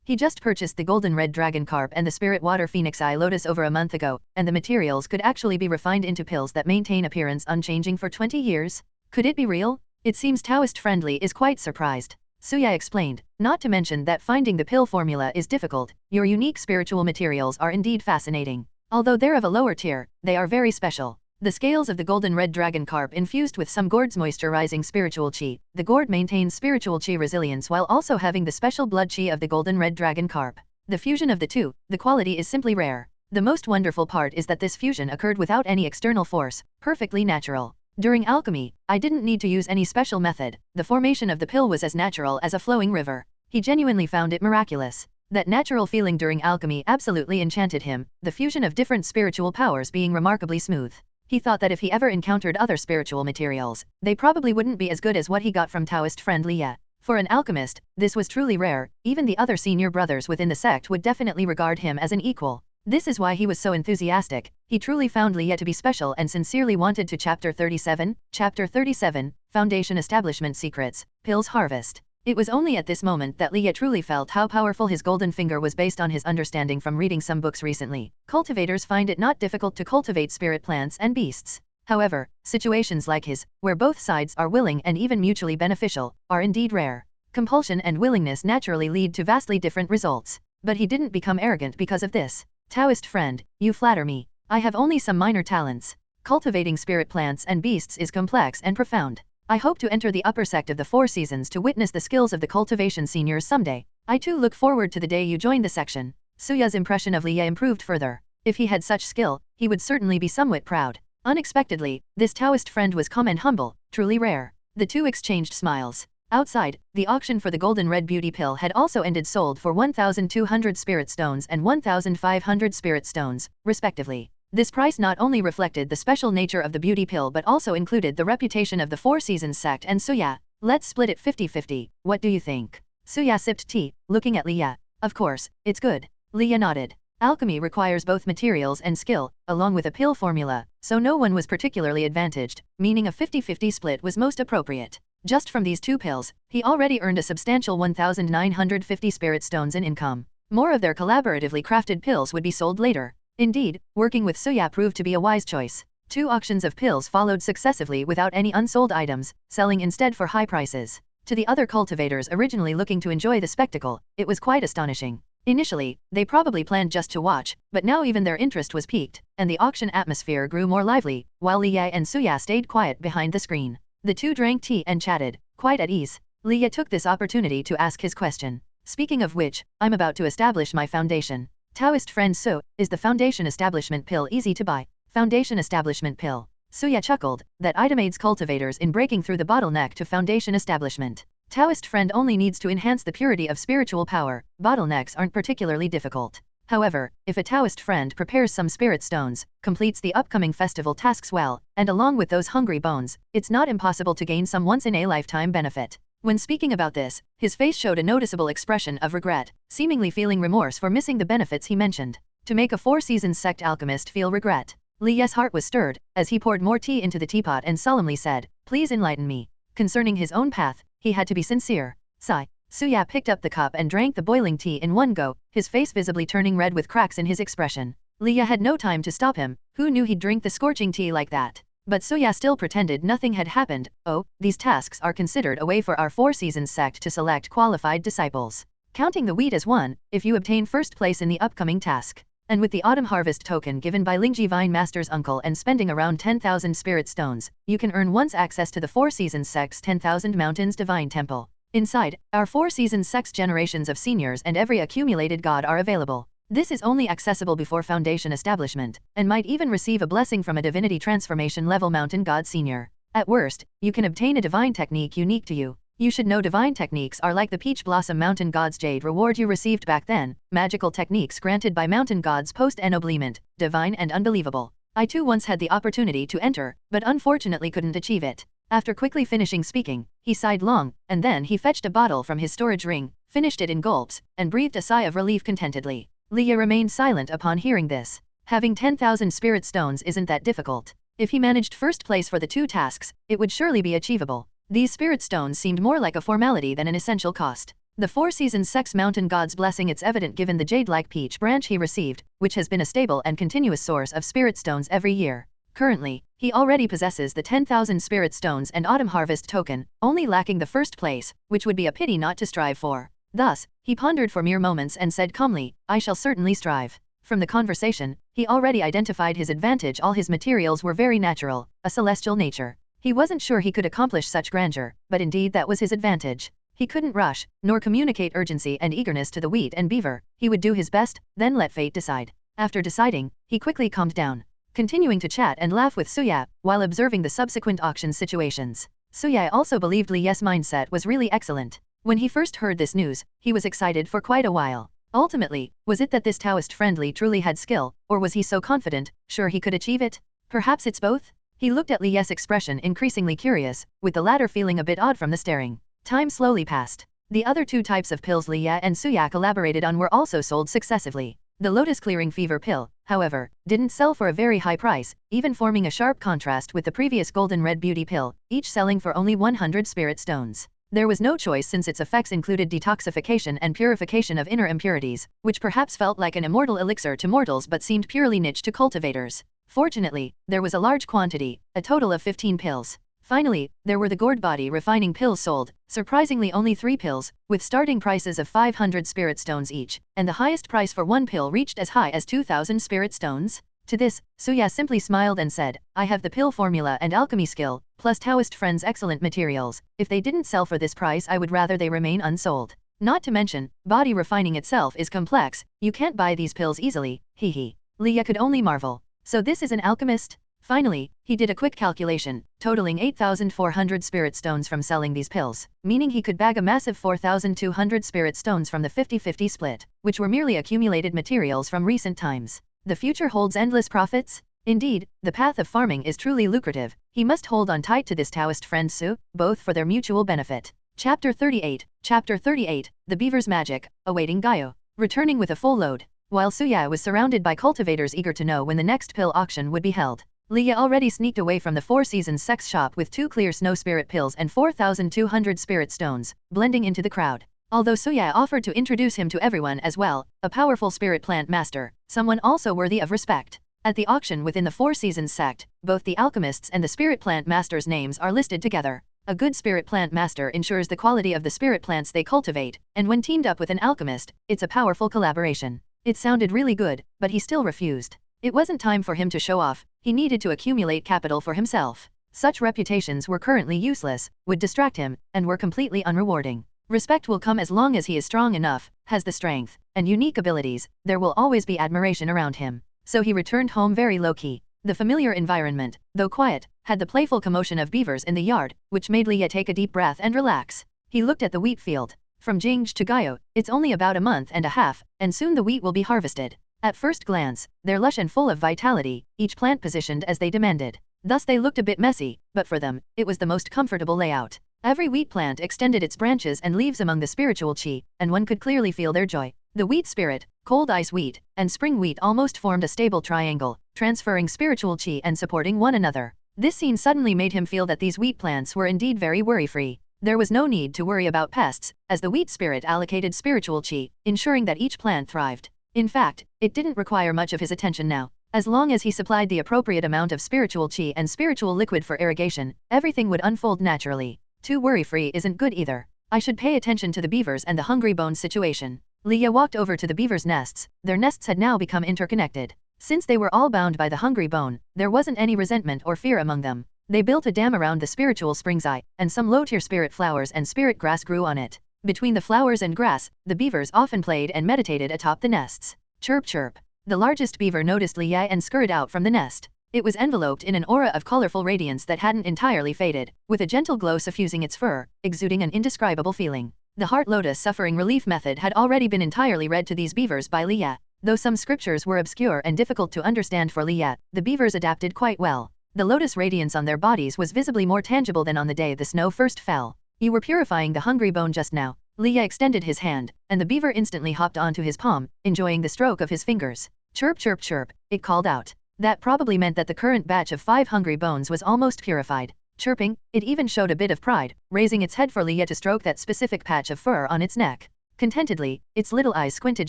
He just purchased the golden red dragon carp and the spirit water phoenix eye lotus over a month ago, and the materials could actually be refined into pills that maintain appearance unchanging for 20 years? Could it be real? It seems Taoist Friendly is quite surprised. Suya explained, not to mention that finding the pill formula is difficult. Your unique spiritual materials are indeed fascinating. Although they're of a lower tier, they are very special. The scales of the golden red dragon carp infused with some gourd's moisturizing spiritual chi. The gourd maintains spiritual chi resilience while also having the special blood chi of the golden red dragon carp. The fusion of the two, the quality is simply rare. The most wonderful part is that this fusion occurred without any external force, perfectly natural. During alchemy, I didn't need to use any special method. The formation of the pill was as natural as a flowing river. He genuinely found it miraculous. That natural feeling during alchemy absolutely enchanted him, the fusion of different spiritual powers being remarkably smooth. He thought that if he ever encountered other spiritual materials, they probably wouldn't be as good as what he got from Taoist friend Leah. For an alchemist, this was truly rare. Even the other senior brothers within the sect would definitely regard him as an equal. This is why he was so enthusiastic. He truly found Leah to be special and sincerely wanted to. Chapter 37, Foundation Establishment Secrets, Pills Harvest. It was only at this moment that Leah truly felt how powerful his golden finger was based on his understanding from reading some books recently. Cultivators find it not difficult to cultivate spirit plants and beasts. However, situations like his, where both sides are willing and even mutually beneficial, are indeed rare. Compulsion and willingness naturally lead to vastly different results. But he didn't become arrogant because of this. Taoist friend, you flatter me. I have only some minor talents. Cultivating spirit plants and beasts is complex and profound. I hope to enter the upper sect of the 4 Seasons to witness the skills of the cultivation seniors someday. I too look forward to the day you join the section. Suya's impression of Leah improved further. If he had such skill, he would certainly be somewhat proud. Unexpectedly, this Taoist friend was calm and humble, truly rare. The two exchanged smiles. Outside, the auction for the golden red beauty pill had also ended, sold for 1,200 spirit stones and 1,500 spirit stones, respectively. This price not only reflected the special nature of the beauty pill but also included the reputation of the 4 Seasons sect and Suya. Let's split it 50-50, what do you think? Suya sipped tea, looking at Leah. Of course, it's good. Leah nodded. Alchemy requires both materials and skill, along with a pill formula, so no one was particularly advantaged, meaning a 50-50 split was most appropriate. Just from these 2 pills, he already earned a substantial 1,950 spirit stones in income. More of their collaboratively crafted pills would be sold later. Indeed, working with Suya proved to be a wise choice. 2 auctions of pills followed successively without any unsold items, selling instead for high prices. To the other cultivators originally looking to enjoy the spectacle, it was quite astonishing. Initially, they probably planned just to watch, but now even their interest was piqued, and the auction atmosphere grew more lively, while Liya and Suya stayed quiet behind the screen. The two drank tea and chatted, quite at ease. Liya took this opportunity to ask his question. Speaking of which, I'm about to establish my foundation. Taoist friend Su, is the foundation establishment pill easy to buy? Foundation establishment pill. Suya chuckled, that item aids cultivators in breaking through the bottleneck to foundation establishment. Taoist friend only needs to enhance the purity of spiritual power, bottlenecks aren't particularly difficult. However, if a Taoist friend prepares some spirit stones, completes the upcoming festival tasks well, and along with those hungry bones, it's not impossible to gain some once-in-a-lifetime benefit. When speaking about this, his face showed a noticeable expression of regret, seemingly feeling remorse for missing the benefits he mentioned. To make a four-seasons sect alchemist feel regret. Liya's heart was stirred, as he poured more tea into the teapot and solemnly said, "Please enlighten me." Concerning his own path, he had to be sincere. Sigh. Suya picked up the cup and drank the boiling tea in one go, his face visibly turning red with cracks in his expression. Liya had no time to stop him, who knew he'd drink the scorching tea like that. But Suya still pretended nothing had happened. "Oh, these tasks are considered a way for our four-seasons sect to select qualified disciples. Counting the wheat as one, if you obtain first place in the upcoming task. And with the autumn harvest token given by Lingji Vine Master's uncle and spending around 10,000 spirit stones, you can earn once access to the Four Seasons Sect's 10,000 Mountains Divine Temple. Inside, our Four Seasons Sect's generations of seniors and every accumulated god are available. This is only accessible before foundation establishment, and might even receive a blessing from a divinity transformation level mountain god senior. At worst, you can obtain a divine technique unique to you. You should know divine techniques are like the Peach Blossom Mountain God's Jade reward you received back then, magical techniques granted by mountain gods post-ennoblement, divine and unbelievable. I too once had the opportunity to enter, but unfortunately couldn't achieve it." After quickly finishing speaking, he sighed long, and then he fetched a bottle from his storage ring, finished it in gulps, and breathed a sigh of relief contentedly. Liya remained silent upon hearing this. Having 10,000 spirit stones isn't that difficult. If he managed first place for the two tasks, it would surely be achievable. These spirit stones seemed more like a formality than an essential cost. The Four Seasons Sect's mountain god's blessing it's evident given the jade-like peach branch he received, which has been a stable and continuous source of spirit stones every year. Currently, he already possesses the 10,000 spirit stones and autumn harvest token, only lacking the first place, which would be a pity not to strive for. Thus, he pondered for mere moments and said calmly, "I shall certainly strive." From the conversation, he already identified his advantage. All his materials were very natural, a celestial nature. He wasn't sure he could accomplish such grandeur, but indeed that was his advantage. He couldn't rush, nor communicate urgency and eagerness to the wheat and beaver. He would do his best, then let fate decide. After deciding, he quickly calmed down, continuing to chat and laugh with Suya, while observing the subsequent auction situations. Suya also believed Liya's mindset was really excellent. When he first heard this news, he was excited for quite a while. Ultimately, was it that this Taoist friendly truly had skill, or was he so confident, sure he could achieve it? Perhaps it's both? He looked at Liya's expression increasingly curious, with the latter feeling a bit odd from the staring. Time slowly passed. The other two types of pills Liya and Suya collaborated on were also sold successively. The Lotus Clearing Fever pill, however, didn't sell for a very high price, even forming a sharp contrast with the previous Golden Red Beauty pill, each selling for only 100 spirit stones. There was no choice since its effects included detoxification and purification of inner impurities, which perhaps felt like an immortal elixir to mortals but seemed purely niche to cultivators. Fortunately, there was a large quantity, a total of 15 pills. Finally, there were the gourd body refining pills sold, surprisingly only 3 pills, with starting prices of 500 spirit stones each, and the highest price for one pill reached as high as 2,000 spirit stones. To this, Suya simply smiled and said, "I have the pill formula and alchemy skill, plus Taoist friends' excellent materials. If they didn't sell for this price I would rather they remain unsold. Not to mention, body refining itself is complex, you can't buy these pills easily, hehe." Liya could only marvel. So this is an alchemist? Finally, he did a quick calculation, totaling 8,400 spirit stones from selling these pills, meaning he could bag a massive 4,200 spirit stones from the 50-50 split, which were merely accumulated materials from recent times. The future holds endless profits? Indeed, the path of farming is truly lucrative. He must hold on tight to this Taoist friend Su, both for their mutual benefit. Chapter 38, The Beaver's Magic, awaiting Gaio. Returning with a full load. While Suya was surrounded by cultivators eager to know when the next pill auction would be held, Liya already sneaked away from the Four Seasons sex shop with 2 clear snow spirit pills and 4,200 spirit stones, blending into the crowd. Although Suya offered to introduce him to everyone as well, a powerful spirit plant master, someone also worthy of respect. At the auction within the Four Seasons sect, both the alchemists and the spirit plant master's names are listed together. A good spirit plant master ensures the quality of the spirit plants they cultivate, and when teamed up with an alchemist, it's a powerful collaboration. It sounded really good, but he still refused. It wasn't time for him to show off, he needed to accumulate capital for himself. Such reputations were currently useless, would distract him, and were completely unrewarding. Respect will come as long as he is strong enough, has the strength, and unique abilities, there will always be admiration around him. So he returned home very low-key. The familiar environment, though quiet, had the playful commotion of beavers in the yard, which made Leah take a deep breath and relax. He looked at the wheat field. From Jingj to Gayo, it's only about a month and a half, and soon the wheat will be harvested. At first glance, they're lush and full of vitality, each plant positioned as they demanded. Thus they looked a bit messy, but for them, it was the most comfortable layout. Every wheat plant extended its branches and leaves among the spiritual qi, and one could clearly feel their joy. The wheat spirit, cold ice wheat, and spring wheat almost formed a stable triangle, transferring spiritual qi and supporting one another. This scene suddenly made him feel that these wheat plants were indeed very worry-free. There was no need to worry about pests, as the wheat spirit allocated spiritual qi, ensuring that each plant thrived. In fact, it didn't require much of his attention now. As long as he supplied the appropriate amount of spiritual qi and spiritual liquid for irrigation, everything would unfold naturally. Too worry-free isn't good either. I should pay attention to the beavers and the hungry bones situation. Leah walked over to the beavers' nests. Their nests had now become interconnected. Since they were all bound by the hungry bone, there wasn't any resentment or fear among them. They built a dam around the spiritual spring's eye, and some low-tier spirit flowers and spirit grass grew on it. Between the flowers and grass, the beavers often played and meditated atop the nests. Chirp chirp. The largest beaver noticed Leah and scurried out from the nest. It was enveloped in an aura of colorful radiance that hadn't entirely faded, with a gentle glow suffusing its fur, exuding an indescribable feeling. The heart lotus suffering relief method had already been entirely read to these beavers by Leah. Though some scriptures were obscure and difficult to understand for Leah, the beavers adapted quite well. The lotus radiance on their bodies was visibly more tangible than on the day the snow first fell. You were purifying the hungry bone just now. Leah extended his hand, and the beaver instantly hopped onto his palm, enjoying the stroke of his fingers. Chirp chirp chirp, it called out. That probably meant that the current batch of 5 hungry bones was almost purified. Chirping, it even showed a bit of pride, raising its head for Leah to stroke that specific patch of fur on its neck. Contentedly, its little eyes squinted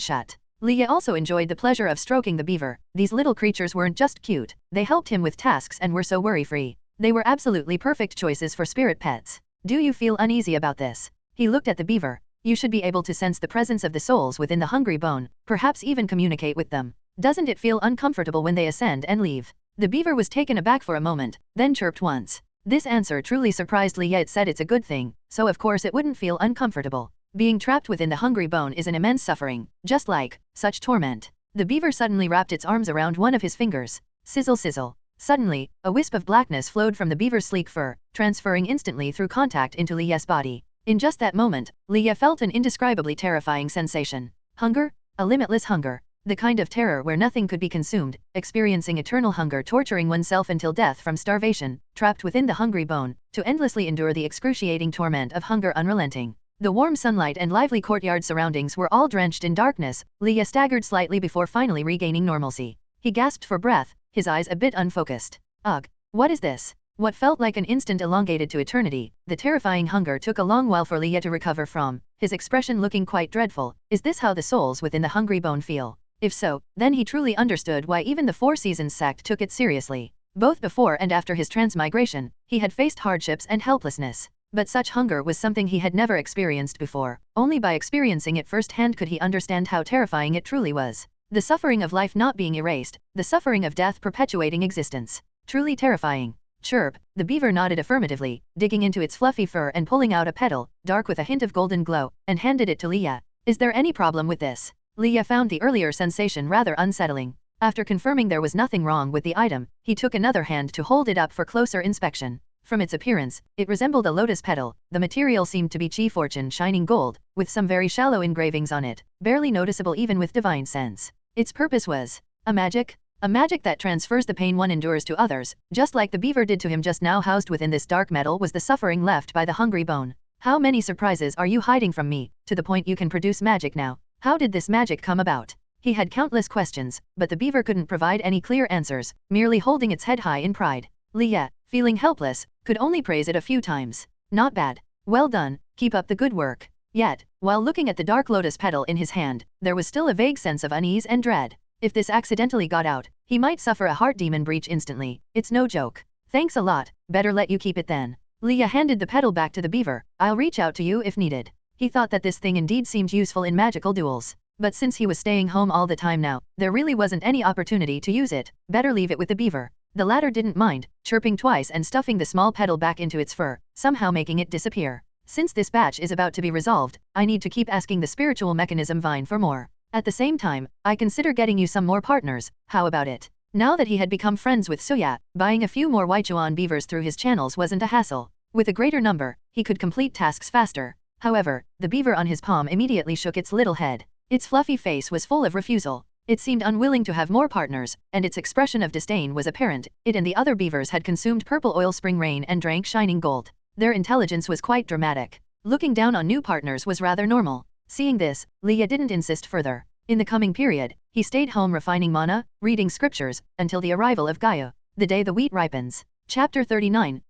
shut. Leah also enjoyed the pleasure of stroking the beaver. These little creatures weren't just cute, they helped him with tasks and were so worry-free. They were absolutely perfect choices for spirit pets. Do you feel uneasy about this? He looked at the beaver. You should be able to sense the presence of the souls within the hungry bone, perhaps even communicate with them. Doesn't it feel uncomfortable when they ascend and leave? The beaver was taken aback for a moment, then chirped once. This answer truly surprised Leah. It said it's a good thing, so of course it wouldn't feel uncomfortable. Being trapped within the hungry bone is an immense suffering, just like such torment. The beaver suddenly wrapped its arms around one of his fingers. Sizzle sizzle. Suddenly, a wisp of blackness flowed from the beaver's sleek fur, transferring instantly through contact into Leah's body. In just that moment, Leah felt an indescribably terrifying sensation. Hunger? A limitless hunger. The kind of terror where nothing could be consumed, experiencing eternal hunger, torturing oneself until death from starvation, trapped within the hungry bone, to endlessly endure the excruciating torment of hunger unrelenting. The warm sunlight and lively courtyard surroundings were all drenched in darkness. Leah staggered slightly before finally regaining normalcy. He gasped for breath, his eyes a bit unfocused. Ugh, what is this? What felt like an instant elongated to eternity, the terrifying hunger took a long while for Leah to recover from, his expression looking quite dreadful. Is this how the souls within the hungry bone feel? If so, then he truly understood why even the Four Seasons sect took it seriously. Both before and after his transmigration, he had faced hardships and helplessness. But such hunger was something he had never experienced before. Only by experiencing it firsthand could he understand how terrifying it truly was. The suffering of life not being erased, the suffering of death perpetuating existence. Truly terrifying. Chirp, the beaver nodded affirmatively, digging into its fluffy fur and pulling out a petal, dark with a hint of golden glow, and handed it to Leah. Is there any problem with this? Leah found the earlier sensation rather unsettling. After confirming there was nothing wrong with the item, he took another hand to hold it up for closer inspection. From its appearance, it resembled a lotus petal. The material seemed to be Qi Fortune shining gold, with some very shallow engravings on it, barely noticeable even with divine sense. Its purpose was a magic? A magic that transfers the pain one endures to others, just like the beaver did to him just now. Housed within this dark metal was the suffering left by the hungry bone. How many surprises are you hiding from me, to the point you can produce magic now? How did this magic come about? He had countless questions, but the beaver couldn't provide any clear answers, merely holding its head high in pride. Leah, feeling helpless, could only praise it a few times. Not bad. Well done, keep up the good work. Yet, while looking at the dark lotus petal in his hand, there was still a vague sense of unease and dread. If this accidentally got out, he might suffer a heart demon breach instantly. It's no joke. Thanks a lot, better let you keep it then. Leah handed the petal back to the beaver. I'll reach out to you if needed. He thought that this thing indeed seemed useful in magical duels. But since he was staying home all the time now, there really wasn't any opportunity to use it. Better leave it with the beaver. The latter didn't mind, chirping twice and stuffing the small petal back into its fur, somehow making it disappear. Since this batch is about to be resolved, I need to keep asking the spiritual mechanism vine for more. At the same time, I consider getting you some more partners. How about it? Now that he had become friends with Suya, buying a few more Weichuan beavers through his channels wasn't a hassle. With a greater number, he could complete tasks faster. However, the beaver on his palm immediately shook its little head. Its fluffy face was full of refusal. It seemed unwilling to have more partners, and its expression of disdain was apparent. It and the other beavers had consumed purple oil spring rain and drank shining gold. Their intelligence was quite dramatic. Looking down on new partners was rather normal. Seeing this, Leah didn't insist further. In the coming period, he stayed home refining mana, reading scriptures, until the arrival of Gaia, the day the wheat ripens. Chapter 39,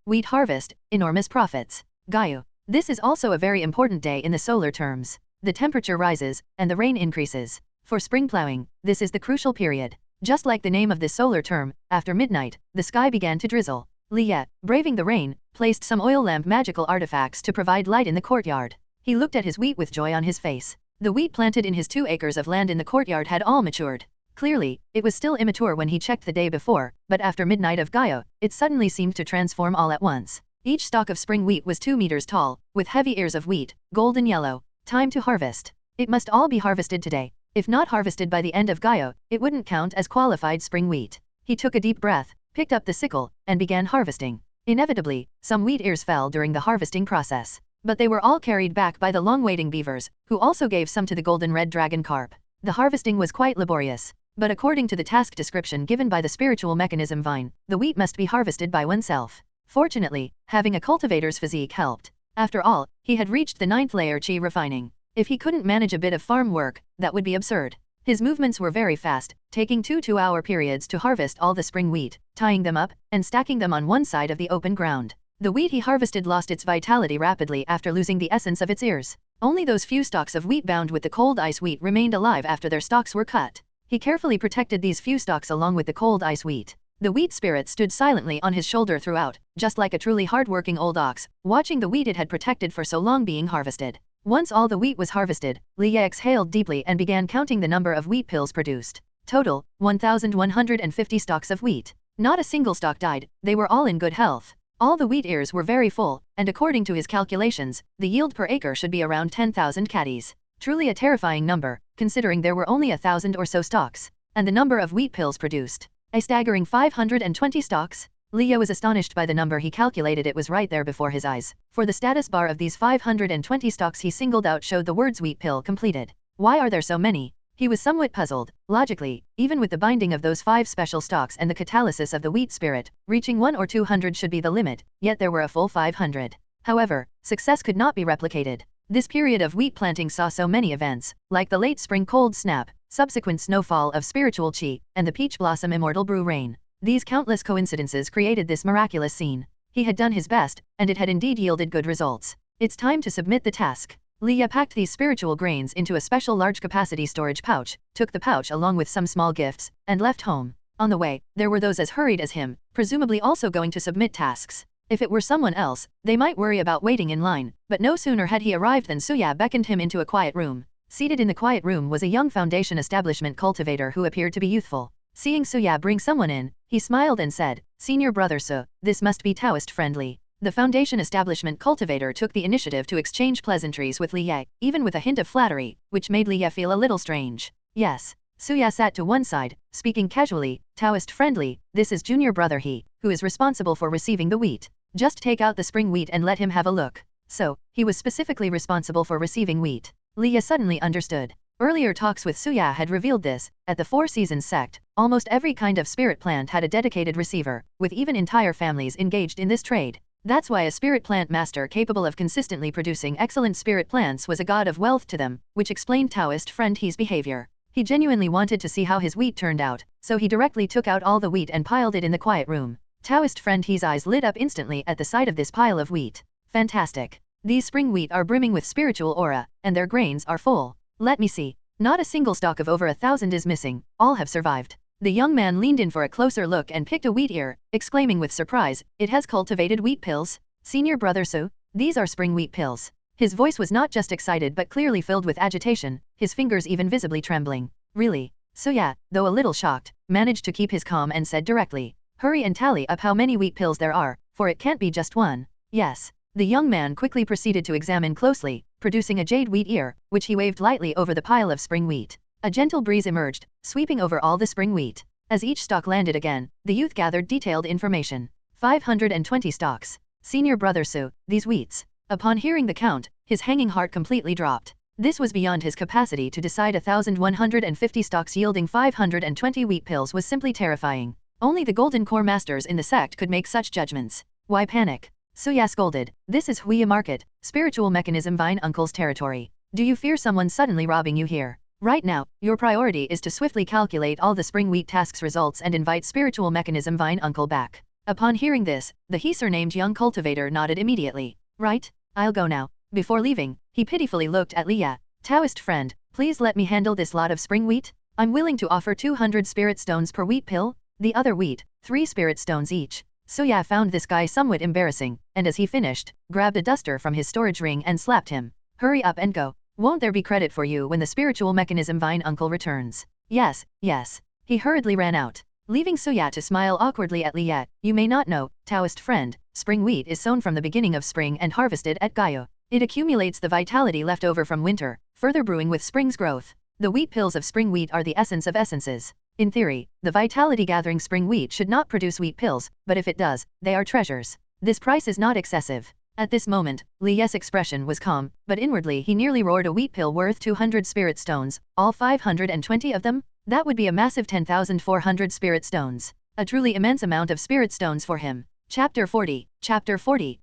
Wheat Harvest, Enormous Profits. Gaia. This is also a very important day in the solar terms. The temperature rises, and the rain increases. For spring plowing, this is the crucial period. Just like the name of this solar term, after midnight, the sky began to drizzle. Leah, braving the rain, placed some oil lamp magical artifacts to provide light in the courtyard. He looked at his wheat with joy on his face. The wheat planted in his 2 acres of land in the courtyard had all matured. Clearly, it was still immature when he checked the day before, but after midnight of Gaia, it suddenly seemed to transform all at once. Each stalk of spring wheat was 2 meters tall, with heavy ears of wheat, golden yellow. Time to harvest. It must all be harvested today. If not harvested by the end of Gaia, it wouldn't count as qualified spring wheat. He took a deep breath, picked up the sickle, and began harvesting. Inevitably, some wheat ears fell during the harvesting process. But they were all carried back by the long-waiting beavers, who also gave some to the golden red dragon carp. The harvesting was quite laborious. But according to the task description given by the spiritual mechanism vine, the wheat must be harvested by oneself. Fortunately, having a cultivator's physique helped. After all, he had reached the 9th layer chi refining. If he couldn't manage a bit of farm work, that would be absurd. His movements were very fast, taking 2 2-hour periods to harvest all the spring wheat, tying them up, and stacking them on one side of the open ground. The wheat he harvested lost its vitality rapidly after losing the essence of its ears. Only those few stalks of wheat bound with the cold ice wheat remained alive after their stalks were cut. He carefully protected these few stalks along with the cold ice wheat. The wheat spirit stood silently on his shoulder throughout, just like a truly hard-working old ox, watching the wheat it had protected for so long being harvested. Once all the wheat was harvested, Leah exhaled deeply and began counting the number of wheat pills produced. Total, 1,150 stalks of wheat. Not a single stalk died, they were all in good health. All the wheat ears were very full, and according to his calculations, the yield per acre should be around 10,000 caddies. Truly a terrifying number, considering there were only 1,000 or so stalks. And the number of wheat pills produced. A staggering 520 stalks. Leah was astonished by the number he calculated. It was right there before his eyes. For the status bar of these 520 stalks he singled out showed the words wheat pill completed. Why are there so many? He was somewhat puzzled. Logically, even with the binding of those 5 special stalks and the catalysis of the wheat spirit, reaching 1 or 200 should be the limit, yet there were a full 500. However, success could not be replicated. This period of wheat planting saw so many events, like the late spring cold snap, subsequent snowfall of spiritual chi, and the peach blossom immortal brew rain. These countless coincidences created this miraculous scene. He had done his best, and it had indeed yielded good results. It's time to submit the task. Leah packed these spiritual grains into a special large-capacity storage pouch, took the pouch along with some small gifts, and left home. On the way, there were those as hurried as him, presumably also going to submit tasks. If it were someone else, they might worry about waiting in line, but no sooner had he arrived than Suya beckoned him into a quiet room. Seated in the quiet room was a young foundation establishment cultivator who appeared to be youthful. Seeing Suya bring someone in, he smiled and said, "Senior brother Su, this must be Taoist friendly." The foundation establishment cultivator took the initiative to exchange pleasantries with Leah, even with a hint of flattery, which made Leah feel a little strange. Yes. Suya sat to one side, speaking casually, "Taoist friendly, this is junior brother he, who is responsible for receiving the wheat. Just take out the spring wheat and let him have a look." So, he was specifically responsible for receiving wheat. Leah suddenly understood. Earlier talks with Suya had revealed this. At the Four Seasons sect, almost every kind of spirit plant had a dedicated receiver, with even entire families engaged in this trade. That's why a spirit plant master capable of consistently producing excellent spirit plants was a god of wealth to them, which explained Taoist friend He's behavior. He genuinely wanted to see how his wheat turned out, so he directly took out all the wheat and piled it in the quiet room. Taoist friend He's eyes lit up instantly at the sight of this pile of wheat. Fantastic. These spring wheat are brimming with spiritual aura, and their grains are full. Let me see. Not a single stalk of over 1,000 is missing, all have survived. The young man leaned in for a closer look and picked a wheat ear, exclaiming with surprise, "It has cultivated wheat pills? Senior brother Su, these are spring wheat pills." His voice was not just excited but clearly filled with agitation, his fingers even visibly trembling. "Really?" Suya, though a little shocked, managed to keep his calm and said directly, "Hurry and tally up how many wheat pills there are, for it can't be just one." "Yes." The young man quickly proceeded to examine closely, producing a jade wheat ear, which he waved lightly over the pile of spring wheat. A gentle breeze emerged, sweeping over all the spring wheat. As each stalk landed again, the youth gathered detailed information. 520 stalks. Senior brother Su, these wheats. Upon hearing the count, his hanging heart completely dropped. This was beyond his capacity to decide. 1,150 stalks yielding 520 wheat pills was simply terrifying. Only the golden core masters in the sect could make such judgments. Why panic? Suya scolded. This is Huiya Market, spiritual mechanism Vine Uncle's territory. Do you fear someone suddenly robbing you here? Right now, your priority is to swiftly calculate all the spring wheat tasks results and invite spiritual mechanism Vine Uncle back. Upon hearing this, the he surnamed young cultivator nodded immediately. Right, I'll go now. Before leaving, he pitifully looked at Liya. Taoist friend, please let me handle this lot of spring wheat? I'm willing to offer 200 spirit stones per wheat pill, the other wheat, 3 spirit stones each. Suya found this guy somewhat embarrassing, and as he finished, grabbed a duster from his storage ring and slapped him. Hurry up and go. Won't there be credit for you when the spiritual mechanism Vine Uncle returns? Yes, yes. He hurriedly ran out, leaving Suya to smile awkwardly at Liya. You may not know, Taoist friend, spring wheat is sown from the beginning of spring and harvested at Gaio. It accumulates the vitality left over from winter, further brewing with spring's growth. The wheat pills of spring wheat are the essence of essences. In theory, the vitality-gathering spring wheat should not produce wheat pills, but if it does, they are treasures. This price is not excessive. At this moment, Liya's expression was calm, but inwardly he nearly roared. A wheat pill worth 200 spirit stones, all 520 of them? That would be a massive 10,400 spirit stones. A truly immense amount of spirit stones for him. Chapter 40,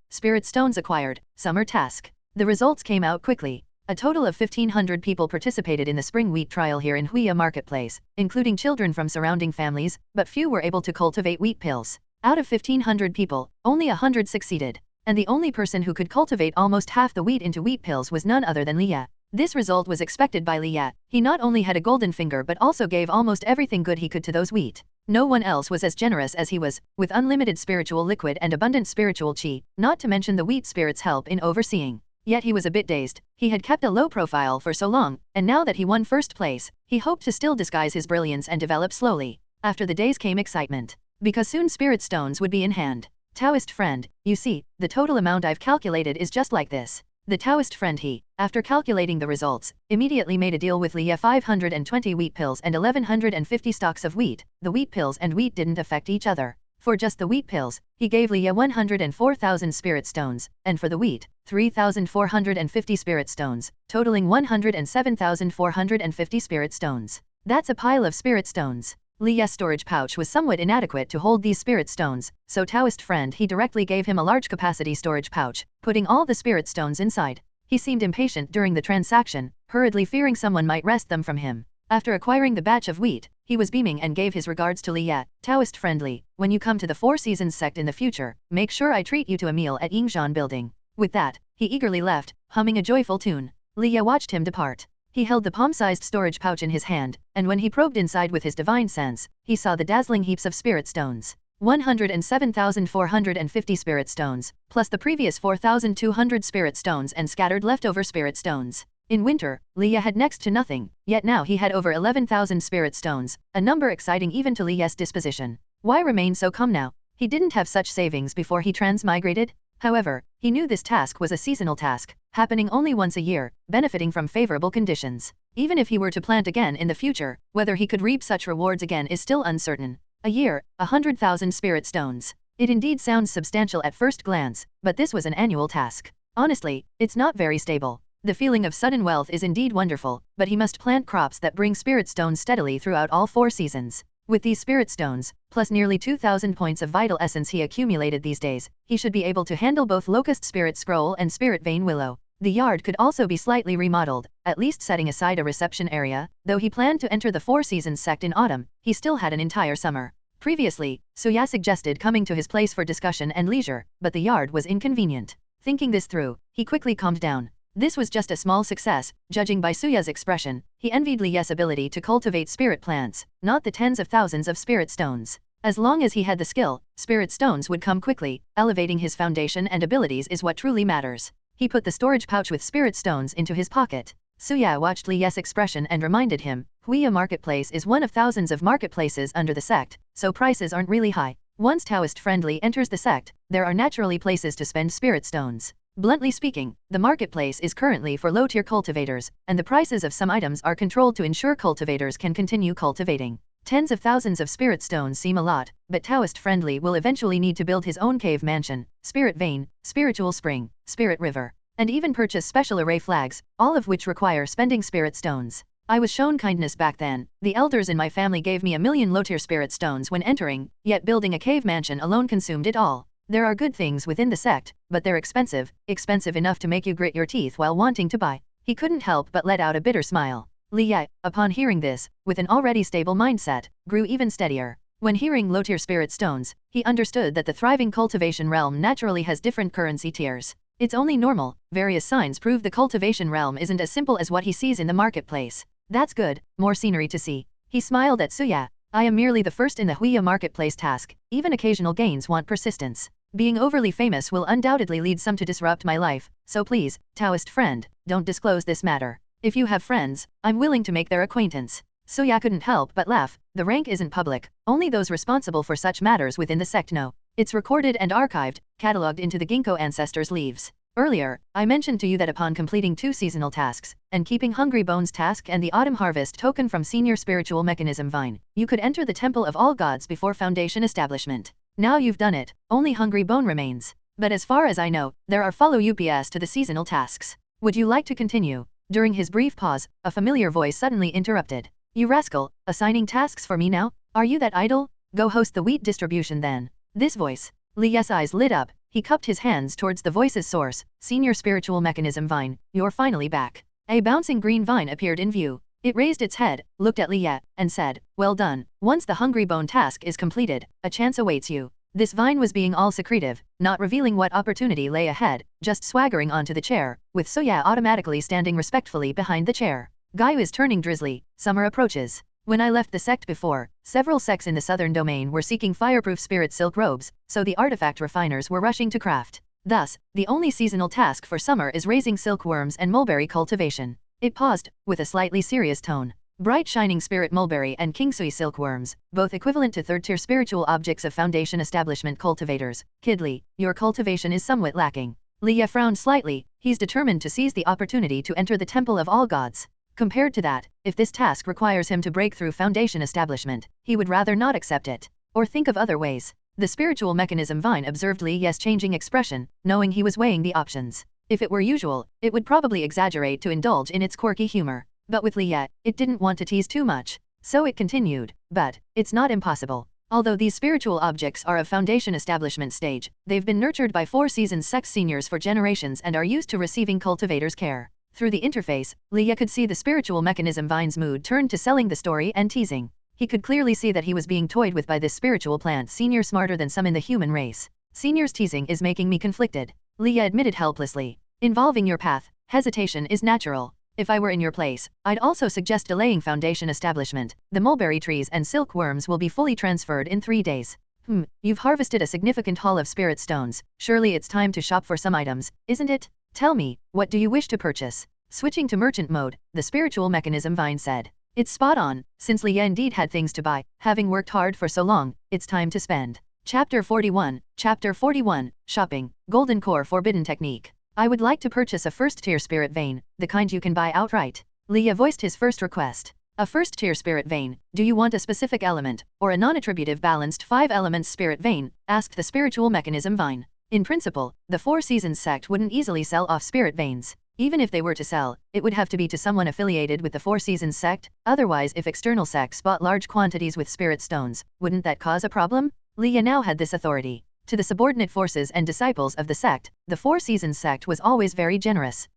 Spirit Stones Acquired, Summer Task. The results came out quickly. A total of 1,500 people participated in the spring wheat trial here in Huiya Marketplace, including children from surrounding families, but few were able to cultivate wheat pills. Out of 1,500 people, only 100 succeeded. And the only person who could cultivate almost half the wheat into wheat pills was none other than Liya. This result was expected by Liya. He not only had a golden finger but also gave almost everything good he could to those wheat. No one else was as generous as he was, with unlimited spiritual liquid and abundant spiritual chi, not to mention the wheat spirit's help in overseeing. Yet he was a bit dazed. He had kept a low profile for so long, and now that he won first place, he hoped to still disguise his brilliance and develop slowly. After the days came excitement, because soon spirit stones would be in hand. Taoist friend, you see, the total amount I've calculated is just like this. The Taoist friend after calculating the results, immediately made a deal with Liya. 520 wheat pills and 1,150 stalks of wheat. The wheat pills and wheat didn't affect each other. For just the wheat pills, he gave Liya 104,000 spirit stones, and for the wheat, 3,450 spirit stones, totaling 107,450 spirit stones. That's a pile of spirit stones. Liya's storage pouch was somewhat inadequate to hold these spirit stones, so Taoist friend he directly gave him a large capacity storage pouch, putting all the spirit stones inside. He seemed impatient during the transaction, hurriedly fearing someone might wrest them from him. After acquiring the batch of wheat, he was beaming and gave his regards to Liya. Taoist friendly, when you come to the Four Seasons sect in the future, make sure I treat you to a meal at Yingzhan building. With that, he eagerly left, humming a joyful tune. Liya watched him depart. He held the palm-sized storage pouch in his hand, and when he probed inside with his divine sense, he saw the dazzling heaps of spirit stones. 107,450 spirit stones, plus the previous 4,200 spirit stones and scattered leftover spirit stones. In winter, Liya had next to nothing, yet now he had over 11,000 spirit stones, a number exciting even to Liya's disposition. Why remain so calm now? He didn't have such savings before he transmigrated. However, he knew this task was a seasonal task, happening only once a year, benefiting from favorable conditions. Even if he were to plant again in the future, whether he could reap such rewards again is still uncertain. A year, 100,000 spirit stones. It indeed sounds substantial at first glance, but this was an annual task. Honestly, it's not very stable. The feeling of sudden wealth is indeed wonderful, but he must plant crops that bring spirit stones steadily throughout all 4 seasons. With these spirit stones, plus nearly 2,000 points of vital essence he accumulated these days, he should be able to handle both locust spirit scroll and spirit vein willow. The yard could also be slightly remodeled, at least setting aside a reception area. Though he planned to enter the Four Seasons sect in autumn, he still had an entire summer. Previously, Suya suggested coming to his place for discussion and leisure, but the yard was inconvenient. Thinking this through, he quickly calmed down. This was just a small success, judging by Suya's expression. He envied Li Ye's ability to cultivate spirit plants, not the tens of thousands of spirit stones. As long as he had the skill, spirit stones would come quickly. Elevating his foundation and abilities is what truly matters. He put the storage pouch with spirit stones into his pocket. Suya watched Li Ye's expression and reminded him, Huiya Marketplace is one of thousands of marketplaces under the sect, so prices aren't really high. Once Taoist Friendly enters the sect, there are naturally places to spend spirit stones. Bluntly speaking, the marketplace is currently for low-tier cultivators, and the prices of some items are controlled to ensure cultivators can continue cultivating. Tens of thousands of spirit stones seem a lot, but Taoist Friendly will eventually need to build his own cave mansion, spirit vein, spiritual spring, spirit river, and even purchase special array flags, all of which require spending spirit stones. I was shown kindness back then. The elders in my family gave me 1,000,000 low-tier spirit stones when entering, yet building a cave mansion alone consumed it all. There are good things within the sect, but they're expensive enough to make you grit your teeth while wanting to buy. He couldn't help but let out a bitter smile. Li Ye, upon hearing this, with an already stable mindset, grew even steadier. When hearing low-tier spirit stones, he understood that the thriving cultivation realm naturally has different currency tiers. It's only normal. Various signs prove the cultivation realm isn't as simple as what he sees in the marketplace. That's good, more scenery to see. He smiled at Suya. I am merely the first in the Huiya marketplace task. Even occasional gains want persistence. Being overly famous will undoubtedly lead some to disrupt my life, so please, Taoist friend, don't disclose this matter. If you have friends, I'm willing to make their acquaintance. Suya couldn't help but laugh. The rank isn't public, only those responsible for such matters within the sect know. It's recorded and archived, catalogued into the Ginkgo Ancestors' leaves. Earlier, I mentioned to you that upon completing 2 seasonal tasks, and keeping Hungry Bones task and the Autumn Harvest token from Senior Spiritual Mechanism Vine, you could enter the Temple of All Gods before Foundation establishment. Now you've done it, only Hungry Bone remains. But as far as I know, there are follow-ups to the seasonal tasks. Would you like to continue? During his brief pause, a familiar voice suddenly interrupted. You rascal, assigning tasks for me now? Are you that idle? Go host the wheat distribution then. This voice. Li Ye's eyes lit up. He cupped his hands towards the voice's source. Senior Spiritual Mechanism Vine, you're finally back. A bouncing green vine appeared in view. It raised its head, looked at Li Ye, and said, well done. Once the Hungry Bone task is completed, a chance awaits you. This vine was being all secretive, not revealing what opportunity lay ahead, just swaggering onto the chair, with Suya automatically standing respectfully behind the chair. Gayu is turning drizzly. Summer approaches. When I left the sect before, several sects in the southern domain were seeking fireproof spirit silk robes, so the artifact refiners were rushing to craft. Thus, the only seasonal task for summer is raising silkworms and mulberry cultivation. It paused, with a slightly serious tone. Bright shining spirit mulberry and kingsui silkworms, both equivalent to third-tier spiritual objects of Foundation establishment cultivators. Kidley, your cultivation is somewhat lacking. Li Ye frowned slightly. He's determined to seize the opportunity to enter the Temple of All Gods. Compared to that, if this task requires him to break through Foundation establishment, he would rather not accept it. Or think of other ways. The spiritual mechanism Vine observed Li Ye's changing expression, knowing he was weighing the options. If it were usual, it would probably exaggerate to indulge in its quirky humor. But with Li Ye, it didn't want to tease too much. So it continued. But, it's not impossible. Although these spiritual objects are of Foundation establishment stage, they've been nurtured by 4 seasoned sect seniors for generations and are used to receiving cultivators' care. Through the interface, Li Ye could see the spiritual mechanism Vine's mood turned to selling the story and teasing. He could clearly see that he was being toyed with by this spiritual plant senior smarter than some in the human race. Senior's teasing is making me conflicted. Li Ye admitted helplessly. Involving your path, hesitation is natural. If I were in your place, I'd also suggest delaying Foundation establishment. The mulberry trees and silkworms will be fully transferred in 3 days. You've harvested a significant haul of spirit stones. Surely it's time to shop for some items, isn't it? Tell me, what do you wish to purchase? Switching to merchant mode, the spiritual mechanism Vine said. It's spot on, since Li Ye indeed had things to buy, having worked hard for so long, it's time to spend. Chapter 41, Shopping, Golden Core Forbidden Technique. I would like to purchase a first-tier spirit vein, the kind you can buy outright. Li Ye voiced his first request. A first-tier spirit vein, do you want a specific element, or a non-attributive balanced 5 elements spirit vein? Asked the spiritual mechanism Vine. In principle, the 4 Seasons sect wouldn't easily sell off spirit veins. Even if they were to sell, it would have to be to someone affiliated with the 4 Seasons sect. Otherwise, if external sects bought large quantities with spirit stones, wouldn't that cause a problem? Li Ye now had this authority. To the subordinate forces and disciples of the sect, the 4 Seasons sect was always very generous.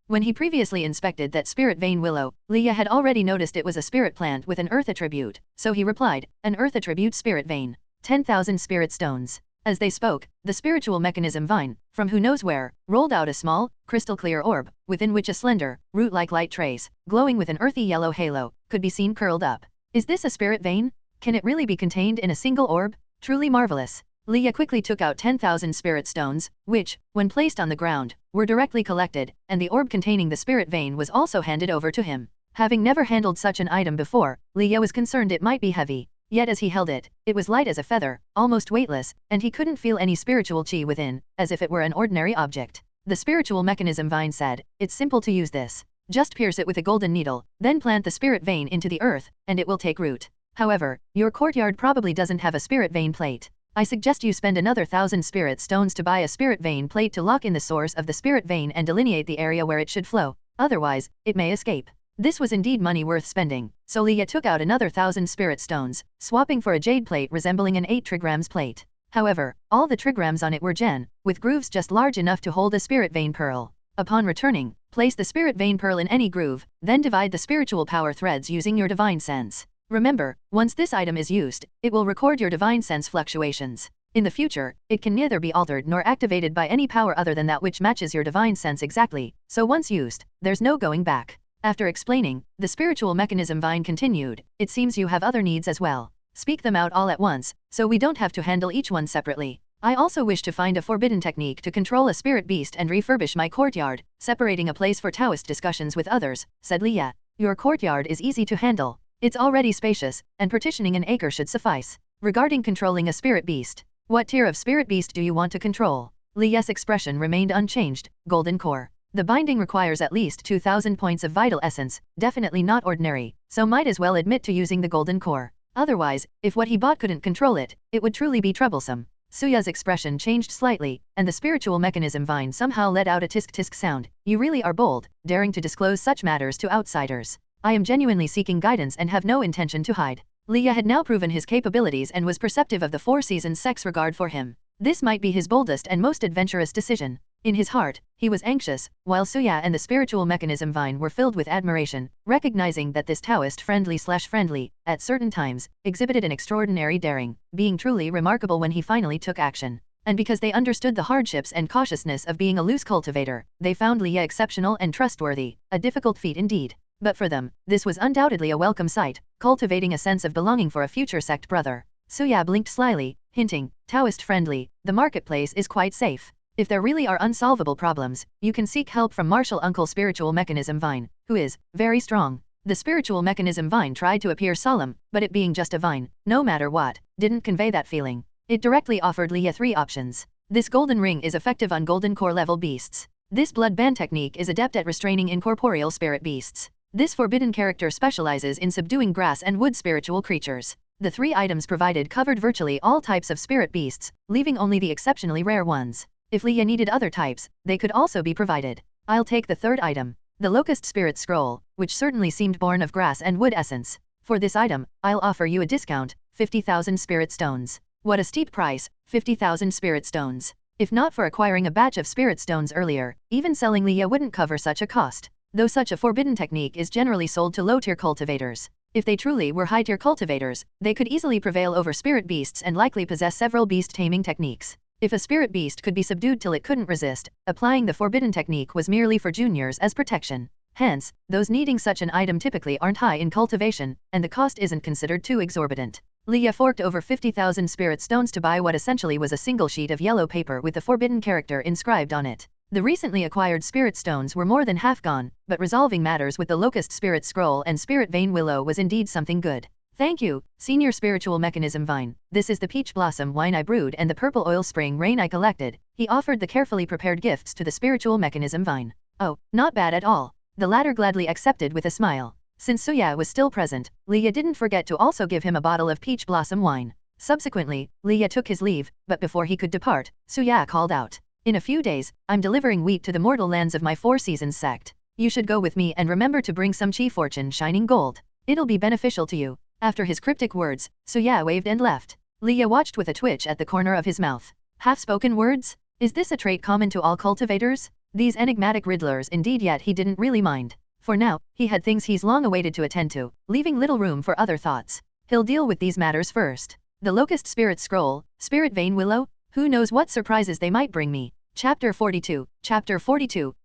When he previously inspected that spirit vein willow, Li Ye had already noticed it was a spirit plant with an earth attribute, so he replied, an earth attribute spirit vein. 10,000 spirit stones. As they spoke, the spiritual mechanism vine, from who knows where, rolled out a small, crystal-clear orb, within which a slender, root-like light trace, glowing with an earthy yellow halo, could be seen curled up. Is this a spirit vein? Can it really be contained in a single orb? Truly marvelous. Leah quickly took out 10,000 spirit stones, which, when placed on the ground, were directly collected, and the orb containing the spirit vein was also handed over to him. Having never handled such an item before, Leah was concerned it might be heavy. Yet as he held it, it was light as a feather, almost weightless, and he couldn't feel any spiritual chi within, as if it were an ordinary object. The spiritual mechanism vine said, "It's simple to use this. Just pierce it with a golden needle, then plant the spirit vein into the earth, and it will take root. However, your courtyard probably doesn't have a spirit vein plate. I suggest you spend another 1,000 spirit stones to buy a spirit vein plate to lock in the source of the spirit vein and delineate the area where it should flow, otherwise, it may escape." This was indeed money worth spending, so Leah took out another 1,000 spirit stones, swapping for a jade plate resembling an 8 trigrams plate. However, all the trigrams on it were gen, with grooves just large enough to hold a spirit vein pearl. Upon returning, place the spirit vein pearl in any groove, then divide the spiritual power threads using your divine sense. Remember, once this item is used, it will record your divine sense fluctuations. In the future, it can neither be altered nor activated by any power other than that which matches your divine sense exactly, so once used, there's no going back. After explaining, the spiritual mechanism vine continued, "It seems you have other needs as well. Speak them out all at once, so we don't have to handle each one separately. I also wish to find a forbidden technique to control a spirit beast and refurbish my courtyard, separating a place for Taoist discussions with others," said Leah. "Your courtyard is easy to handle. It's already spacious, and partitioning an acre should suffice. Regarding controlling a spirit beast, what tier of spirit beast do you want to control?" Leah's expression remained unchanged, golden core. The binding requires at least 2,000 points of vital essence, definitely not ordinary, so might as well admit to using the golden core. Otherwise, if what he bought couldn't control it, it would truly be troublesome. Suya's expression changed slightly, and the spiritual mechanism vine somehow let out a tisk-tisk sound. "You really are bold, daring to disclose such matters to outsiders. I am genuinely seeking guidance and have no intention to hide." Leah had now proven his capabilities and was perceptive of the Four Seasons' sex regard for him. This might be his boldest and most adventurous decision. In his heart, he was anxious, while Suya and the spiritual mechanism vine were filled with admiration, recognizing that this Taoist friendly, at certain times, exhibited an extraordinary daring, being truly remarkable when he finally took action. And because they understood the hardships and cautiousness of being a loose cultivator, they found Leah exceptional and trustworthy, a difficult feat indeed. But for them, this was undoubtedly a welcome sight, cultivating a sense of belonging for a future sect brother. Suya blinked slyly, hinting, "Taoist friendly, the marketplace is quite safe. If there really are unsolvable problems, you can seek help from Martial Uncle Spiritual Mechanism Vine, who is very strong." The Spiritual Mechanism Vine tried to appear solemn, but it being just a vine, no matter what, didn't convey that feeling. It directly offered Leah 3 options. This golden ring is effective on golden core level beasts. This blood band technique is adept at restraining incorporeal spirit beasts. This forbidden character specializes in subduing grass and wood spiritual creatures. The 3 items provided covered virtually all types of spirit beasts, leaving only the exceptionally rare ones. If Leah needed other types, they could also be provided. "I'll take the 3rd item. The Locust Spirit Scroll, which certainly seemed born of grass and wood essence. For this item, I'll offer you a discount, 50,000 spirit stones." What a steep price, 50,000 spirit stones. If not for acquiring a batch of spirit stones earlier, even selling Leah wouldn't cover such a cost. Though such a forbidden technique is generally sold to low-tier cultivators. If they truly were high-tier cultivators, they could easily prevail over spirit beasts and likely possess several beast-taming techniques. If a spirit beast could be subdued till it couldn't resist, applying the forbidden technique was merely for juniors as protection. Hence, those needing such an item typically aren't high in cultivation, and the cost isn't considered too exorbitant. Leah forked over 50,000 spirit stones to buy what essentially was a single sheet of yellow paper with the forbidden character inscribed on it. The recently acquired spirit stones were more than half gone, but resolving matters with the Locust Spirit Scroll and Spirit Vein Willow was indeed something good. "Thank you, Senior Spiritual Mechanism Vine. This is the peach blossom wine I brewed and the purple oil spring rain I collected." He offered the carefully prepared gifts to the Spiritual Mechanism Vine. "Oh, not bad at all." The latter gladly accepted with a smile. Since Suya was still present, Leah didn't forget to also give him a bottle of peach blossom wine. Subsequently, Leah took his leave, but before he could depart, Suya called out, "In a few days, I'm delivering wheat to the mortal lands of my Four Seasons sect. You should go with me and remember to bring some chi fortune shining gold. It'll be beneficial to you." After his cryptic words, Suya waved and left. Leah watched with a twitch at the corner of his mouth. Half-spoken words? Is this a trait common to all cultivators? These enigmatic riddlers indeed, yet he didn't really mind. For now, he had things he's long awaited to attend to, leaving little room for other thoughts. He'll deal with these matters first. The Locust Spirit Scroll, Spirit Vein Willow? Who knows what surprises they might bring me. Chapter 42,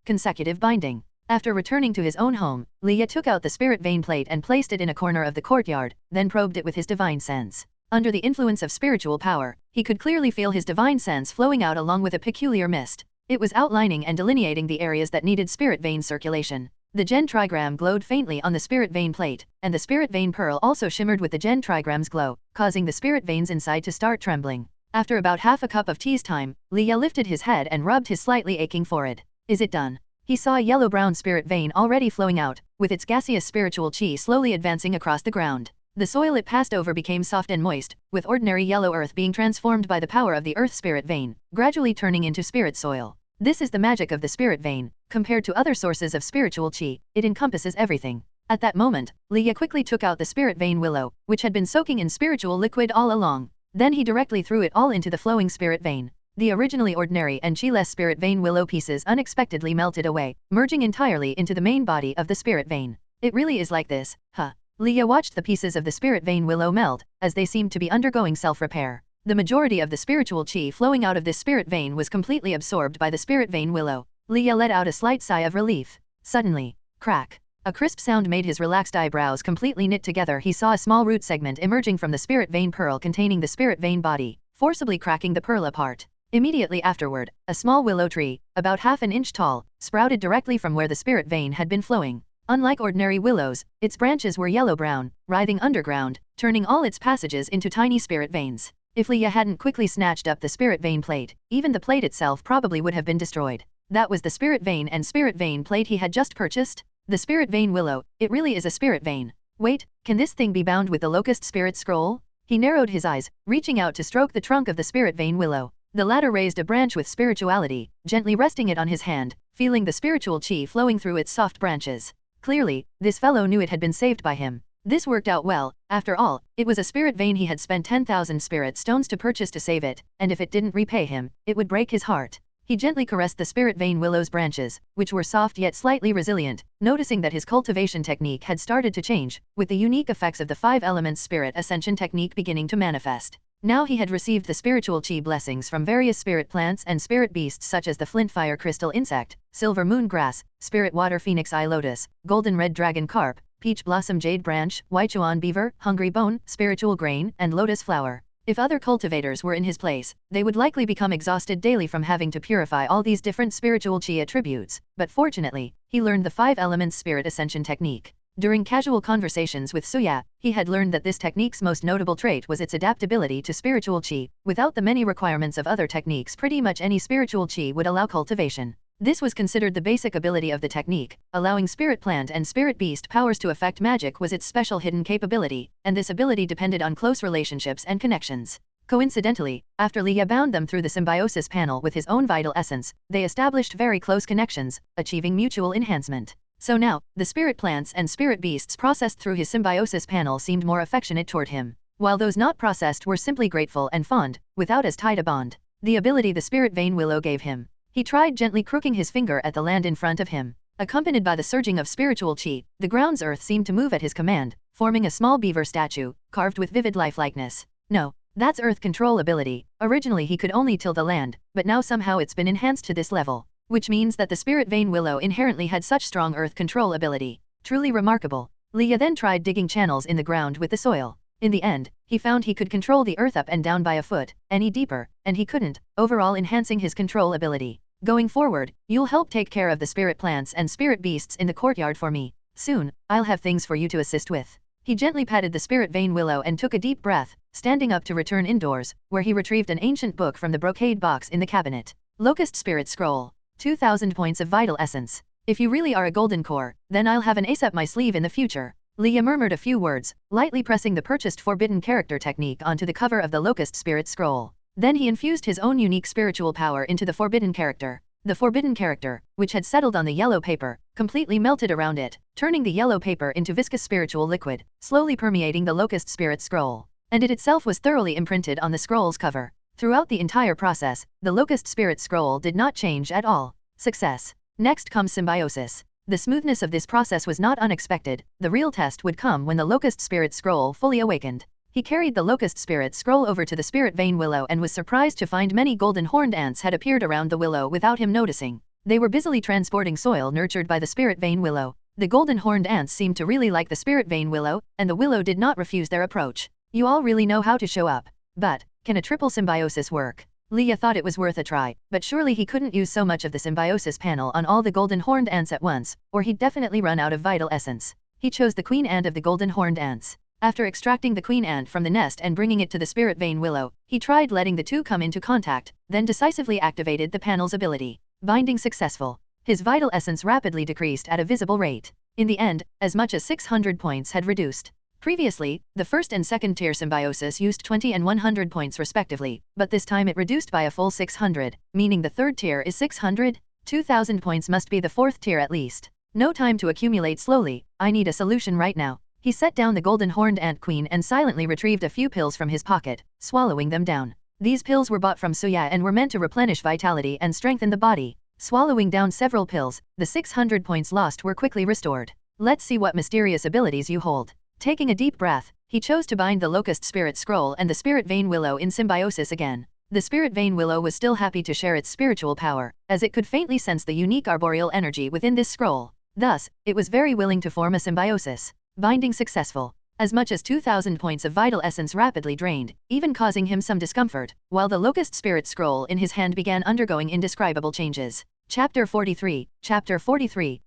Consecutive Binding. After returning to his own home, Leah took out the spirit vein plate and placed it in a corner of the courtyard, then probed it with his divine sense. Under the influence of spiritual power, he could clearly feel his divine sense flowing out along with a peculiar mist. It was outlining and delineating the areas that needed spirit vein circulation. The Gen trigram glowed faintly on the spirit vein plate, and the spirit vein pearl also shimmered with the Gen trigram's glow, causing the spirit veins inside to start trembling. After about half a cup of tea's time, Leah lifted his head and rubbed his slightly aching forehead. Is it done? He saw a yellow-brown spirit vein already flowing out, with its gaseous spiritual chi slowly advancing across the ground. The soil it passed over became soft and moist, with ordinary yellow earth being transformed by the power of the earth spirit vein, gradually turning into spirit soil. This is the magic of the spirit vein. Compared to other sources of spiritual chi, it encompasses everything. At that moment, Leah quickly took out the spirit vein willow, which had been soaking in spiritual liquid all along. Then he directly threw it all into the flowing spirit vein. The originally ordinary and chi-less spirit vein willow pieces unexpectedly melted away, merging entirely into the main body of the spirit vein. It really is like this, huh? Leah watched the pieces of the spirit vein willow melt, as they seemed to be undergoing self-repair. The majority of the spiritual chi flowing out of this spirit vein was completely absorbed by the spirit vein willow. Leah let out a slight sigh of relief. Suddenly, crack. A crisp sound made his relaxed eyebrows completely knit together. He saw a small root segment emerging from the spirit vein pearl containing the spirit vein body, forcibly cracking the pearl apart. Immediately afterward, a small willow tree, about half an inch tall, sprouted directly from where the spirit vein had been flowing. Unlike ordinary willows, its branches were yellow-brown, writhing underground, turning all its passages into tiny spirit veins. If Leah hadn't quickly snatched up the spirit vein plate, even the plate itself probably would have been destroyed. That was the spirit vein and spirit vein plate he had just purchased? The spirit vein willow, it really is a spirit vein. Wait, can this thing be bound with the locust spirit scroll? He narrowed his eyes, reaching out to stroke the trunk of the spirit vein willow. The latter raised a branch with spirituality, gently resting it on his hand, feeling the spiritual chi flowing through its soft branches. Clearly, this fellow knew it had been saved by him. This worked out well. After all, it was a spirit vein he had spent 10,000 spirit stones to purchase to save it, and if it didn't repay him, it would break his heart. He gently caressed the spirit vein willow's branches, which were soft yet slightly resilient, noticing that his cultivation technique had started to change, with the unique effects of the 5 elements spirit ascension technique beginning to manifest. Now he had received the spiritual chi blessings from various spirit plants and spirit beasts such as the flint fire crystal insect, silver moon grass, spirit water phoenix eye lotus, golden red dragon carp, peach blossom jade branch, Huichuan beaver, hungry bone, spiritual grain, and lotus flower. If other cultivators were in his place, they would likely become exhausted daily from having to purify all these different spiritual chi attributes, but fortunately, he learned the 5 elements spirit ascension technique. During casual conversations with Suya, he had learned that this technique's most notable trait was its adaptability to spiritual chi. Without the many requirements of other techniques, pretty much any spiritual chi would allow cultivation. This was considered the basic ability of the technique. Allowing spirit plant and spirit beast powers to affect magic was its special hidden capability, and this ability depended on close relationships and connections. Coincidentally, after Leah bound them through the Symbiosis Panel with his own vital essence, they established very close connections, achieving mutual enhancement. So now, the spirit plants and spirit beasts processed through his Symbiosis Panel seemed more affectionate toward him, while those not processed were simply grateful and fond, without as tight a bond. The ability the spirit vein willow gave him. He tried gently crooking his finger at the land in front of him. Accompanied by the surging of spiritual chi, the ground's earth seemed to move at his command, forming a small beaver statue, carved with vivid lifelikeness. No, that's earth control ability. Originally he could only till the land, but now somehow it's been enhanced to this level. Which means that the spirit vein willow inherently had such strong earth control ability. Truly remarkable. Leah then tried digging channels in the ground with the soil. In the end, he found he could control the earth up and down by a foot, any deeper, and he couldn't, overall enhancing his control ability. Going forward, you'll help take care of the spirit plants and spirit beasts in the courtyard for me. Soon, I'll have things for you to assist with. He gently patted the spirit vein willow and took a deep breath, standing up to return indoors, where he retrieved an ancient book from the brocade box in the cabinet. Locust Spirit Scroll. 2,000 points of vital essence. If you really are a golden core, then I'll have an ace up my sleeve in the future. Leah murmured a few words, lightly pressing the purchased forbidden character technique onto the cover of the Locust Spirit Scroll. Then he infused his own unique spiritual power into the forbidden character. The forbidden character, which had settled on the yellow paper, completely melted around it, turning the yellow paper into viscous spiritual liquid, slowly permeating the Locust Spirit Scroll. And it itself was thoroughly imprinted on the scroll's cover. Throughout the entire process, the Locust Spirit Scroll did not change at all. Success. Next comes symbiosis. The smoothness of this process was not unexpected. The real test would come when the Locust Spirit Scroll fully awakened. He carried the locust spirit scroll over to the spirit vein willow and was surprised to find many golden horned ants had appeared around the willow without him noticing. They were busily transporting soil nurtured by the spirit vein willow. The golden horned ants seemed to really like the spirit vein willow, and the willow did not refuse their approach. You all really know how to show up. But, can a triple symbiosis work? Leah thought it was worth a try, but surely he couldn't use so much of the symbiosis panel on all the golden horned ants at once, or he'd definitely run out of vital essence. He chose the queen ant of the golden horned ants. After extracting the queen ant from the nest and bringing it to the spirit vein willow, he tried letting the two come into contact, then decisively activated the panel's ability. Binding successful. His vital essence rapidly decreased at a visible rate. In the end, as much as 600 points had reduced. Previously, the first and second tier symbiosis used 20 and 100 points respectively, but this time it reduced by a full 600, meaning the third tier is 600? 2000 points must be the fourth tier at least. No time to accumulate slowly, I need a solution right now. He set down the golden horned ant queen and silently retrieved a few pills from his pocket, swallowing them down. These pills were bought from Suya and were meant to replenish vitality and strengthen the body. Swallowing down several pills, the 600 points lost were quickly restored. Let's see what mysterious abilities you hold. Taking a deep breath, he chose to bind the locust spirit scroll and the spirit vein willow in symbiosis again. The spirit vein willow was still happy to share its spiritual power, as it could faintly sense the unique arboreal energy within this scroll. Thus, it was very willing to form a symbiosis. Binding successful. As much as 2,000 points of vital essence rapidly drained, even causing him some discomfort, while the locust spirit scroll in his hand began undergoing indescribable changes. Chapter 43,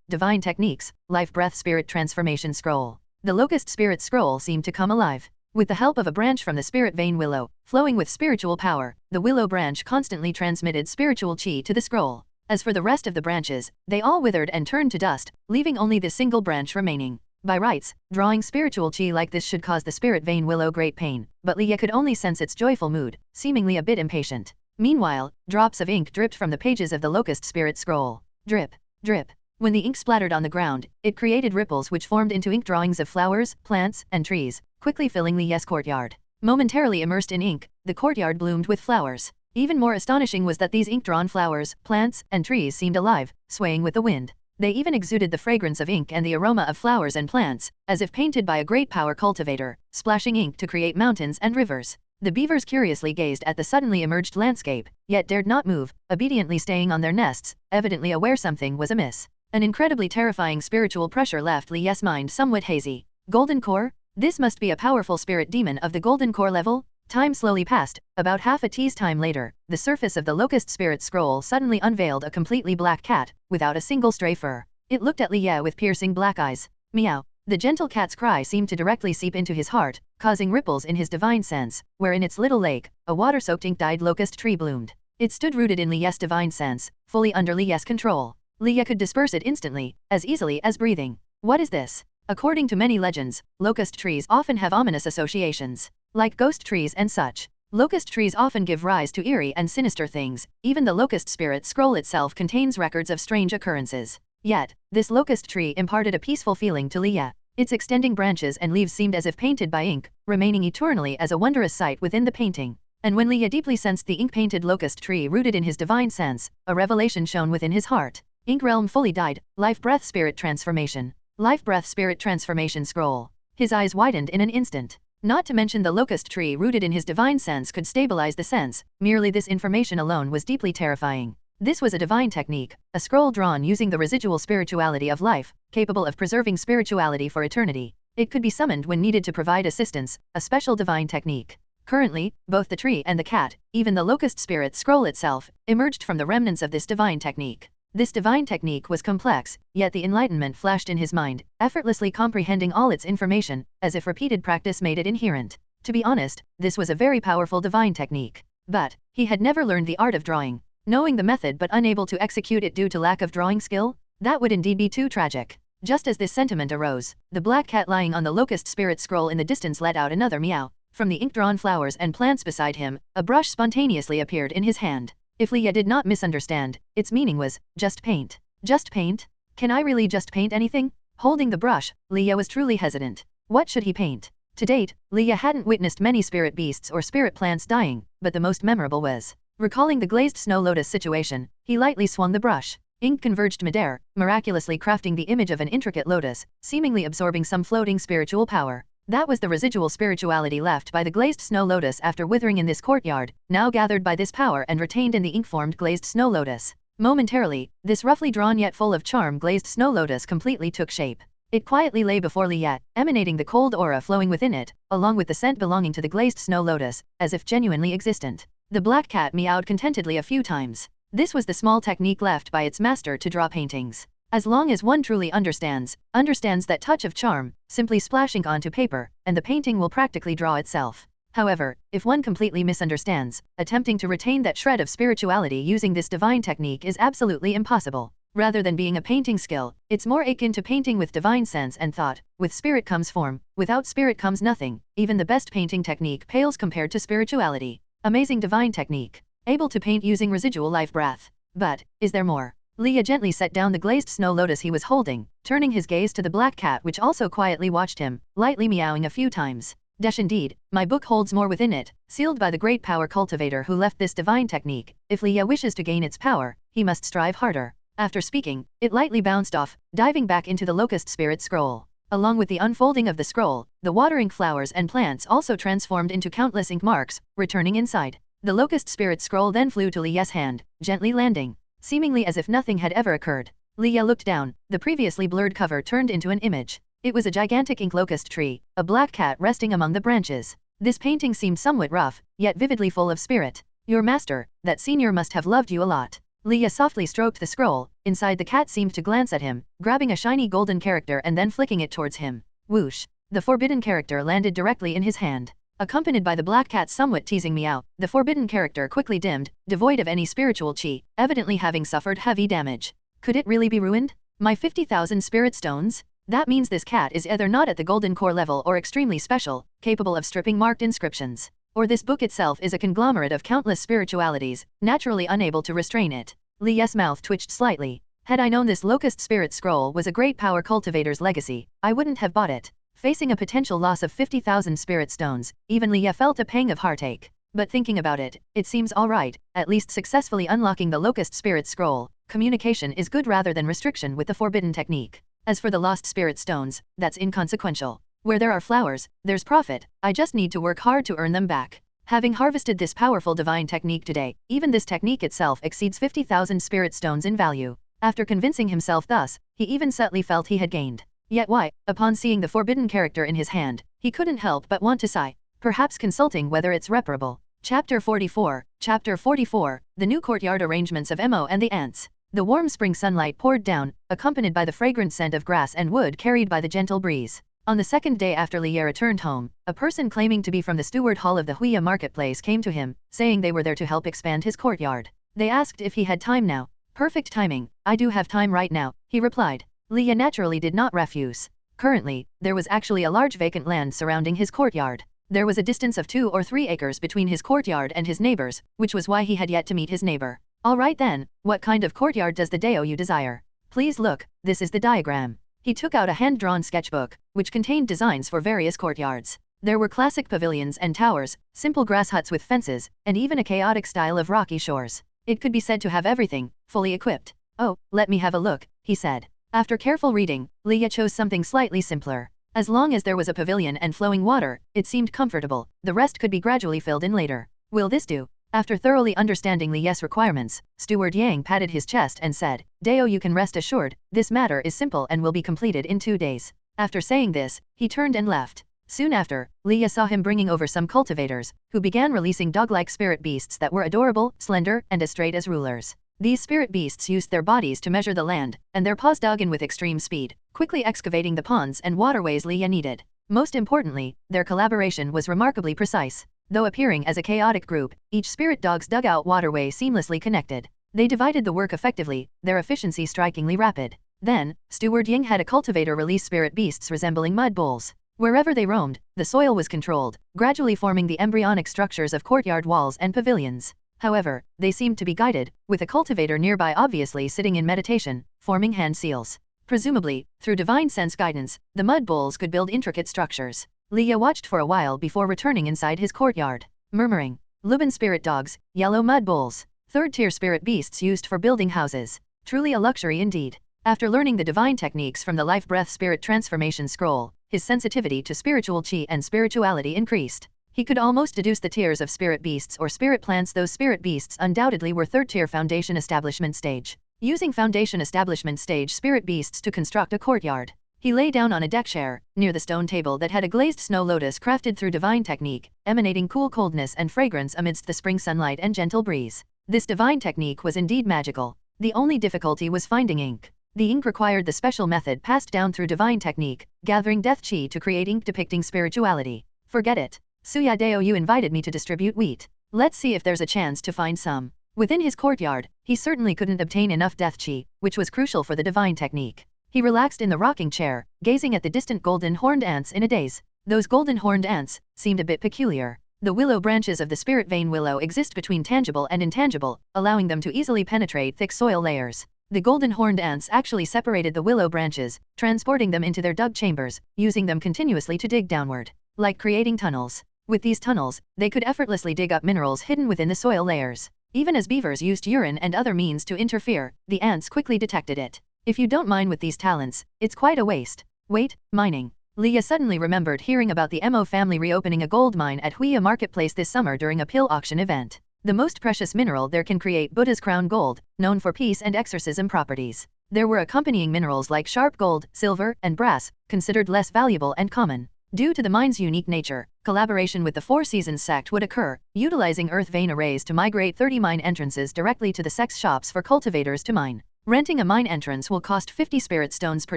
Divine Techniques, Life Breath Spirit Transformation Scroll. The locust spirit scroll seemed to come alive. With the help of a branch from the spirit vein willow, flowing with spiritual power, the willow branch constantly transmitted spiritual chi to the scroll. As for the rest of the branches, they all withered and turned to dust, leaving only the single branch remaining. By rights, drawing spiritual chi like this should cause the spirit vein willow great pain, but Leah could only sense its joyful mood, seemingly a bit impatient. Meanwhile, drops of ink dripped from the pages of the locust spirit scroll. Drip, drip. When the ink splattered on the ground, it created ripples which formed into ink drawings of flowers, plants, and trees, quickly filling Leah's courtyard. Momentarily immersed in ink, the courtyard bloomed with flowers. Even more astonishing was that these ink-drawn flowers, plants, and trees seemed alive, swaying with the wind. They even exuded the fragrance of ink and the aroma of flowers and plants, as if painted by a great power cultivator, splashing ink to create mountains and rivers. The beavers curiously gazed at the suddenly emerged landscape, yet dared not move, obediently staying on their nests, evidently aware something was amiss. An incredibly terrifying spiritual pressure left Leah's mind somewhat hazy. Golden Core? This must be a powerful spirit demon of the Golden Core level? Time slowly passed. About half a tea's time later, the surface of the locust spirit scroll suddenly unveiled a completely black cat, without a single stray fur. It looked at Leah with piercing black eyes. Meow. The gentle cat's cry seemed to directly seep into his heart, causing ripples in his divine sense, where in its little lake, a water-soaked ink-dyed locust tree bloomed. It stood rooted in Leah's divine sense, fully under Leah's control. Leah could disperse it instantly, as easily as breathing. What is this? According to many legends, locust trees often have ominous associations. Like ghost trees and such, locust trees often give rise to eerie and sinister things. Even the locust spirit scroll itself contains records of strange occurrences. Yet, this locust tree imparted a peaceful feeling to Leah. Its extending branches and leaves seemed as if painted by ink, remaining eternally as a wondrous sight within the painting. And when Leah deeply sensed the ink-painted locust tree rooted in his divine sense, a revelation shone within his heart. Ink realm fully died. Life breath spirit transformation. Life breath spirit transformation scroll. His eyes widened in an instant. Not to mention the locust tree rooted in his divine sense could stabilize the sense. Merely this information alone was deeply terrifying. This was a divine technique, a scroll drawn using the residual spirituality of life, capable of preserving spirituality for eternity. It could be summoned when needed to provide assistance, a special divine technique. Currently, both the tree and the cat, even the locust spirit scroll itself, emerged from the remnants of this divine technique. This divine technique was complex, yet the enlightenment flashed in his mind, effortlessly comprehending all its information, as if repeated practice made it inherent. To be honest, this was a very powerful divine technique. But, he had never learned the art of drawing. Knowing the method but unable to execute it due to lack of drawing skill? That would indeed be too tragic. Just as this sentiment arose, the black cat lying on the locust spirit scroll in the distance let out another meow. From the ink-drawn flowers and plants beside him, a brush spontaneously appeared in his hand. If Leah did not misunderstand, its meaning was, just paint. Just paint? Can I really just paint anything? Holding the brush, Leah was truly hesitant. What should he paint? To date, Leah hadn't witnessed many spirit beasts or spirit plants dying, but the most memorable was. Recalling the glazed snow lotus situation, he lightly swung the brush. Ink converged midair, miraculously crafting the image of an intricate lotus, seemingly absorbing some floating spiritual power. That was the residual spirituality left by the glazed snow lotus after withering in this courtyard, now gathered by this power and retained in the ink-formed glazed snow lotus. Momentarily, this roughly drawn yet full of charm glazed snow lotus completely took shape. It quietly lay before Li Ye, emanating the cold aura flowing within it, along with the scent belonging to the glazed snow lotus, as if genuinely existent. The black cat meowed contentedly a few times. This was the small technique left by its master to draw paintings. As long as one truly understands that touch of charm, simply splashing onto paper, and the painting will practically draw itself. However, if one completely misunderstands, attempting to retain that shred of spirituality using this divine technique is absolutely impossible. Rather than being a painting skill, it's more akin to painting with divine sense and thought. With spirit comes form, without spirit comes nothing. Even the best painting technique pales compared to spirituality. Amazing divine technique. Able to paint using residual life breath. But, is there more? Li Ye gently set down the glazed snow lotus he was holding, turning his gaze to the black cat which also quietly watched him, lightly meowing a few times. Dash indeed, my book holds more within it, sealed by the great power cultivator who left this divine technique. If Li Ye wishes to gain its power, he must strive harder. After speaking, it lightly bounced off, diving back into the locust spirit scroll. Along with the unfolding of the scroll, the watering flowers and plants also transformed into countless ink marks, returning inside. The locust spirit scroll then flew to Li Ye's hand, gently landing. Seemingly as if nothing had ever occurred. Li Ye looked down, the previously blurred cover turned into an image. It was a gigantic ink locust tree, a black cat resting among the branches. This painting seemed somewhat rough, yet vividly full of spirit. Your master, that senior must have loved you a lot. Li Ye softly stroked the scroll, inside the cat seemed to glance at him, grabbing a shiny golden character and then flicking it towards him. Whoosh! The forbidden character landed directly in his hand. Accompanied by the black cat's somewhat teasing meow, the forbidden character quickly dimmed, devoid of any spiritual chi, evidently having suffered heavy damage. Could it really be ruined? My 50,000 spirit stones? That means this cat is either not at the golden core level or extremely special, capable of stripping marked inscriptions. Or this book itself is a conglomerate of countless spiritualities, naturally unable to restrain it. Li Ye's mouth twitched slightly. Had I known this locust spirit scroll was a great power cultivator's legacy, I wouldn't have bought it. Facing a potential loss of 50,000 spirit stones, even Li Ye felt a pang of heartache. But thinking about it, it seems alright, at least successfully unlocking the locust spirit scroll. Communication is good rather than restriction with the forbidden technique. As for the lost spirit stones, that's inconsequential. Where there are flowers, there's profit, I just need to work hard to earn them back. Having harvested this powerful divine technique today, even this technique itself exceeds 50,000 spirit stones in value. After convincing himself thus, he even subtly felt he had gained. Yet why, upon seeing the forbidden character in his hand, he couldn't help but want to sigh, perhaps consulting whether it's reparable. Chapter 44, The New Courtyard Arrangements of Mo and the Ants. The warm spring sunlight poured down, accompanied by the fragrant scent of grass and wood carried by the gentle breeze. On the second day after Li Ye returned home, a person claiming to be from the steward hall of the Huya marketplace came to him, saying they were there to help expand his courtyard. They asked if he had time now. Perfect timing, I do have time right now, he replied. Li Ye naturally did not refuse. Currently, there was actually a large vacant land surrounding his courtyard. There was a distance of 2 or 3 acres between his courtyard and his neighbors, which was why he had yet to meet his neighbor. Alright then, what kind of courtyard does the Dao you desire? Please look, this is the diagram. He took out a hand-drawn sketchbook, which contained designs for various courtyards. There were classic pavilions and towers, simple grass huts with fences, and even a chaotic style of rocky shores. It could be said to have everything, fully equipped. Oh, let me have a look, he said. After careful reading, Li Ye chose something slightly simpler. As long as there was a pavilion and flowing water, it seemed comfortable, the rest could be gradually filled in later. Will this do? After thoroughly understanding Li Ye's requirements, Steward Yang patted his chest and said, Dao, you can rest assured, this matter is simple and will be completed in 2 days. After saying this, he turned and left. Soon after, Li Ye saw him bringing over some cultivators, who began releasing dog-like spirit beasts that were adorable, slender, and as straight as rulers. These spirit beasts used their bodies to measure the land, and their paws dug in with extreme speed, quickly excavating the ponds and waterways Li Ye needed. Most importantly, their collaboration was remarkably precise. Though appearing as a chaotic group, each spirit dog's dugout waterway seamlessly connected. They divided the work effectively, their efficiency strikingly rapid. Then, Steward Ying had a cultivator release spirit beasts resembling mud bulls. Wherever they roamed, the soil was controlled, gradually forming the embryonic structures of courtyard walls and pavilions. However, they seemed to be guided, with a cultivator nearby obviously sitting in meditation, forming hand seals. Presumably, through divine sense guidance, the mud bulls could build intricate structures. Li Ye watched for a while before returning inside his courtyard, murmuring, Luban spirit dogs, yellow mud bulls, 3rd-tier spirit beasts used for building houses. Truly a luxury indeed. After learning the divine techniques from the life breath spirit transformation scroll, his sensitivity to spiritual chi and spirituality increased. He could almost deduce the tiers of spirit beasts or spirit plants. Those spirit beasts undoubtedly were third-tier foundation establishment stage. Using foundation establishment stage spirit beasts to construct a courtyard. He lay down on a deck chair, near the stone table that had a glazed snow lotus crafted through divine technique, emanating cool coldness and fragrance amidst the spring sunlight and gentle breeze. This divine technique was indeed magical. The only difficulty was finding ink. The ink required the special method passed down through divine technique, gathering death chi to create ink depicting spirituality. Forget it. Suya Deo, you invited me to distribute wheat. Let's see if there's a chance to find some. Within his courtyard, he certainly couldn't obtain enough death chi, which was crucial for the divine technique. He relaxed in the rocking chair, gazing at the distant golden-horned ants in a daze. Those golden-horned ants seemed a bit peculiar. The willow branches of the spirit vein willow exist between tangible and intangible, allowing them to easily penetrate thick soil layers. The golden-horned ants actually separated the willow branches, transporting them into their dug chambers, using them continuously to dig downward, like creating tunnels. With these tunnels, they could effortlessly dig up minerals hidden within the soil layers. Even as beavers used urine and other means to interfere, the ants quickly detected it. If you don't mine with these talents, it's quite a waste. Wait, mining. Leah suddenly remembered hearing about the Mo family reopening a gold mine at Huia Marketplace this summer during a pill auction event. The most precious mineral there can create Buddha's crown gold, known for peace and exorcism properties. There were accompanying minerals like sharp gold, silver, and brass, considered less valuable and common. Due to the mine's unique nature, collaboration with the Four Seasons sect would occur, utilizing earth vein arrays to migrate 30 mine entrances directly to the sect's shops for cultivators to mine. Renting a mine entrance will cost 50 spirit stones per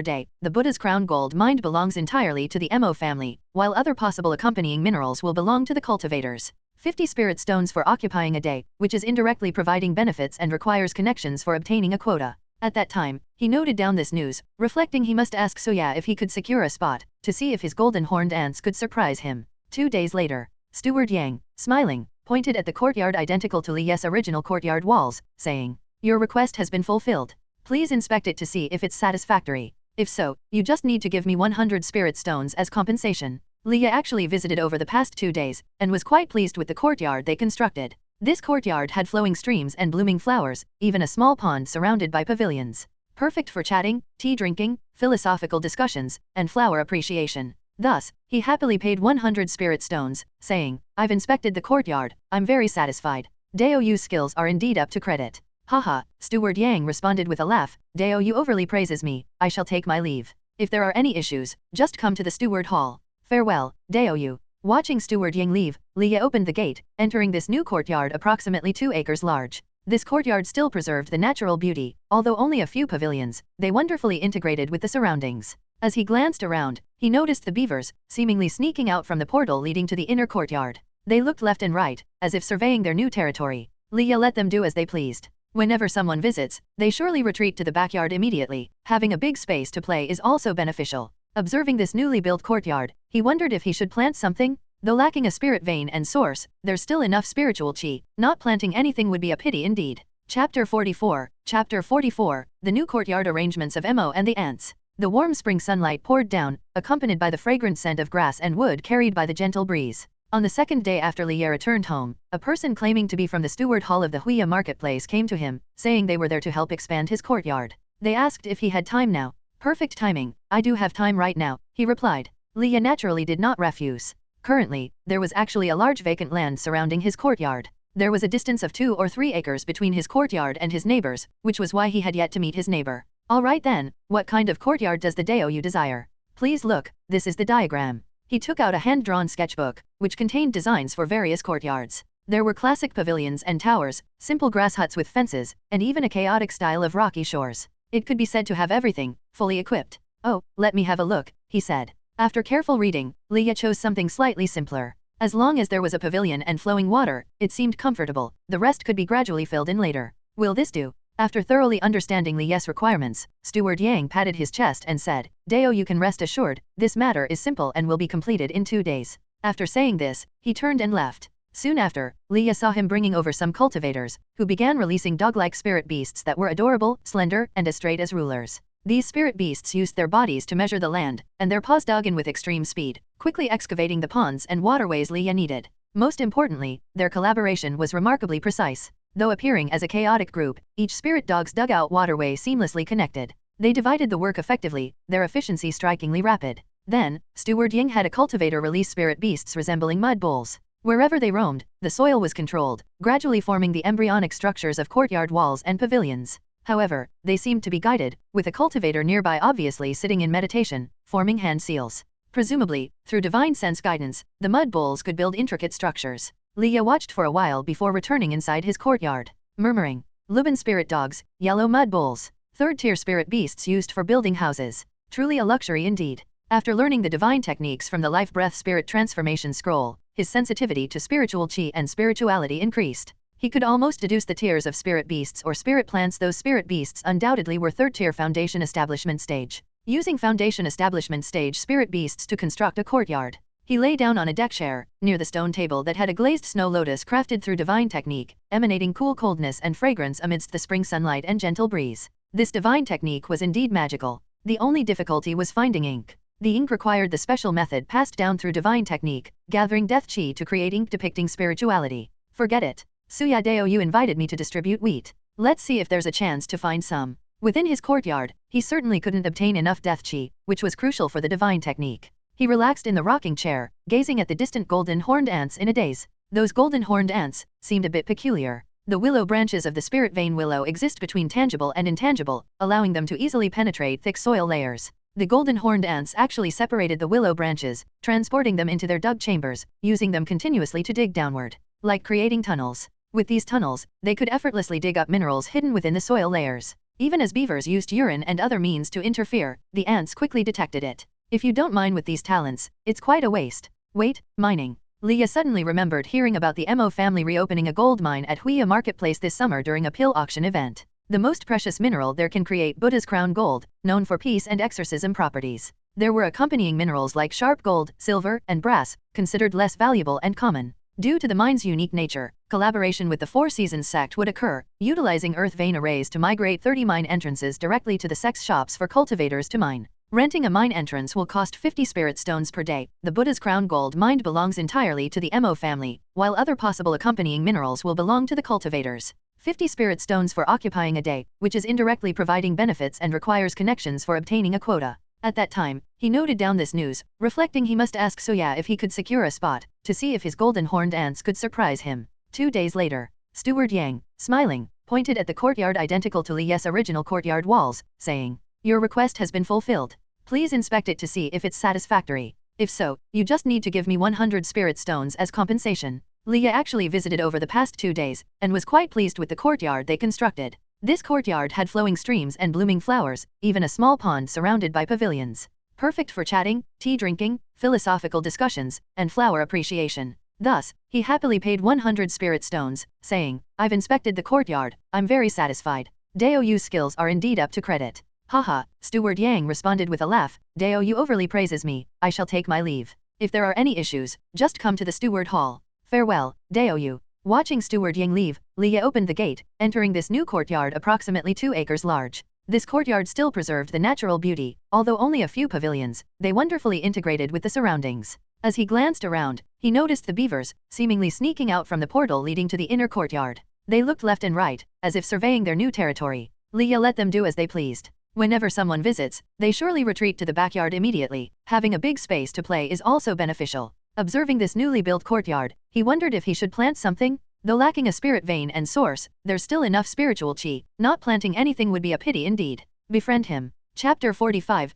day. The Buddha's crown gold mined belongs entirely to the Mo family, while other possible accompanying minerals will belong to the cultivators. 50 spirit stones for occupying a day, which is indirectly providing benefits and requires connections for obtaining a quota. At that time, he noted down this news, reflecting he must ask Soya if he could secure a spot, to see if his golden-horned ants could surprise him. 2 days later, Steward Yang, smiling, pointed at the courtyard identical to Li's original courtyard walls, saying, "Your request has been fulfilled. Please inspect it to see if it's satisfactory. If so, you just need to give me 100 spirit stones as compensation." Lia actually visited over the past 2 days, and was quite pleased with the courtyard they constructed. This courtyard had flowing streams and blooming flowers, even a small pond surrounded by pavilions. Perfect for chatting, tea drinking, philosophical discussions, and flower appreciation. Thus, he happily paid 100 spirit stones, saying, "I've inspected the courtyard, I'm very satisfied. Dao Yu's skills are indeed up to credit." "Haha," Steward Yang responded with a laugh, "Dao Yu overly praises me, I shall take my leave. If there are any issues, just come to the steward hall. Farewell, Dao Yu." Watching Steward Yang leave, Lia opened the gate, entering this new courtyard approximately 2 acres large. This courtyard still preserved the natural beauty, although only a few pavilions, they wonderfully integrated with the surroundings. As he glanced around, he noticed the beavers, seemingly sneaking out from the portal leading to the inner courtyard. They looked left and right, as if surveying their new territory. Lia let them do as they pleased. Whenever someone visits, they surely retreat to the backyard immediately. Having a big space to play is also beneficial. Observing this newly built courtyard, he wondered if he should plant something. Though lacking a spirit vein and source, there's still enough spiritual chi. Not planting anything would be a pity indeed. Chapter 44. Chapter 44. The new courtyard arrangements of Mo and the ants. The warm spring sunlight poured down, accompanied by the fragrant scent of grass and wood carried by the gentle breeze. On the second day after Lia returned home, a person claiming to be from the steward hall of the Huia marketplace came to him, saying they were there to help expand his courtyard. They asked if he had time now. "Perfect timing, I do have time right now," he replied. Lia naturally did not refuse. Currently, there was actually a large vacant land surrounding his courtyard. There was a distance of 2 or 3 acres between his courtyard and his neighbors, which was why he had yet to meet his neighbor. "All right then, what kind of courtyard does the Dao you desire? Please look, this is the diagram." He took out a hand-drawn sketchbook, which contained designs for various courtyards. There were classic pavilions and towers, simple grass huts with fences, and even a chaotic style of rocky shores. It could be said to have everything, fully equipped. "Oh, let me have a look," he said. After careful reading, Lia chose something slightly simpler. As long as there was a pavilion and flowing water, it seemed comfortable. The rest could be gradually filled in later. "Will this do?" After thoroughly understanding Lia's requirements, Steward Yang patted his chest and said, "Dao, you can rest assured, this matter is simple and will be completed in 2 days." After saying this, he turned and left. Soon after, Lia saw him bringing over some cultivators, who began releasing dog-like spirit beasts that were adorable, slender, and as straight as rulers. These spirit beasts used their bodies to measure the land, and their paws dug in with extreme speed, quickly excavating the ponds and waterways Lia needed. Most importantly, their collaboration was remarkably precise. Though appearing as a chaotic group, each spirit dog's dugout waterway seamlessly connected. They divided the work effectively, their efficiency strikingly rapid. Then, Steward Ying had a cultivator release spirit beasts resembling mud bowls. Wherever they roamed, the soil was controlled, gradually forming the embryonic structures of courtyard walls and pavilions. However, they seemed to be guided, with a cultivator nearby obviously sitting in meditation, forming hand seals. Presumably, through divine sense guidance, the mud bowls could build intricate structures. Leah watched for a while before returning inside his courtyard, murmuring, Lubin spirit dogs, yellow mud bowls, third-tier spirit beasts used for building houses. Truly a luxury indeed. After learning the divine techniques from the Life Breath Spirit Transformation Scroll, his sensitivity to spiritual chi and spirituality increased. He could almost deduce the tiers of spirit beasts or spirit plants. Those spirit beasts undoubtedly were third-tier foundation establishment stage. Using foundation establishment stage spirit beasts to construct a courtyard. He lay down on a deck chair, near the stone table that had a glazed snow lotus crafted through divine technique, emanating cool coldness and fragrance amidst the spring sunlight and gentle breeze. This divine technique was indeed magical. The only difficulty was finding ink. The ink required the special method passed down through divine technique, gathering death chi to create ink depicting spirituality. Forget it. Suya Deo, you invited me to distribute wheat. Let's see if there's a chance to find some. Within his courtyard, he certainly couldn't obtain enough death chi, which was crucial for the divine technique. He relaxed in the rocking chair, gazing at the distant golden-horned ants in a daze. Those golden-horned ants seemed a bit peculiar. The willow branches of the spirit vein willow exist between tangible and intangible, allowing them to easily penetrate thick soil layers. The golden-horned ants actually separated the willow branches, transporting them into their dug chambers, using them continuously to dig downward, like creating tunnels. With these tunnels, they could effortlessly dig up minerals hidden within the soil layers. Even as beavers used urine and other means to interfere, the ants quickly detected it. If you don't mine with these talents, it's quite a waste. Wait, mining. Leah suddenly remembered hearing about the Mo family reopening a gold mine at Huia Marketplace this summer during a pill auction event. The most precious mineral there can create Buddha's crown gold, known for peace and exorcism properties. There were accompanying minerals like sharp gold, silver, and brass, considered less valuable and common. Due to the mine's unique nature, collaboration with the Four Seasons sect would occur, utilizing earth vein arrays to migrate 30 mine entrances directly to the sect's shops for cultivators to mine. Renting a mine entrance will cost 50 spirit stones per day. The Buddha's crown gold mined belongs entirely to the Mo family, while other possible accompanying minerals will belong to the cultivators. 50 spirit stones for occupying a day, which is indirectly providing benefits and requires connections for obtaining a quota. At that time, he noted down this news, reflecting he must ask Soya if he could secure a spot, to see if his golden-horned ants could surprise him. 2 days later, Steward Yang, smiling, pointed at the courtyard identical to Li's original courtyard walls, saying, Your request has been fulfilled. Please inspect it to see if it's satisfactory. If so, you just need to give me 100 spirit stones as compensation. Leah actually visited over the past 2 days, and was quite pleased with the courtyard they constructed. This courtyard had flowing streams and blooming flowers, even a small pond surrounded by pavilions. Perfect for chatting, tea drinking, philosophical discussions, and flower appreciation. Thus, he happily paid 100 spirit stones, saying, I've inspected the courtyard, I'm very satisfied. Dao Yu's skills are indeed up to credit. Haha, Steward Yang responded with a laugh, Dao Yu overly praises me, I shall take my leave. If there are any issues, just come to the steward hall. Farewell, Dao Yu. Watching Steward Yang leave, Leah opened the gate, entering this new courtyard approximately 2 acres large. This courtyard still preserved the natural beauty, although only a few pavilions, they wonderfully integrated with the surroundings. As he glanced around, he noticed the beavers, seemingly sneaking out from the portal leading to the inner courtyard. They looked left and right, as if surveying their new territory. Leah let them do as they pleased. Whenever someone visits, they surely retreat to the backyard immediately. Having a big space to play is also beneficial. Observing this newly built courtyard, he wondered if he should plant something. Though lacking a spirit vein and source, there's still enough spiritual chi. Not planting anything would be a pity indeed. Befriend him. Chapter 45,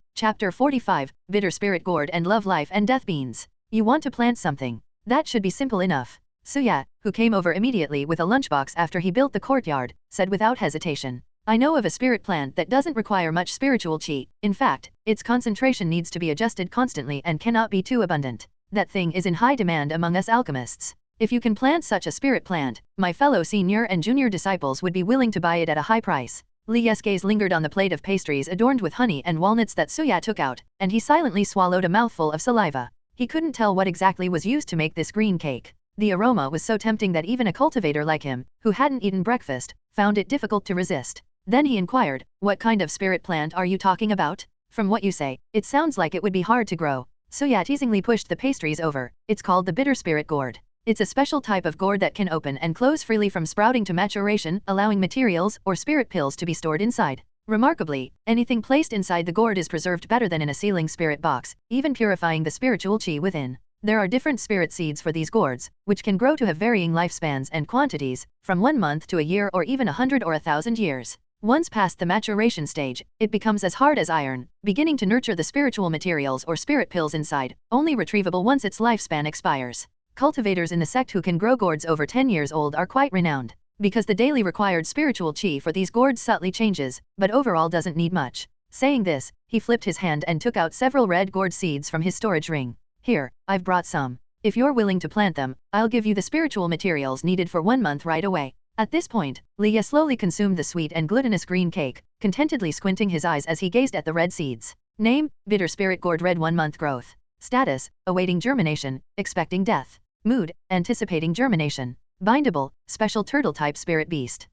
Bitter Spirit Gourd and Love Life and Death Beans. You want to plant something. That should be simple enough. Suya, who came over immediately with a lunchbox after he built the courtyard, said without hesitation. I know of a spirit plant that doesn't require much spiritual chi. In fact, its concentration needs to be adjusted constantly and cannot be too abundant. That thing is in high demand among us alchemists. If you can plant such a spirit plant, my fellow senior and junior disciples would be willing to buy it at a high price. Li's gaze lingered on the plate of pastries adorned with honey and walnuts that Suya took out, and he silently swallowed a mouthful of saliva. He couldn't tell what exactly was used to make this green cake. The aroma was so tempting that even a cultivator like him, who hadn't eaten breakfast, found it difficult to resist. Then he inquired, what kind of spirit plant are you talking about? From what you say, it sounds like it would be hard to grow. Suya teasingly pushed the pastries over. It's called the bitter spirit gourd. It's a special type of gourd that can open and close freely from sprouting to maturation, allowing materials or spirit pills to be stored inside. Remarkably, anything placed inside the gourd is preserved better than in a sealing spirit box, even purifying the spiritual chi within. There are different spirit seeds for these gourds, which can grow to have varying lifespans and quantities, from 1 month to a year or even 100 or 1,000 years. Once past the maturation stage, it becomes as hard as iron, beginning to nurture the spiritual materials or spirit pills inside, only retrievable once its lifespan expires. Cultivators in the sect who can grow gourds over 10 years old are quite renowned, because the daily required spiritual chi for these gourds subtly changes, but overall doesn't need much. Saying this, he flipped his hand and took out several red gourd seeds from his storage ring. Here, I've brought some. If you're willing to plant them, I'll give you the spiritual materials needed for 1 month right away. At this point, Leah slowly consumed the sweet and glutinous green cake, contentedly squinting his eyes as he gazed at the red seeds. Name, bitter spirit gourd red 1 month growth. Status, awaiting germination, expecting death. Mood, anticipating germination. Bindable, special turtle type spirit beast.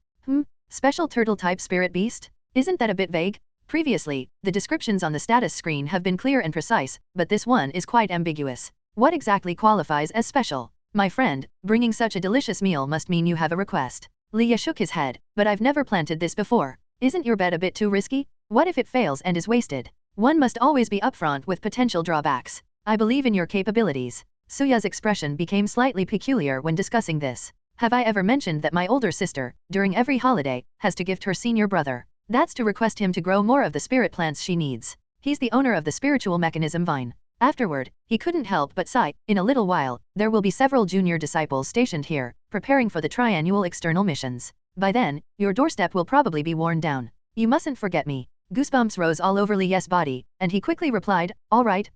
Special turtle type spirit beast? Isn't that a bit vague? Previously, the descriptions on the status screen have been clear and precise, but this one is quite ambiguous. What exactly qualifies as special? My friend, bringing such a delicious meal must mean you have a request. Leah shook his head, but I've never planted this before. Isn't your bet a bit too risky? What if it fails and is wasted? One must always be upfront with potential drawbacks. I believe in your capabilities. Suya's expression became slightly peculiar when discussing this. Have I ever mentioned that my older sister, during every holiday, has to gift her senior brother? That's to request him to grow more of the spirit plants she needs. He's the owner of the spiritual mechanism vine. Afterward, he couldn't help but sigh. In a little while, there will be several junior disciples stationed here, preparing for the triannual external missions. By then, your doorstep will probably be worn down. You mustn't forget me. Goosebumps rose all over Li's body, and he quickly replied, all right,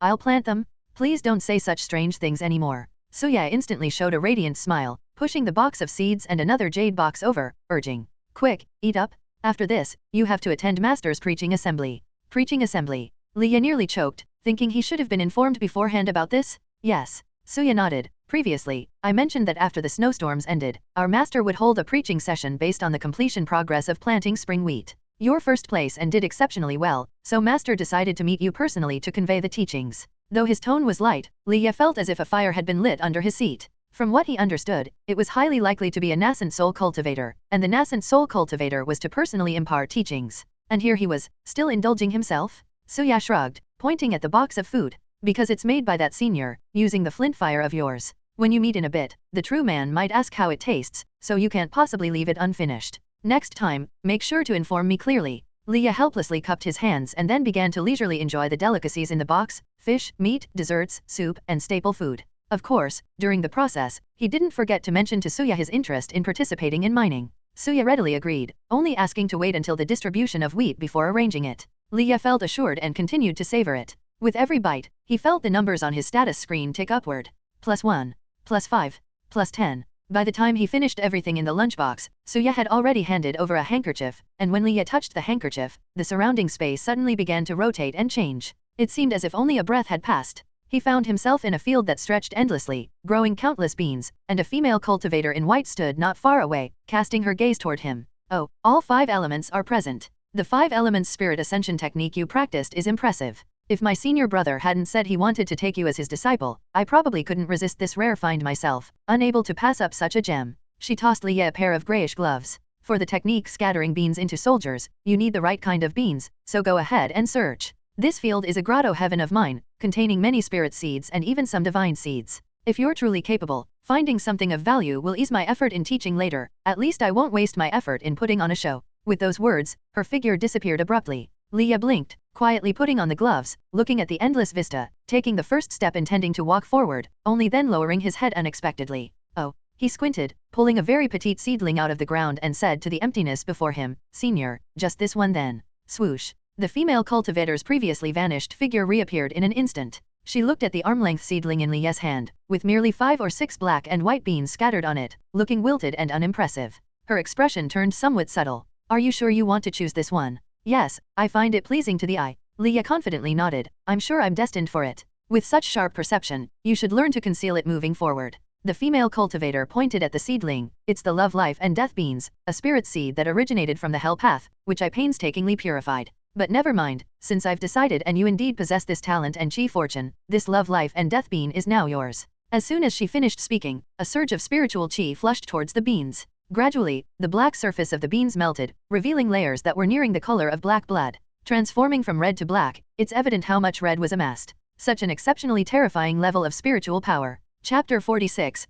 I'll plant them. Please don't say such strange things anymore. Suya instantly showed a radiant smile, pushing the box of seeds and another jade box over, urging, quick, eat up. After this, you have to attend Master's preaching assembly. Preaching assembly. Lia nearly choked, thinking he should have been informed beforehand about this. Yes. Suya nodded. Previously, I mentioned that after the snowstorms ended, our master would hold a preaching session based on the completion progress of planting spring wheat. You're first place and did exceptionally well, so master decided to meet you personally to convey the teachings. Though his tone was light, Lia felt as if a fire had been lit under his seat. From what he understood, it was highly likely to be a nascent soul cultivator, and the nascent soul cultivator was to personally impart teachings. And here he was, still indulging himself? Suya shrugged, pointing at the box of food. Because it's made by that senior, using the flint fire of yours. When you meet in a bit, the true man might ask how it tastes, so you can't possibly leave it unfinished. Next time, make sure to inform me clearly. Lia helplessly cupped his hands and then began to leisurely enjoy the delicacies in the box, fish, meat, desserts, soup, and staple food. Of course, during the process, he didn't forget to mention to Suya his interest in participating in mining. Suya readily agreed, only asking to wait until the distribution of wheat before arranging it. Lia felt assured and continued to savor it. With every bite, he felt the numbers on his status screen tick upward. +1, +5, +10. By the time he finished everything in the lunchbox, Suya had already handed over a handkerchief, and when Lia touched the handkerchief, the surrounding space suddenly began to rotate and change. It seemed as if only a breath had passed. He found himself in a field that stretched endlessly, growing countless beans, and a female cultivator in white stood not far away, casting her gaze toward him. Oh, all 5 elements are present. The 5 elements spirit ascension technique you practiced is impressive. If my senior brother hadn't said he wanted to take you as his disciple, I probably couldn't resist this rare find myself, unable to pass up such a gem. She tossed Lia a pair of grayish gloves. For the technique scattering beans into soldiers, you need the right kind of beans, so go ahead and search. This field is a grotto heaven of mine, containing many spirit seeds and even some divine seeds. If you're truly capable, finding something of value will ease my effort in teaching later, at least I won't waste my effort in putting on a show. With those words, her figure disappeared abruptly. Lia blinked, quietly putting on the gloves, looking at the endless vista, taking the first step intending to walk forward, only then lowering his head unexpectedly. Oh. He squinted, pulling a very petite seedling out of the ground and said to the emptiness before him, Senior, just this one then. Swoosh. The female cultivator's previously vanished figure reappeared in an instant. She looked at the arm-length seedling in Lia's hand, with merely 5 or 6 black and white beans scattered on it, looking wilted and unimpressive. Her expression turned somewhat subtle. Are you sure you want to choose this one? Yes, I find it pleasing to the eye. Lia confidently nodded. I'm sure I'm destined for it. With such sharp perception, you should learn to conceal it moving forward. The female cultivator pointed at the seedling. It's the love, life and death beans, a spirit seed that originated from the hell path, which I painstakingly purified. But never mind, since I've decided and you indeed possess this talent and chi fortune, this love, life and death bean is now yours. As soon as she finished speaking, a surge of spiritual chi flushed towards the beans. Gradually, the black surface of the beans melted, revealing layers that were nearing the color of black blood. Transforming from red to black, it's evident how much red was amassed. Such an exceptionally terrifying level of spiritual power. Chapter 46,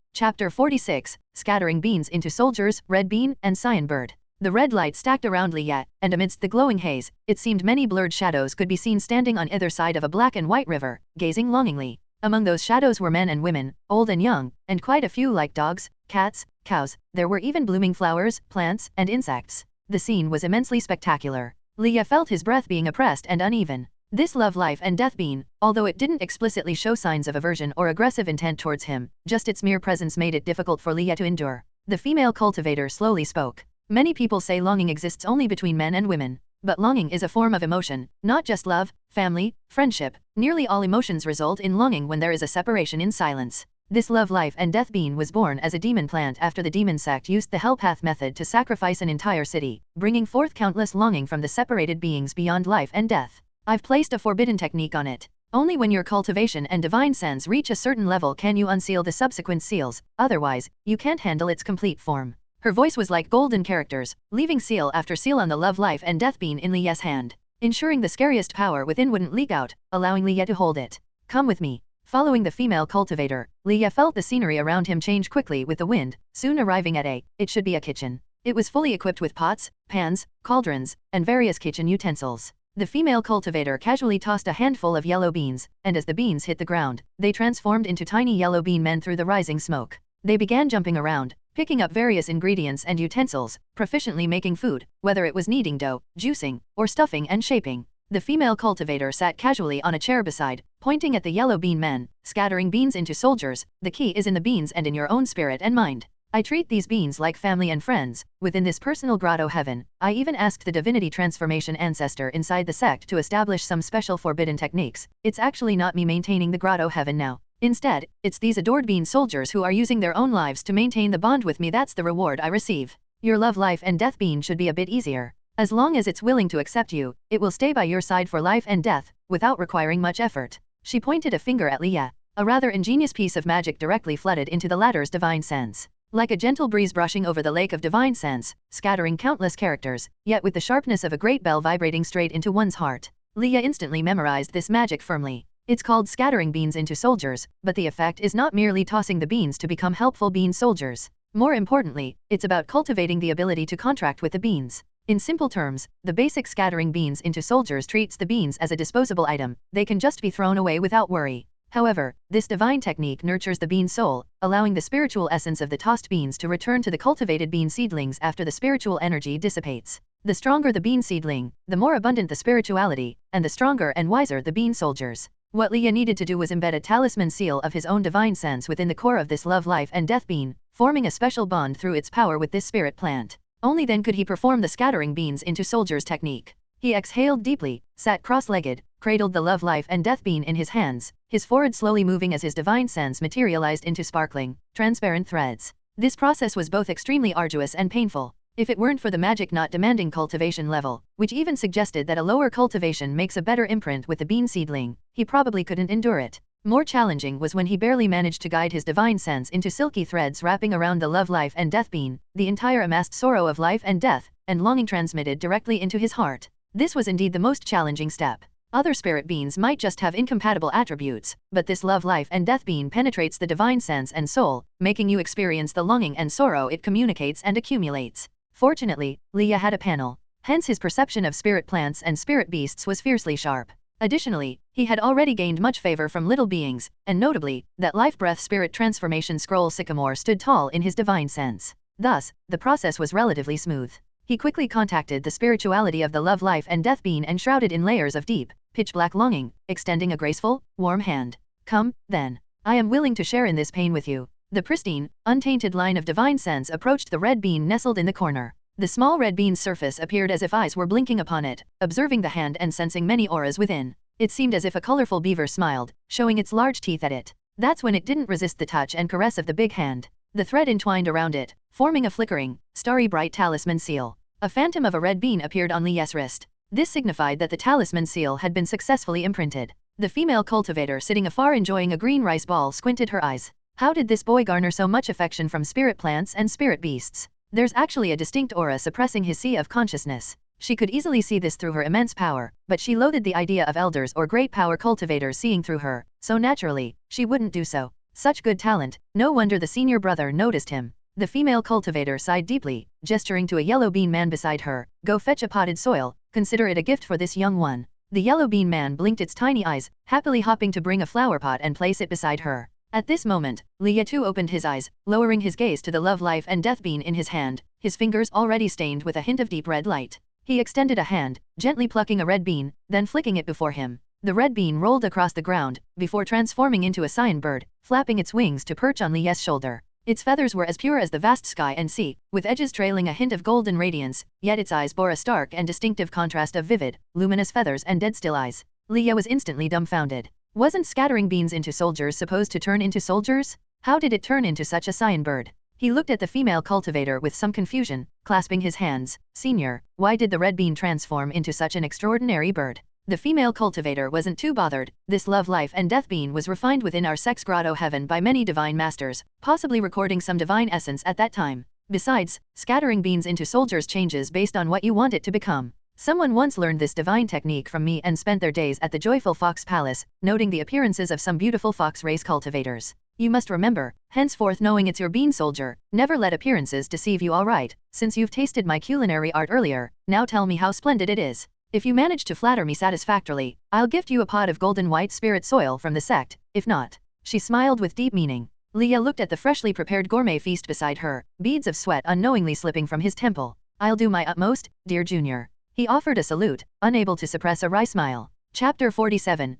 Scattering Beans into Soldiers, Red Bean, and Cyan Bird. The red light stacked around Liya, and amidst the glowing haze, it seemed many blurred shadows could be seen standing on either side of a black and white river, gazing longingly. Among those shadows were men and women, old and young, and quite a few like dogs, cats, cows. There were even blooming flowers, plants, and insects. The scene was immensely spectacular. Liya felt his breath being oppressed and uneven. This love life and death bean, although it didn't explicitly show signs of aversion or aggressive intent towards him, just its mere presence made it difficult for Liya to endure. The female cultivator slowly spoke. Many people say longing exists only between men and women. But longing is a form of emotion, not just love, family, friendship. Nearly all emotions result in longing when there is a separation in silence. This love life and death bean was born as a demon plant after the demon sect used the hell path method to sacrifice an entire city, bringing forth countless longing from the separated beings beyond life and death. I've placed a forbidden technique on it. Only when your cultivation and divine sense reach a certain level can you unseal the subsequent seals, otherwise, you can't handle its complete form. Her voice was like golden characters, leaving seal after seal on the love life and death bean in Liya's hand, ensuring the scariest power within wouldn't leak out, allowing Liya to hold it. Come with me. Following the female cultivator, Liya felt the scenery around him change quickly with the wind, soon arriving at it should be a kitchen. It was fully equipped with pots, pans, cauldrons, and various kitchen utensils. The female cultivator casually tossed a handful of yellow beans, and as the beans hit the ground, they transformed into tiny yellow bean men through the rising smoke. They began jumping around, picking up various ingredients and utensils, proficiently making food, whether it was kneading dough, juicing, or stuffing and shaping. The female cultivator sat casually on a chair beside, pointing at the yellow bean men, scattering beans into soldiers. The key is in the beans and in your own spirit and mind. I treat these beans like family and friends. Within this personal grotto heaven, I even asked the divinity transformation ancestor inside the sect to establish some special forbidden techniques. It's actually not me maintaining the grotto heaven now. Instead, it's these adored bean soldiers who are using their own lives to maintain the bond with me. That's the reward I receive. Your love life and death bean should be a bit easier. As long as it's willing to accept you, it will stay by your side for life and death, without requiring much effort. She pointed a finger at Liya. A rather ingenious piece of magic directly flooded into the latter's divine sense. Like a gentle breeze brushing over the lake of divine sense, scattering countless characters, yet with the sharpness of a great bell vibrating straight into one's heart. Liya instantly memorized this magic firmly. It's called scattering beans into soldiers, but the effect is not merely tossing the beans to become helpful bean soldiers. More importantly, it's about cultivating the ability to contract with the beans. In simple terms, the basic scattering beans into soldiers treats the beans as a disposable item. They can just be thrown away without worry. However, this divine technique nurtures the bean soul, allowing the spiritual essence of the tossed beans to return to the cultivated bean seedlings after the spiritual energy dissipates. The stronger the bean seedling, the more abundant the spirituality, and the stronger and wiser the bean soldiers. What Liya needed to do was embed a talisman seal of his own divine sense within the core of this love life and death bean, forming a special bond through its power with this spirit plant. Only then could he perform the scattering beans into soldiers technique. He exhaled deeply, sat cross-legged, cradled the love life and death bean in his hands, his forehead slowly moving as his divine sense materialized into sparkling, transparent threads. This process was both extremely arduous and painful. If it weren't for the magic not demanding cultivation level, which even suggested that a lower cultivation makes a better imprint with the bean seedling, he probably couldn't endure it. More challenging was when he barely managed to guide his divine sense into silky threads wrapping around the love life and death bean, the entire amassed sorrow of life and death, and longing transmitted directly into his heart. This was indeed the most challenging step. Other spirit beans might just have incompatible attributes, but this love life and death bean penetrates the divine sense and soul, making you experience the longing and sorrow it communicates and accumulates. Fortunately, Liya had a panel. Hence his perception of spirit plants and spirit beasts was fiercely sharp. Additionally, he had already gained much favor from little beings, and notably, that life breath spirit transformation scroll sycamore stood tall in his divine sense. Thus, the process was relatively smooth. He quickly contacted the spirituality of the love life and death bean enshrouded in layers of deep, pitch-black longing, extending a graceful, warm hand. Come, then. I am willing to share in this pain with you. The pristine, untainted line of divine sense approached the red bean nestled in the corner. The small red bean's surface appeared as if eyes were blinking upon it, observing the hand and sensing many auras within. It seemed as if a colorful beaver smiled, showing its large teeth at it. That's when it didn't resist the touch and caress of the big hand. The thread entwined around it, forming a flickering, starry bright talisman seal. A phantom of a red bean appeared on Liya's wrist. This signified that the talisman seal had been successfully imprinted. The female cultivator sitting afar enjoying a green rice ball squinted her eyes. How did this boy garner so much affection from spirit plants and spirit beasts? There's actually a distinct aura suppressing his sea of consciousness. She could easily see this through her immense power, but she loathed the idea of elders or great power cultivators seeing through her, so naturally, she wouldn't do so. Such good talent, no wonder the senior brother noticed him. The female cultivator sighed deeply, gesturing to a yellow bean man beside her. Go fetch a potted soil, consider it a gift for this young one. The yellow bean man blinked its tiny eyes, happily hopping to bring a flower pot and place it beside her. At this moment, Liya too opened his eyes, lowering his gaze to the love life and death bean in his hand, his fingers already stained with a hint of deep red light. He extended a hand, gently plucking a red bean, then flicking it before him. The red bean rolled across the ground, before transforming into a cyan bird, flapping its wings to perch on Liya's shoulder. Its feathers were as pure as the vast sky and sea, with edges trailing a hint of golden radiance, yet its eyes bore a stark and distinctive contrast of vivid, luminous feathers and dead-still eyes. Liya was instantly dumbfounded. Wasn't scattering beans into soldiers supposed to turn into soldiers? How did it turn into such a cyan bird? He looked at the female cultivator with some confusion, clasping his hands. Senior, why did the red bean transform into such an extraordinary bird? The female cultivator wasn't too bothered. This love life and death bean was refined within our sex grotto heaven by many divine masters, possibly recording some divine essence at that time. Besides, scattering beans into soldiers changes based on what you want it to become. Someone once learned this divine technique from me and spent their days at the joyful fox palace, noting the appearances of some beautiful fox race cultivators. You must remember, henceforth knowing it's your bean soldier, never let appearances deceive you. Alright, since you've tasted my culinary art earlier, now tell me how splendid it is. If you manage to flatter me satisfactorily, I'll gift you a pot of golden white spirit soil from the sect. If not, she smiled with deep meaning. Liya looked at the freshly prepared gourmet feast beside her, beads of sweat unknowingly slipping from his temple. I'll do my utmost, dear Junior. He offered a salute, unable to suppress a wry smile. Chapter 47,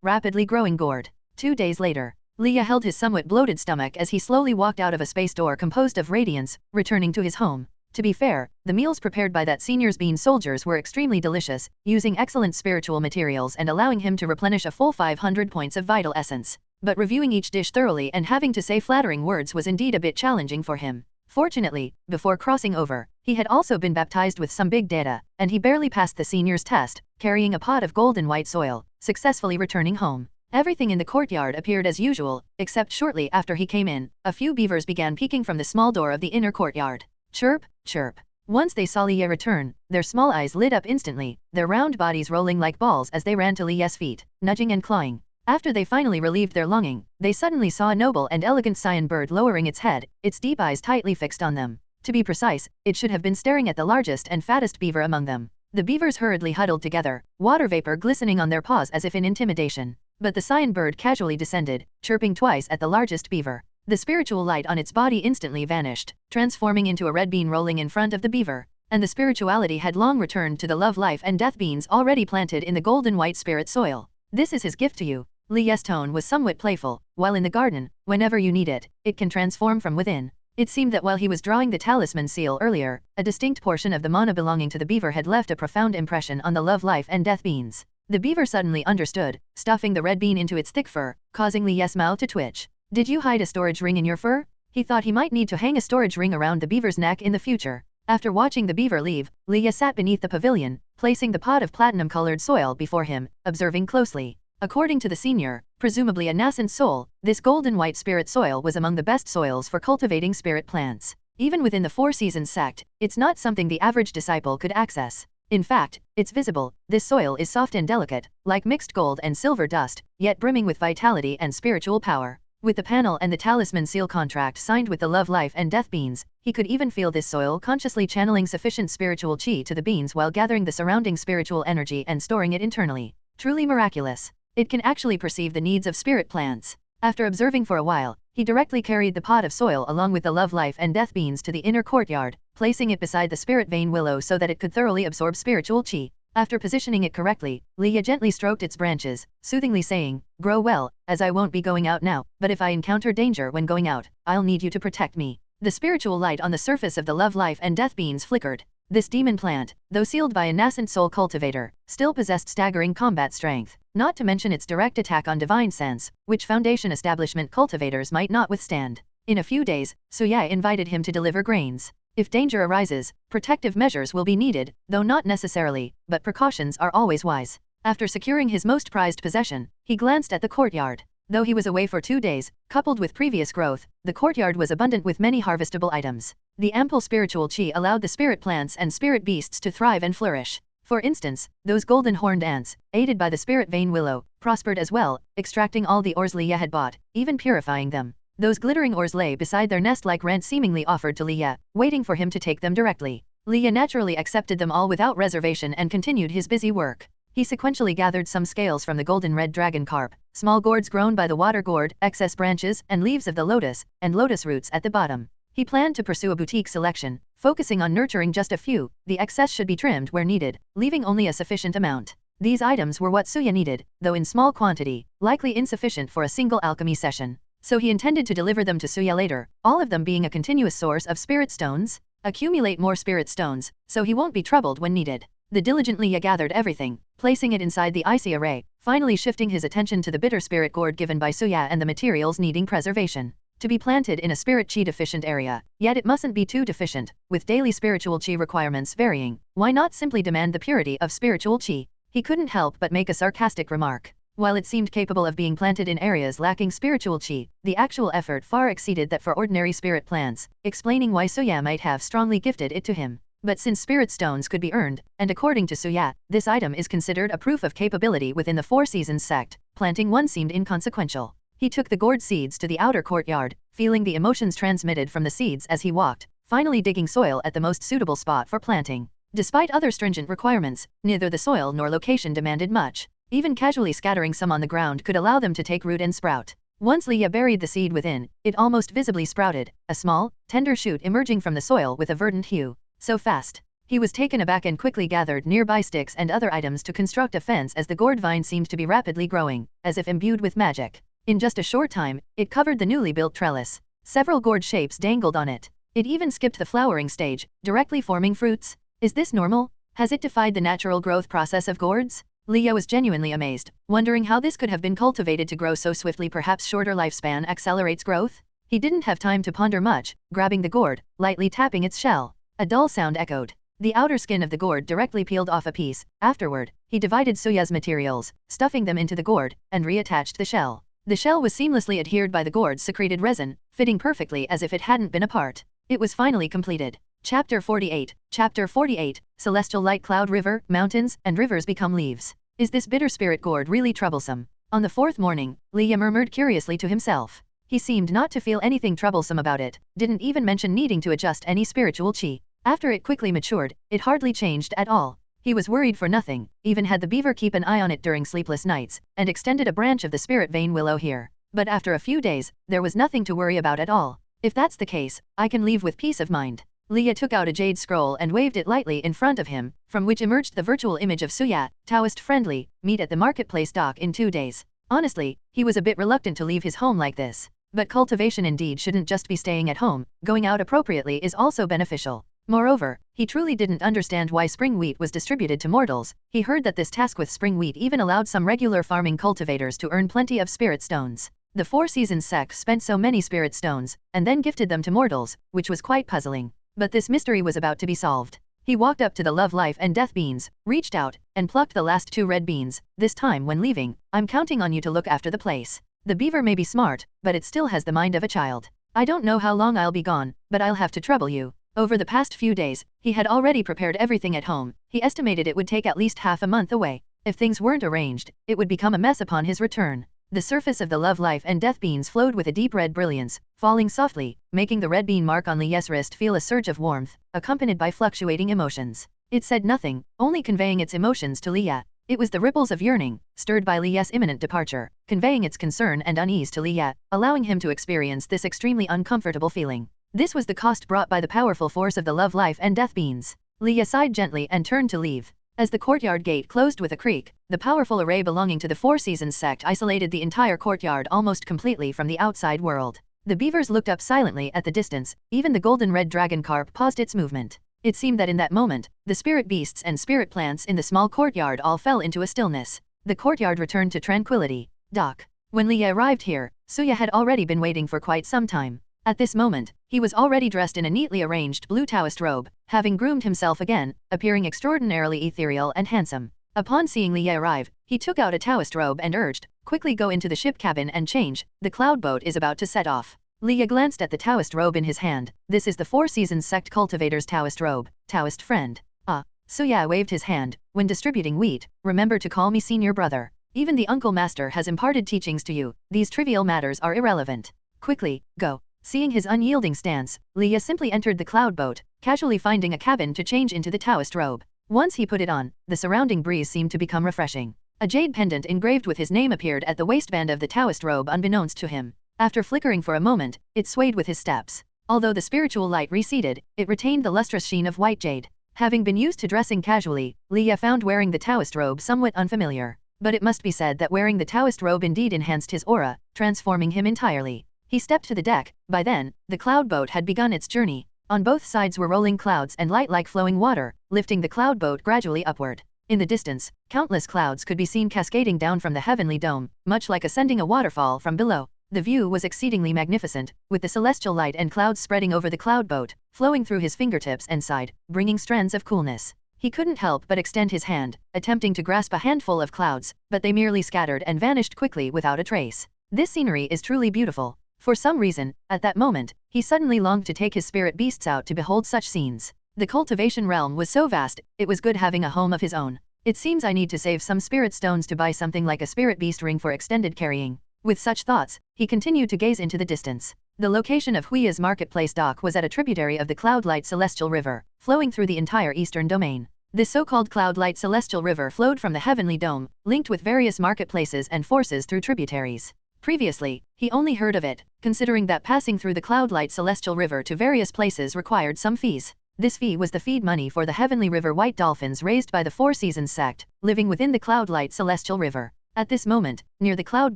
Rapidly Growing Gourd. 2 days later, Liya held his somewhat bloated stomach as he slowly walked out of a space door composed of radiance, returning to his home. To be fair, the meals prepared by that senior's bean soldiers were extremely delicious, using excellent spiritual materials and allowing him to replenish a full 500 points of vital essence. But reviewing each dish thoroughly and having to say flattering words was indeed a bit challenging for him. Fortunately, before crossing over, he had also been baptized with some big data, and he barely passed the senior's test, carrying a pot of golden white soil, successfully returning home. Everything in the courtyard appeared as usual, except shortly after he came in, a few beavers began peeking from the small door of the inner courtyard. Chirp, chirp. Once they saw Liya return, their small eyes lit up instantly, their round bodies rolling like balls as they ran to Liya's feet, nudging and clawing. After they finally relieved their longing, they suddenly saw a noble and elegant cyan bird lowering its head, its deep eyes tightly fixed on them. To be precise, it should have been staring at the largest and fattest beaver among them. The beavers hurriedly huddled together, water vapor glistening on their paws as if in intimidation. But the cyan bird casually descended, chirping twice at the largest beaver. The spiritual light on its body instantly vanished, transforming into a red bean rolling in front of the beaver. And the spirituality had long returned to the love life and death beans already planted in the golden white spirit soil. This is his gift to you. Liya's tone was somewhat playful. While in the garden, whenever you need it, it can transform from within. It seemed that while he was drawing the talisman seal earlier, a distinct portion of the mana belonging to the beaver had left a profound impression on the love life and death beans. The beaver suddenly understood, stuffing the red bean into its thick fur, causing Liya's mouth to twitch. Did you hide a storage ring in your fur? He thought he might need to hang a storage ring around the beaver's neck in the future. After watching the beaver leave, Liya sat beneath the pavilion, placing the pot of platinum-colored soil before him, observing closely. According to the senior, presumably a nascent soul, this golden white spirit soil was among the best soils for cultivating spirit plants. Even within the Four Seasons sect, it's not something the average disciple could access. In fact, it's visible. This soil is soft and delicate, like mixed gold and silver dust, yet brimming with vitality and spiritual power. With the panel and the talisman seal contract signed with the love life and death beans, he could even feel this soil consciously channeling sufficient spiritual chi to the beans while gathering the surrounding spiritual energy and storing it internally. Truly miraculous. It can actually perceive the needs of spirit plants. After observing for a while, he directly carried the pot of soil along with the love life and death beans to the inner courtyard, placing it beside the spirit vein willow so that it could thoroughly absorb spiritual chi. After positioning it correctly, Liya gently stroked its branches, soothingly saying, "Grow well, as I won't be going out now, but if I encounter danger when going out, I'll need you to protect me." The spiritual light on the surface of the love life and death beans flickered. This demon plant, though sealed by a nascent soul cultivator, still possessed staggering combat strength, not to mention its direct attack on divine sense, which Foundation establishment cultivators might not withstand. In a few days, Suyai invited him to deliver grains. If danger arises, protective measures will be needed, though not necessarily, but precautions are always wise. After securing his most prized possession, he glanced at the courtyard. Though he was away for 2 days, coupled with previous growth, the courtyard was abundant with many harvestable items. The ample spiritual qi allowed the spirit plants and spirit beasts to thrive and flourish. For instance, those golden horned ants, aided by the spirit vein willow, prospered as well, extracting all the ores Leah had bought, even purifying them. Those glittering ores lay beside their nest like rent seemingly offered to Leah, waiting for him to take them directly. Leah naturally accepted them all without reservation and continued his busy work. He sequentially gathered some scales from the golden red dragon carp, small gourds grown by the water gourd, excess branches and leaves of the lotus, and lotus roots at the bottom. He planned to pursue a boutique selection, focusing on nurturing just a few. The excess should be trimmed where needed, leaving only a sufficient amount. These items were what Suya needed, though in small quantity, likely insufficient for a single alchemy session. So he intended to deliver them to Suya later, all of them being a continuous source of spirit stones. Accumulate more spirit stones, so he won't be troubled when needed. The diligent Leah gathered everything, placing it inside the icy array, finally shifting his attention to the bitter spirit gourd given by Suya and the materials needing preservation. To be planted in a spirit qi deficient area, yet it mustn't be too deficient, with daily spiritual qi requirements varying. Why not simply demand the purity of spiritual qi? He couldn't help but make a sarcastic remark. While it seemed capable of being planted in areas lacking spiritual qi, the actual effort far exceeded that for ordinary spirit plants, explaining why Suya might have strongly gifted it to him. But since spirit stones could be earned, and according to Suya, this item is considered a proof of capability within the Four Seasons sect, planting one seemed inconsequential. He took the gourd seeds to the outer courtyard, feeling the emotions transmitted from the seeds as he walked, finally digging soil at the most suitable spot for planting. Despite other stringent requirements, neither the soil nor location demanded much. Even casually scattering some on the ground could allow them to take root and sprout. Once Leah buried the seed within, it almost visibly sprouted, a small, tender shoot emerging from the soil with a verdant hue. So fast. He was taken aback and quickly gathered nearby sticks and other items to construct a fence as the gourd vine seemed to be rapidly growing, as if imbued with magic. In just a short time, it covered the newly built trellis. Several gourd shapes dangled on it. It even skipped the flowering stage, directly forming fruits. Is this normal? Has it defied the natural growth process of gourds? Leah was genuinely amazed, wondering how this could have been cultivated to grow so swiftly. Perhaps shorter lifespan accelerates growth? He didn't have time to ponder much, grabbing the gourd, lightly tapping its shell. A dull sound echoed. The outer skin of the gourd directly peeled off a piece. Afterward, he divided Suya's materials, stuffing them into the gourd, and reattached the shell. The shell was seamlessly adhered by the gourd's secreted resin, fitting perfectly as if it hadn't been apart. It was finally completed. Chapter 48. Chapter 48. Celestial light cloud river, mountains, and rivers become leaves. Is this bitter spirit gourd really troublesome? On the fourth morning, Leah murmured curiously to himself. He seemed not to feel anything troublesome about it, didn't even mention needing to adjust any spiritual qi. After it quickly matured, it hardly changed at all. He was worried for nothing, even had the beaver keep an eye on it during sleepless nights, and extended a branch of the spirit vein willow here. But after a few days, there was nothing to worry about at all. If that's the case, I can leave with peace of mind. Leah took out a jade scroll and waved it lightly in front of him, from which emerged the virtual image of Suya, Taoist friendly, meet at the marketplace dock in 2 days. Honestly, he was a bit reluctant to leave his home like this. But cultivation indeed shouldn't just be staying at home, going out appropriately is also beneficial. Moreover, he truly didn't understand why spring wheat was distributed to mortals. He heard that this task with spring wheat even allowed some regular farming cultivators to earn plenty of spirit stones. The Four Seasons sect spent so many spirit stones, and then gifted them to mortals, which was quite puzzling. But this mystery was about to be solved. He walked up to the love, life and death beans, reached out, and plucked the last 2 red beans. This time when leaving, I'm counting on you to look after the place. The beaver may be smart, but it still has the mind of a child. I don't know how long I'll be gone, but I'll have to trouble you. Over the past few days, he had already prepared everything at home. He estimated it would take at least half a month away. If things weren't arranged, it would become a mess upon his return. The surface of the love, life and death beans flowed with a deep red brilliance, falling softly, making the red bean mark on Leah's wrist feel a surge of warmth, accompanied by fluctuating emotions. It said nothing, only conveying its emotions to Leah. It was the ripples of yearning, stirred by Leah's imminent departure, conveying its concern and unease to Leah, allowing him to experience this extremely uncomfortable feeling. This was the cost brought by the powerful force of the love, life and death beans. Leah sighed gently and turned to leave. As the courtyard gate closed with a creak, the powerful array belonging to the Four Seasons sect isolated the entire courtyard almost completely from the outside world. The beavers looked up silently at the distance, even the golden red dragon carp paused its movement. It seemed that in that moment, the spirit beasts and spirit plants in the small courtyard all fell into a stillness. The courtyard returned to tranquility. Doc. When Leah arrived here, Suya had already been waiting for quite some time. At this moment, he was already dressed in a neatly arranged blue Taoist robe, having groomed himself again, appearing extraordinarily ethereal and handsome. Upon seeing Leia arrive, he took out a Taoist robe and urged, quickly go into the ship cabin and change, the cloud boat is about to set off. Leia glanced at the Taoist robe in his hand. This is the Four Seasons sect cultivator's Taoist robe, Taoist friend. Ah. Suya waved his hand. When distributing wheat, remember to call me senior brother. Even the uncle master has imparted teachings to you. These trivial matters are irrelevant. Quickly, go. Seeing his unyielding stance, Leia simply entered the cloud boat, casually finding a cabin to change into the Taoist robe. Once he put it on, the surrounding breeze seemed to become refreshing. A jade pendant engraved with his name appeared at the waistband of the Taoist robe unbeknownst to him. After flickering for a moment, it swayed with his steps. Although the spiritual light receded, it retained the lustrous sheen of white jade. Having been used to dressing casually, Leia found wearing the Taoist robe somewhat unfamiliar. But it must be said that wearing the Taoist robe indeed enhanced his aura, transforming him entirely. He stepped to the deck. By then, the cloud boat had begun its journey. On both sides were rolling clouds and light like flowing water, lifting the cloud boat gradually upward. In the distance, countless clouds could be seen cascading down from the heavenly dome, much like ascending a waterfall from below. The view was exceedingly magnificent, with the celestial light and clouds spreading over the cloud boat, flowing through his fingertips and side, bringing strands of coolness. He couldn't help but extend his hand, attempting to grasp a handful of clouds, but they merely scattered and vanished quickly without a trace. This scenery is truly beautiful. For some reason, at that moment, he suddenly longed to take his spirit beasts out to behold such scenes. The cultivation realm was so vast, it was good having a home of his own. It seems I need to save some spirit stones to buy something like a spirit beast ring for extended carrying. With such thoughts, he continued to gaze into the distance. The location of Huiya's marketplace dock was at a tributary of the Cloudlight Celestial River, flowing through the entire eastern domain. This so-called Cloudlight Celestial River flowed from the heavenly dome, linked with various marketplaces and forces through tributaries. Previously, he only heard of it, considering that passing through the Cloudlight Celestial River to various places required some fees. This fee was the feed money for the Heavenly River white dolphins raised by the Four Seasons sect, living within the Cloudlight Celestial River. At this moment, near the cloud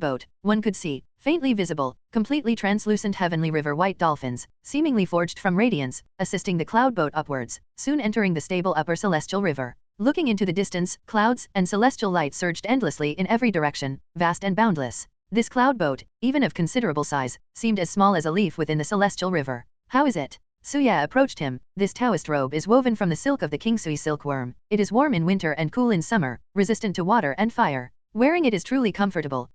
boat, one could see, faintly visible, completely translucent Heavenly River white dolphins, seemingly forged from radiance, assisting the cloud boat upwards, soon entering the stable upper Celestial River. Looking into the distance, clouds and celestial light surged endlessly in every direction, vast and boundless. This cloud boat, even of considerable size, seemed as small as a leaf within the Celestial River. How is it? Suya approached him. This Taoist robe is woven from the silk of the Kingsui silkworm. It is warm in winter and cool in summer, resistant to water and fire. Wearing it is truly comfortable.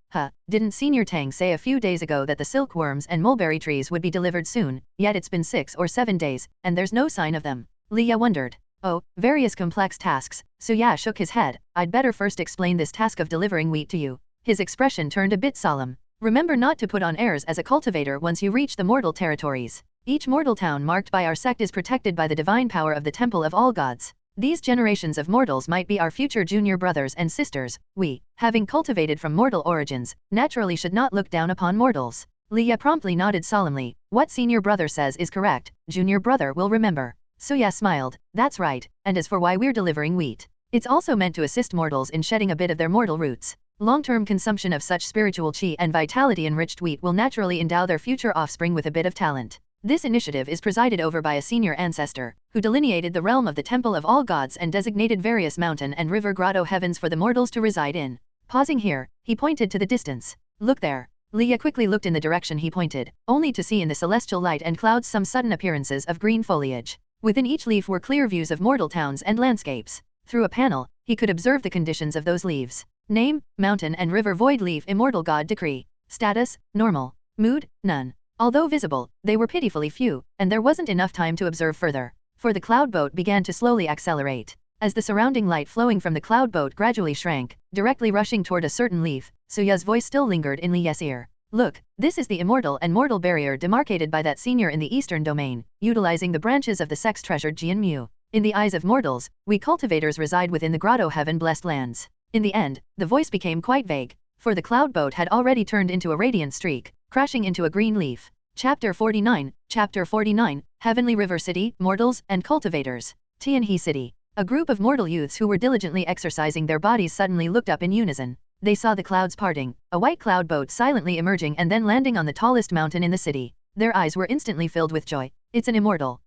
Didn't Senior Tang say a few days ago that the silkworms and mulberry trees would be delivered soon, yet it's been 6 or 7 days, and there's no sign of them. Leia wondered. Oh, various complex tasks. Suya shook his head. I'd better first explain this task of delivering wheat to you. His expression turned a bit solemn. Remember not to put on airs as a cultivator once you reach the mortal territories. Each mortal town marked by our sect is protected by the divine power of the Temple of All Gods. These generations of mortals might be our future junior brothers and sisters. We, having cultivated from mortal origins, naturally should not look down upon mortals. Leia promptly nodded solemnly. What senior brother says is correct, junior brother will remember. Suya smiled. That's right, and as for why we're delivering wheat, it's also meant to assist mortals in shedding a bit of their mortal roots. Long-term consumption of such spiritual chi and vitality-enriched wheat will naturally endow their future offspring with a bit of talent. This initiative is presided over by a senior ancestor, who delineated the realm of the Temple of All Gods and designated various mountain and river grotto heavens for the mortals to reside in. Pausing here, he pointed to the distance. Look there. Leia quickly looked in the direction he pointed, only to see in the celestial light and clouds some sudden appearances of green foliage. Within each leaf were clear views of mortal towns and landscapes. Through a panel, he could observe the conditions of those leaves. Name, mountain and river void leaf immortal god decree. Status, normal. Mood, none. Although visible, they were pitifully few, and there wasn't enough time to observe further. For the cloud boat began to slowly accelerate. As the surrounding light flowing from the cloud boat gradually shrank, directly rushing toward a certain leaf, Suya's voice still lingered in Leia's ear. Look, this is the immortal and mortal barrier demarcated by that senior in the eastern domain, utilizing the branches of the sex treasured Jian Mu. In the eyes of mortals, we cultivators reside within the grotto heaven-blessed lands. In the end, the voice became quite vague, for the cloud boat had already turned into a radiant streak, crashing into a green leaf. Chapter 49, Chapter 49, Heavenly River City, Mortals and Cultivators. Tianhe City. A group of mortal youths who were diligently exercising their bodies suddenly looked up in unison. They saw the clouds parting, a white cloud boat silently emerging and then landing on the tallest mountain in the city. Their eyes were instantly filled with joy. It's an immortal.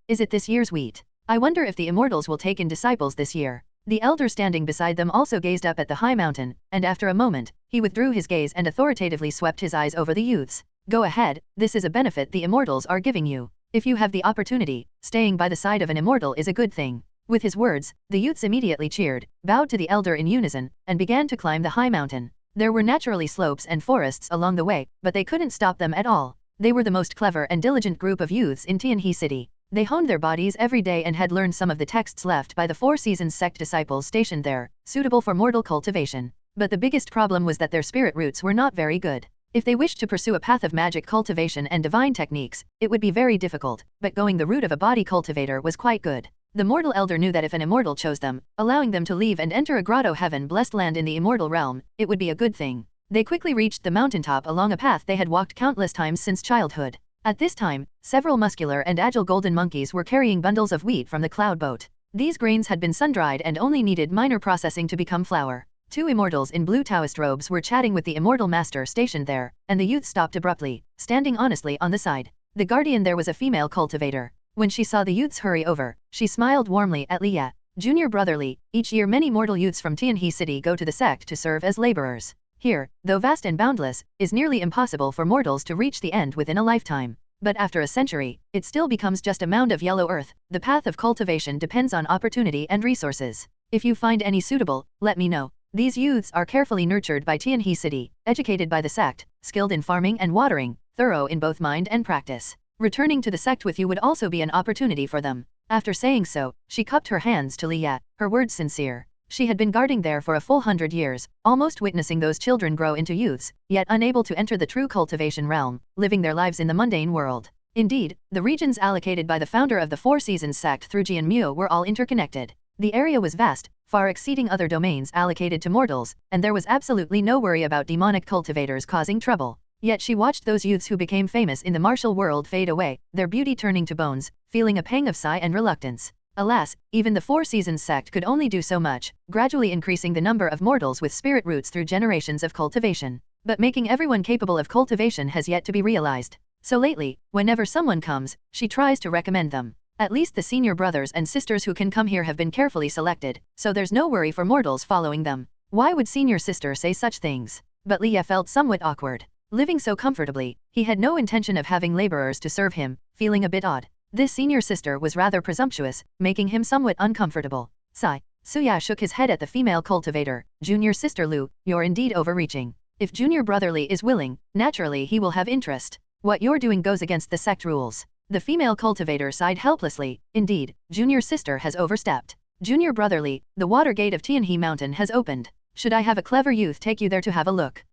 Is it this year's wheat? I wonder if the immortals will take in disciples this year. The elder standing beside them also gazed up at the high mountain, and after a moment, he withdrew his gaze and authoritatively swept his eyes over the youths. Go ahead, this is a benefit the immortals are giving you. If you have the opportunity, staying by the side of an immortal is a good thing. With his words, the youths immediately cheered, bowed to the elder in unison, and began to climb the high mountain. There were naturally slopes and forests along the way, but they couldn't stop them at all. They were the most clever and diligent group of youths in Tianhe City. They honed their bodies every day and had learned some of the texts left by the Four Seasons sect disciples stationed there, suitable for mortal cultivation. But the biggest problem was that their spirit roots were not very good. If they wished to pursue a path of magic cultivation and divine techniques, it would be very difficult, but going the route of a body cultivator was quite good. The mortal elder knew that if an immortal chose them, allowing them to leave and enter a grotto heaven-blessed land in the immortal realm, it would be a good thing. They quickly reached the mountaintop along a path they had walked countless times since childhood. At this time, several muscular and agile golden monkeys were carrying bundles of wheat from the cloud boat. These grains had been sun-dried and only needed minor processing to become flour. Two immortals in blue Taoist robes were chatting with the immortal master stationed there, and the youth stopped abruptly, standing honestly on the side. The guardian there was a female cultivator. When she saw the youths hurry over, she smiled warmly at Liya. Junior brother Li, each year many mortal youths from Tianhe City go to the sect to serve as laborers. Here, though vast and boundless, is nearly impossible for mortals to reach the end within a lifetime. But after a century, it still becomes just a mound of yellow earth. The path of cultivation depends on opportunity and resources. If you find any suitable, let me know. These youths are carefully nurtured by Tianhe City, educated by the sect, skilled in farming and watering, thorough in both mind and practice. Returning to the sect with you would also be an opportunity for them. After saying so, she cupped her hands to Liya, her words sincere. She had been guarding there for a full 100 years, almost witnessing those children grow into youths, yet unable to enter the true cultivation realm, living their lives in the mundane world. Indeed, the regions allocated by the founder of the Four Seasons sect through Jianmu were all interconnected. The area was vast, far exceeding other domains allocated to mortals, and there was absolutely no worry about demonic cultivators causing trouble. Yet she watched those youths who became famous in the martial world fade away, their beauty turning to bones, feeling a pang of sigh and reluctance. Alas, even the Four Seasons sect could only do so much, gradually increasing the number of mortals with spirit roots through generations of cultivation. But making everyone capable of cultivation has yet to be realized. So lately, whenever someone comes, she tries to recommend them. At least the senior brothers and sisters who can come here have been carefully selected, so there's no worry for mortals following them. Why would senior sister say such things? But Liya felt somewhat awkward. Living so comfortably, he had no intention of having laborers to serve him, feeling a bit odd. This senior sister was rather presumptuous, making him somewhat uncomfortable. Sigh. Suya shook his head at the female cultivator. Junior sister Lu, you're indeed overreaching. If junior brother Li is willing, naturally he will have interest. What you're doing goes against the sect rules. The female cultivator sighed helplessly. Indeed, junior sister has overstepped. Junior brother Li, the water gate of Tianhe Mountain has opened. Should I have a clever youth take you there to have a look?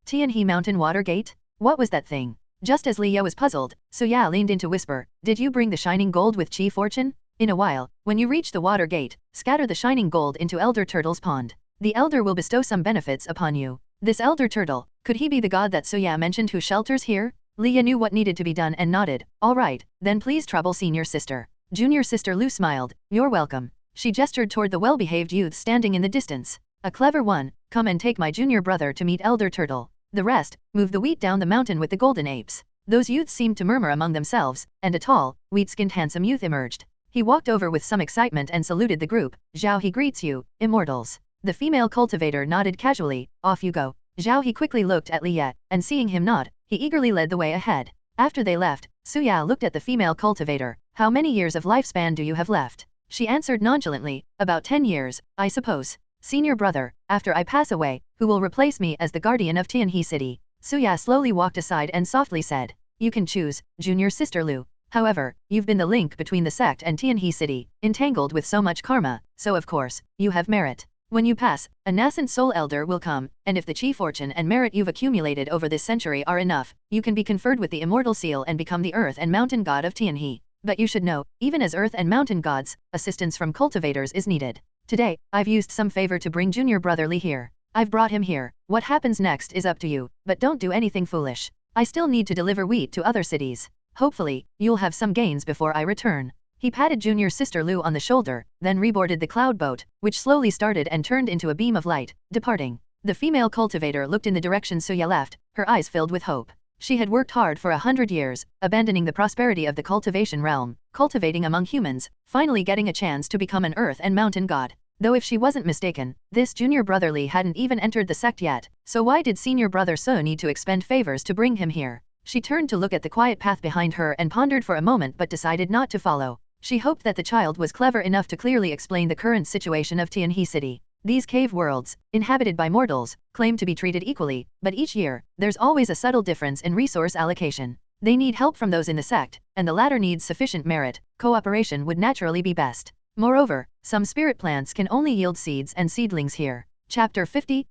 Tianhe Mountain water gate? What was that thing? Just as Liya was puzzled, Suya leaned in to whisper, did you bring the shining gold with Chi Fortune? In a while, when you reach the water gate, scatter the shining gold into Elder Turtle's pond. The elder will bestow some benefits upon you. This Elder Turtle, could he be the god that Suya mentioned who shelters here? Liya knew what needed to be done and nodded. All right, then please trouble senior sister. Junior sister Lu smiled. You're welcome. She gestured toward the well-behaved youth standing in the distance. A clever one, come and take my junior brother to meet Elder Turtle. The rest, move the wheat down the mountain with the golden apes. Those youths seemed to murmur among themselves, and a tall, wheat-skinned handsome youth emerged. He walked over with some excitement and saluted the group. Zhao he greets you, immortals. The female cultivator nodded casually. Off you go. Zhao he quickly looked at Liya, and seeing him nod, he eagerly led the way ahead. After they left, Suya looked at the female cultivator. How many years of lifespan do you have left? She answered nonchalantly, about 10 years, I suppose. Senior brother, after I pass away, who will replace me as the guardian of Tianhe City? Suya slowly walked aside and softly said, you can choose, junior sister Lu. However, you've been the link between the sect and Tianhe City, entangled with so much karma, so of course, you have merit. When you pass, a nascent soul elder will come, and if the chi fortune and merit you've accumulated over this century are enough, you can be conferred with the immortal seal and become the earth and mountain god of Tianhe. But you should know, even as earth and mountain gods, assistance from cultivators is needed. Today, I've used some favor to bring junior brother Li here. I've brought him here. What happens next is up to you, but don't do anything foolish. I still need to deliver wheat to other cities. Hopefully, you'll have some gains before I return. He patted junior sister Lu on the shoulder, then reboarded the cloud boat, which slowly started and turned into a beam of light, departing. The female cultivator looked in the direction Suya left, her eyes filled with hope. She had worked hard for 100 years, abandoning the prosperity of the cultivation realm, cultivating among humans, finally getting a chance to become an earth and mountain god. Though if she wasn't mistaken, this junior brother Li hadn't even entered the sect yet, so why did senior brother Su need to expend favors to bring him here? She turned to look at the quiet path behind her and pondered for a moment but decided not to follow. She hoped that the child was clever enough to clearly explain the current situation of Tianhe City. These cave worlds, inhabited by mortals, claim to be treated equally, but each year, there's always a subtle difference in resource allocation. They need help from those in the sect, and the latter needs sufficient merit. Cooperation would naturally be best. Moreover, some spirit plants can only yield seeds and seedlings here. Chapter 50,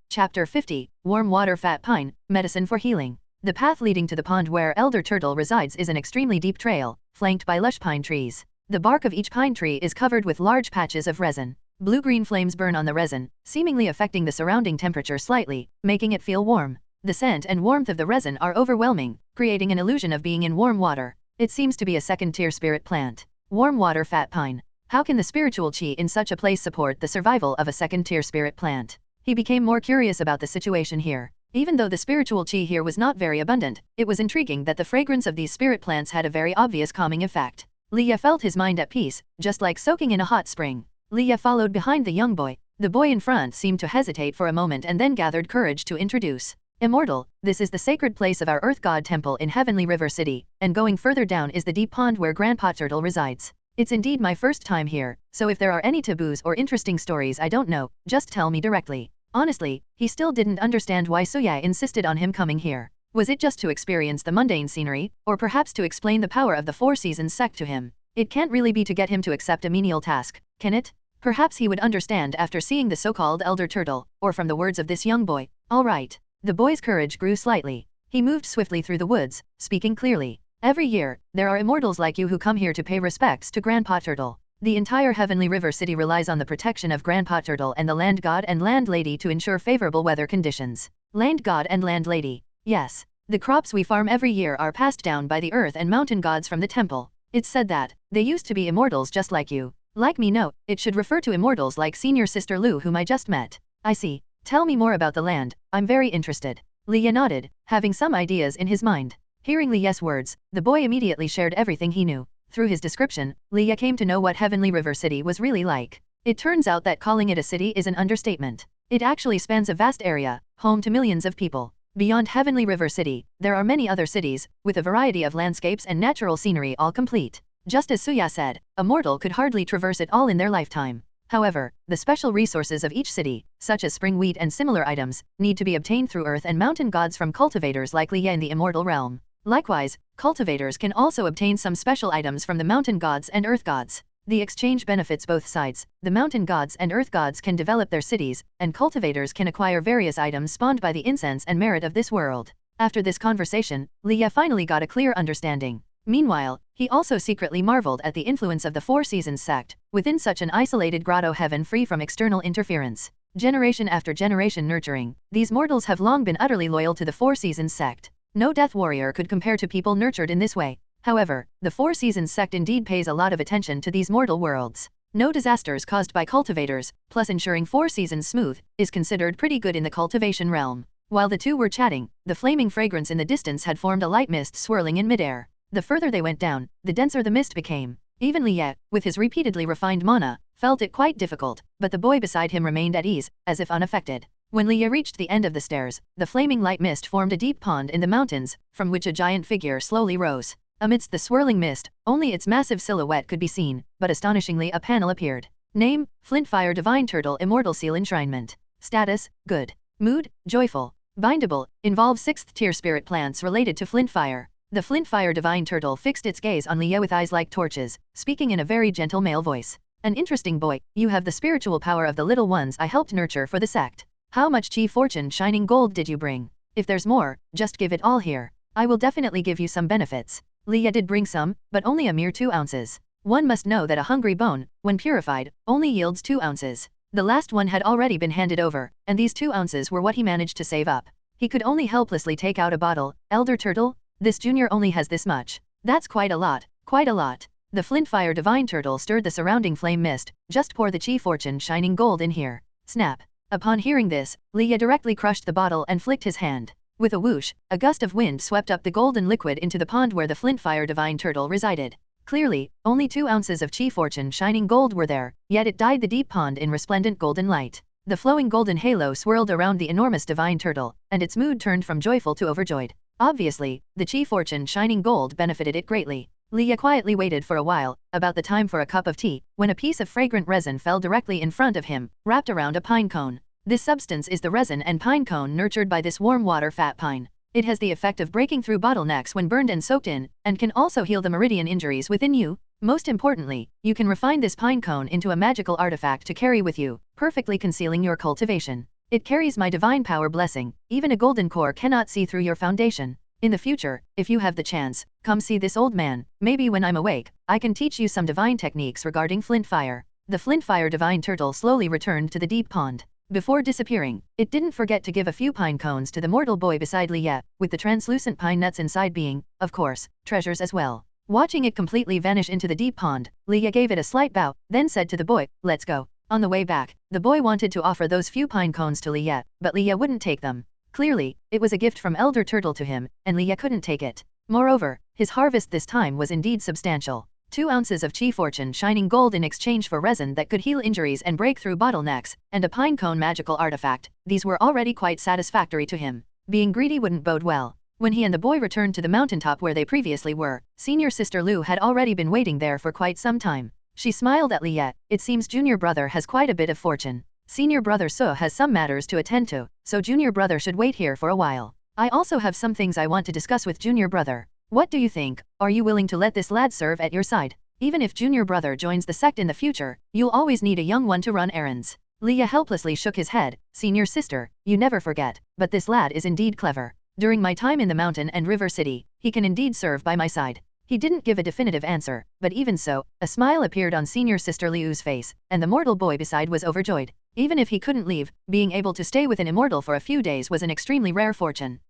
Warm Water Fat Pine, Medicine for Healing. The path leading to the pond where Elder Turtle resides is an extremely deep trail, flanked by lush pine trees. The bark of each pine tree is covered with large patches of resin. Blue-green flames burn on the resin, seemingly affecting the surrounding temperature slightly, making it feel warm. The scent and warmth of the resin are overwhelming, creating an illusion of being in warm water. It seems to be a second-tier spirit plant. Warm water fat pine. How can the spiritual chi in such a place support the survival of a second-tier spirit plant? He became more curious about the situation here. Even though the spiritual chi here was not very abundant, it was intriguing that the fragrance of these spirit plants had a very obvious calming effect. Leah felt his mind at peace, just like soaking in a hot spring. Leah followed behind the young boy. The boy in front seemed to hesitate for a moment and then gathered courage to introduce. Immortal, this is the sacred place of our Earth God Temple in Heavenly River City, and going further down is the deep pond where Grandpa Turtle resides. It's indeed my first time here, so if there are any taboos or interesting stories I don't know, just tell me directly. Honestly, he still didn't understand why Suya insisted on him coming here. Was it just to experience the mundane scenery, or perhaps to explain the power of the Four Seasons sect to him? It can't really be to get him to accept a menial task, can it? Perhaps he would understand after seeing the so-called Elder Turtle, or from the words of this young boy. All right. The boy's courage grew slightly. He moved swiftly through the woods, speaking clearly. Every year, there are immortals like you who come here to pay respects to Grandpa Turtle. The entire Heavenly River City relies on the protection of Grandpa Turtle and the Land God and Land Lady to ensure favorable weather conditions. Land God and Land Lady. Yes. The crops we farm every year are passed down by the earth and mountain gods from the temple. It's said that they used to be immortals just like you. Like me, no, it should refer to immortals like Senior Sister Lu whom I just met. I see. Tell me more about the land, I'm very interested. Leah nodded, having some ideas in his mind. Hearing Leah's words, the boy immediately shared everything he knew. Through his description, Leah came to know what Heavenly River City was really like. It turns out that calling it a city is an understatement. It actually spans a vast area, home to millions of people. Beyond Heavenly River City, there are many other cities, with a variety of landscapes and natural scenery all complete. Just as Suya said, a mortal could hardly traverse it all in their lifetime. However, the special resources of each city, such as spring wheat and similar items, need to be obtained through earth and mountain gods from cultivators like Leah in the immortal realm. Likewise, cultivators can also obtain some special items from the mountain gods and earth gods. The exchange benefits both sides. The mountain gods and earth gods can develop their cities, and cultivators can acquire various items spawned by the incense and merit of this world. After this conversation, Leah finally got a clear understanding. Meanwhile, he also secretly marveled at the influence of the Four Seasons sect, within such an isolated grotto heaven free from external interference. Generation after generation nurturing, these mortals have long been utterly loyal to the Four Seasons sect. No death warrior could compare to people nurtured in this way. However, the Four Seasons sect indeed pays a lot of attention to these mortal worlds. No disasters caused by cultivators, plus ensuring Four Seasons smooth, is considered pretty good in the cultivation realm. While the two were chatting, the flaming fragrance in the distance had formed a light mist swirling in midair. The further they went down, the denser the mist became. Even Liet, with his repeatedly refined mana, felt it quite difficult, but the boy beside him remained at ease, as if unaffected. When Leah reached the end of the stairs, the flaming light mist formed a deep pond in the mountains, from which a giant figure slowly rose. Amidst the swirling mist, only its massive silhouette could be seen, but astonishingly a panel appeared. Name, Flintfire Divine Turtle Immortal Seal Enshrinement. Status, good. Mood, joyful. Bindable, involves 6th tier spirit plants related to Flintfire. The Flintfire Divine Turtle fixed its gaze on Leah with eyes like torches, speaking in a very gentle male voice. An interesting boy, you have the spiritual power of the little ones I helped nurture for the sect. How much chi fortune shining gold did you bring? If there's more, just give it all here. I will definitely give you some benefits. Leah did bring some, but only a mere 2 ounces. One must know that a hungry bone, when purified, only yields 2 ounces. The last one had already been handed over, and these 2 ounces were what he managed to save up. He could only helplessly take out a bottle. Elder Turtle? This junior only has this much. That's quite a lot, quite a lot. The Flintfire Divine Turtle stirred the surrounding flame mist. Just pour the chi fortune shining gold in here. Snap. Upon hearing this, Leah directly crushed the bottle and flicked his hand. With a whoosh, a gust of wind swept up the golden liquid into the pond where the Flintfire Divine Turtle resided. Clearly, only 2 ounces of chi fortune shining gold were there, yet it dyed the deep pond in resplendent golden light. The flowing golden halo swirled around the enormous divine turtle, and its mood turned from joyful to overjoyed. Obviously, the chi fortune shining gold benefited it greatly. Leah quietly waited for a while, about the time for a cup of tea, when a piece of fragrant resin fell directly in front of him, wrapped around a pine cone. This substance is the resin and pine cone nurtured by this warm water fat pine. It has the effect of breaking through bottlenecks when burned and soaked in, and can also heal the meridian injuries within you. Most importantly, you can refine this pine cone into a magical artifact to carry with you, perfectly concealing your cultivation. It carries my divine power blessing, even a golden core cannot see through your foundation. In the future, if you have the chance, come see this old man, maybe when I'm awake, I can teach you some divine techniques regarding flint fire. The flint fire divine turtle slowly returned to the deep pond. Before disappearing, it didn't forget to give a few pine cones to the mortal boy beside Leah, with the translucent pine nuts inside being, of course, treasures as well. Watching it completely vanish into the deep pond, Leah gave it a slight bow, then said to the boy, "Let's go." On the way back, the boy wanted to offer those few pine cones to Leah, but Leah wouldn't take them. Clearly, it was a gift from Elder Turtle to him, and Leah couldn't take it. Moreover, his harvest this time was indeed substantial. 2 ounces of Chi Fortune shining gold in exchange for resin that could heal injuries and break through bottlenecks, and a pine cone magical artifact. These were already quite satisfactory to him. Being greedy wouldn't bode well. When he and the boy returned to the mountaintop where they previously were, senior sister Lu had already been waiting there for quite some time. She smiled at Leah. It seems junior brother has quite a bit of fortune. Senior brother So has some matters to attend to, so junior brother should wait here for a while. I also have some things I want to discuss with junior brother. What do you think? Are you willing to let this lad serve at your side? Even if junior brother joins the sect in the future, you'll always need a young one to run errands. Leah helplessly shook his head. Senior sister, you never forget, but this lad is indeed clever. During my time in the mountain and river city, he can indeed serve by my side. He didn't give a definitive answer, but even so, a smile appeared on senior sister Liu's face, and the mortal boy beside was overjoyed. Even if he couldn't leave, being able to stay with an immortal for a few days was an extremely rare fortune.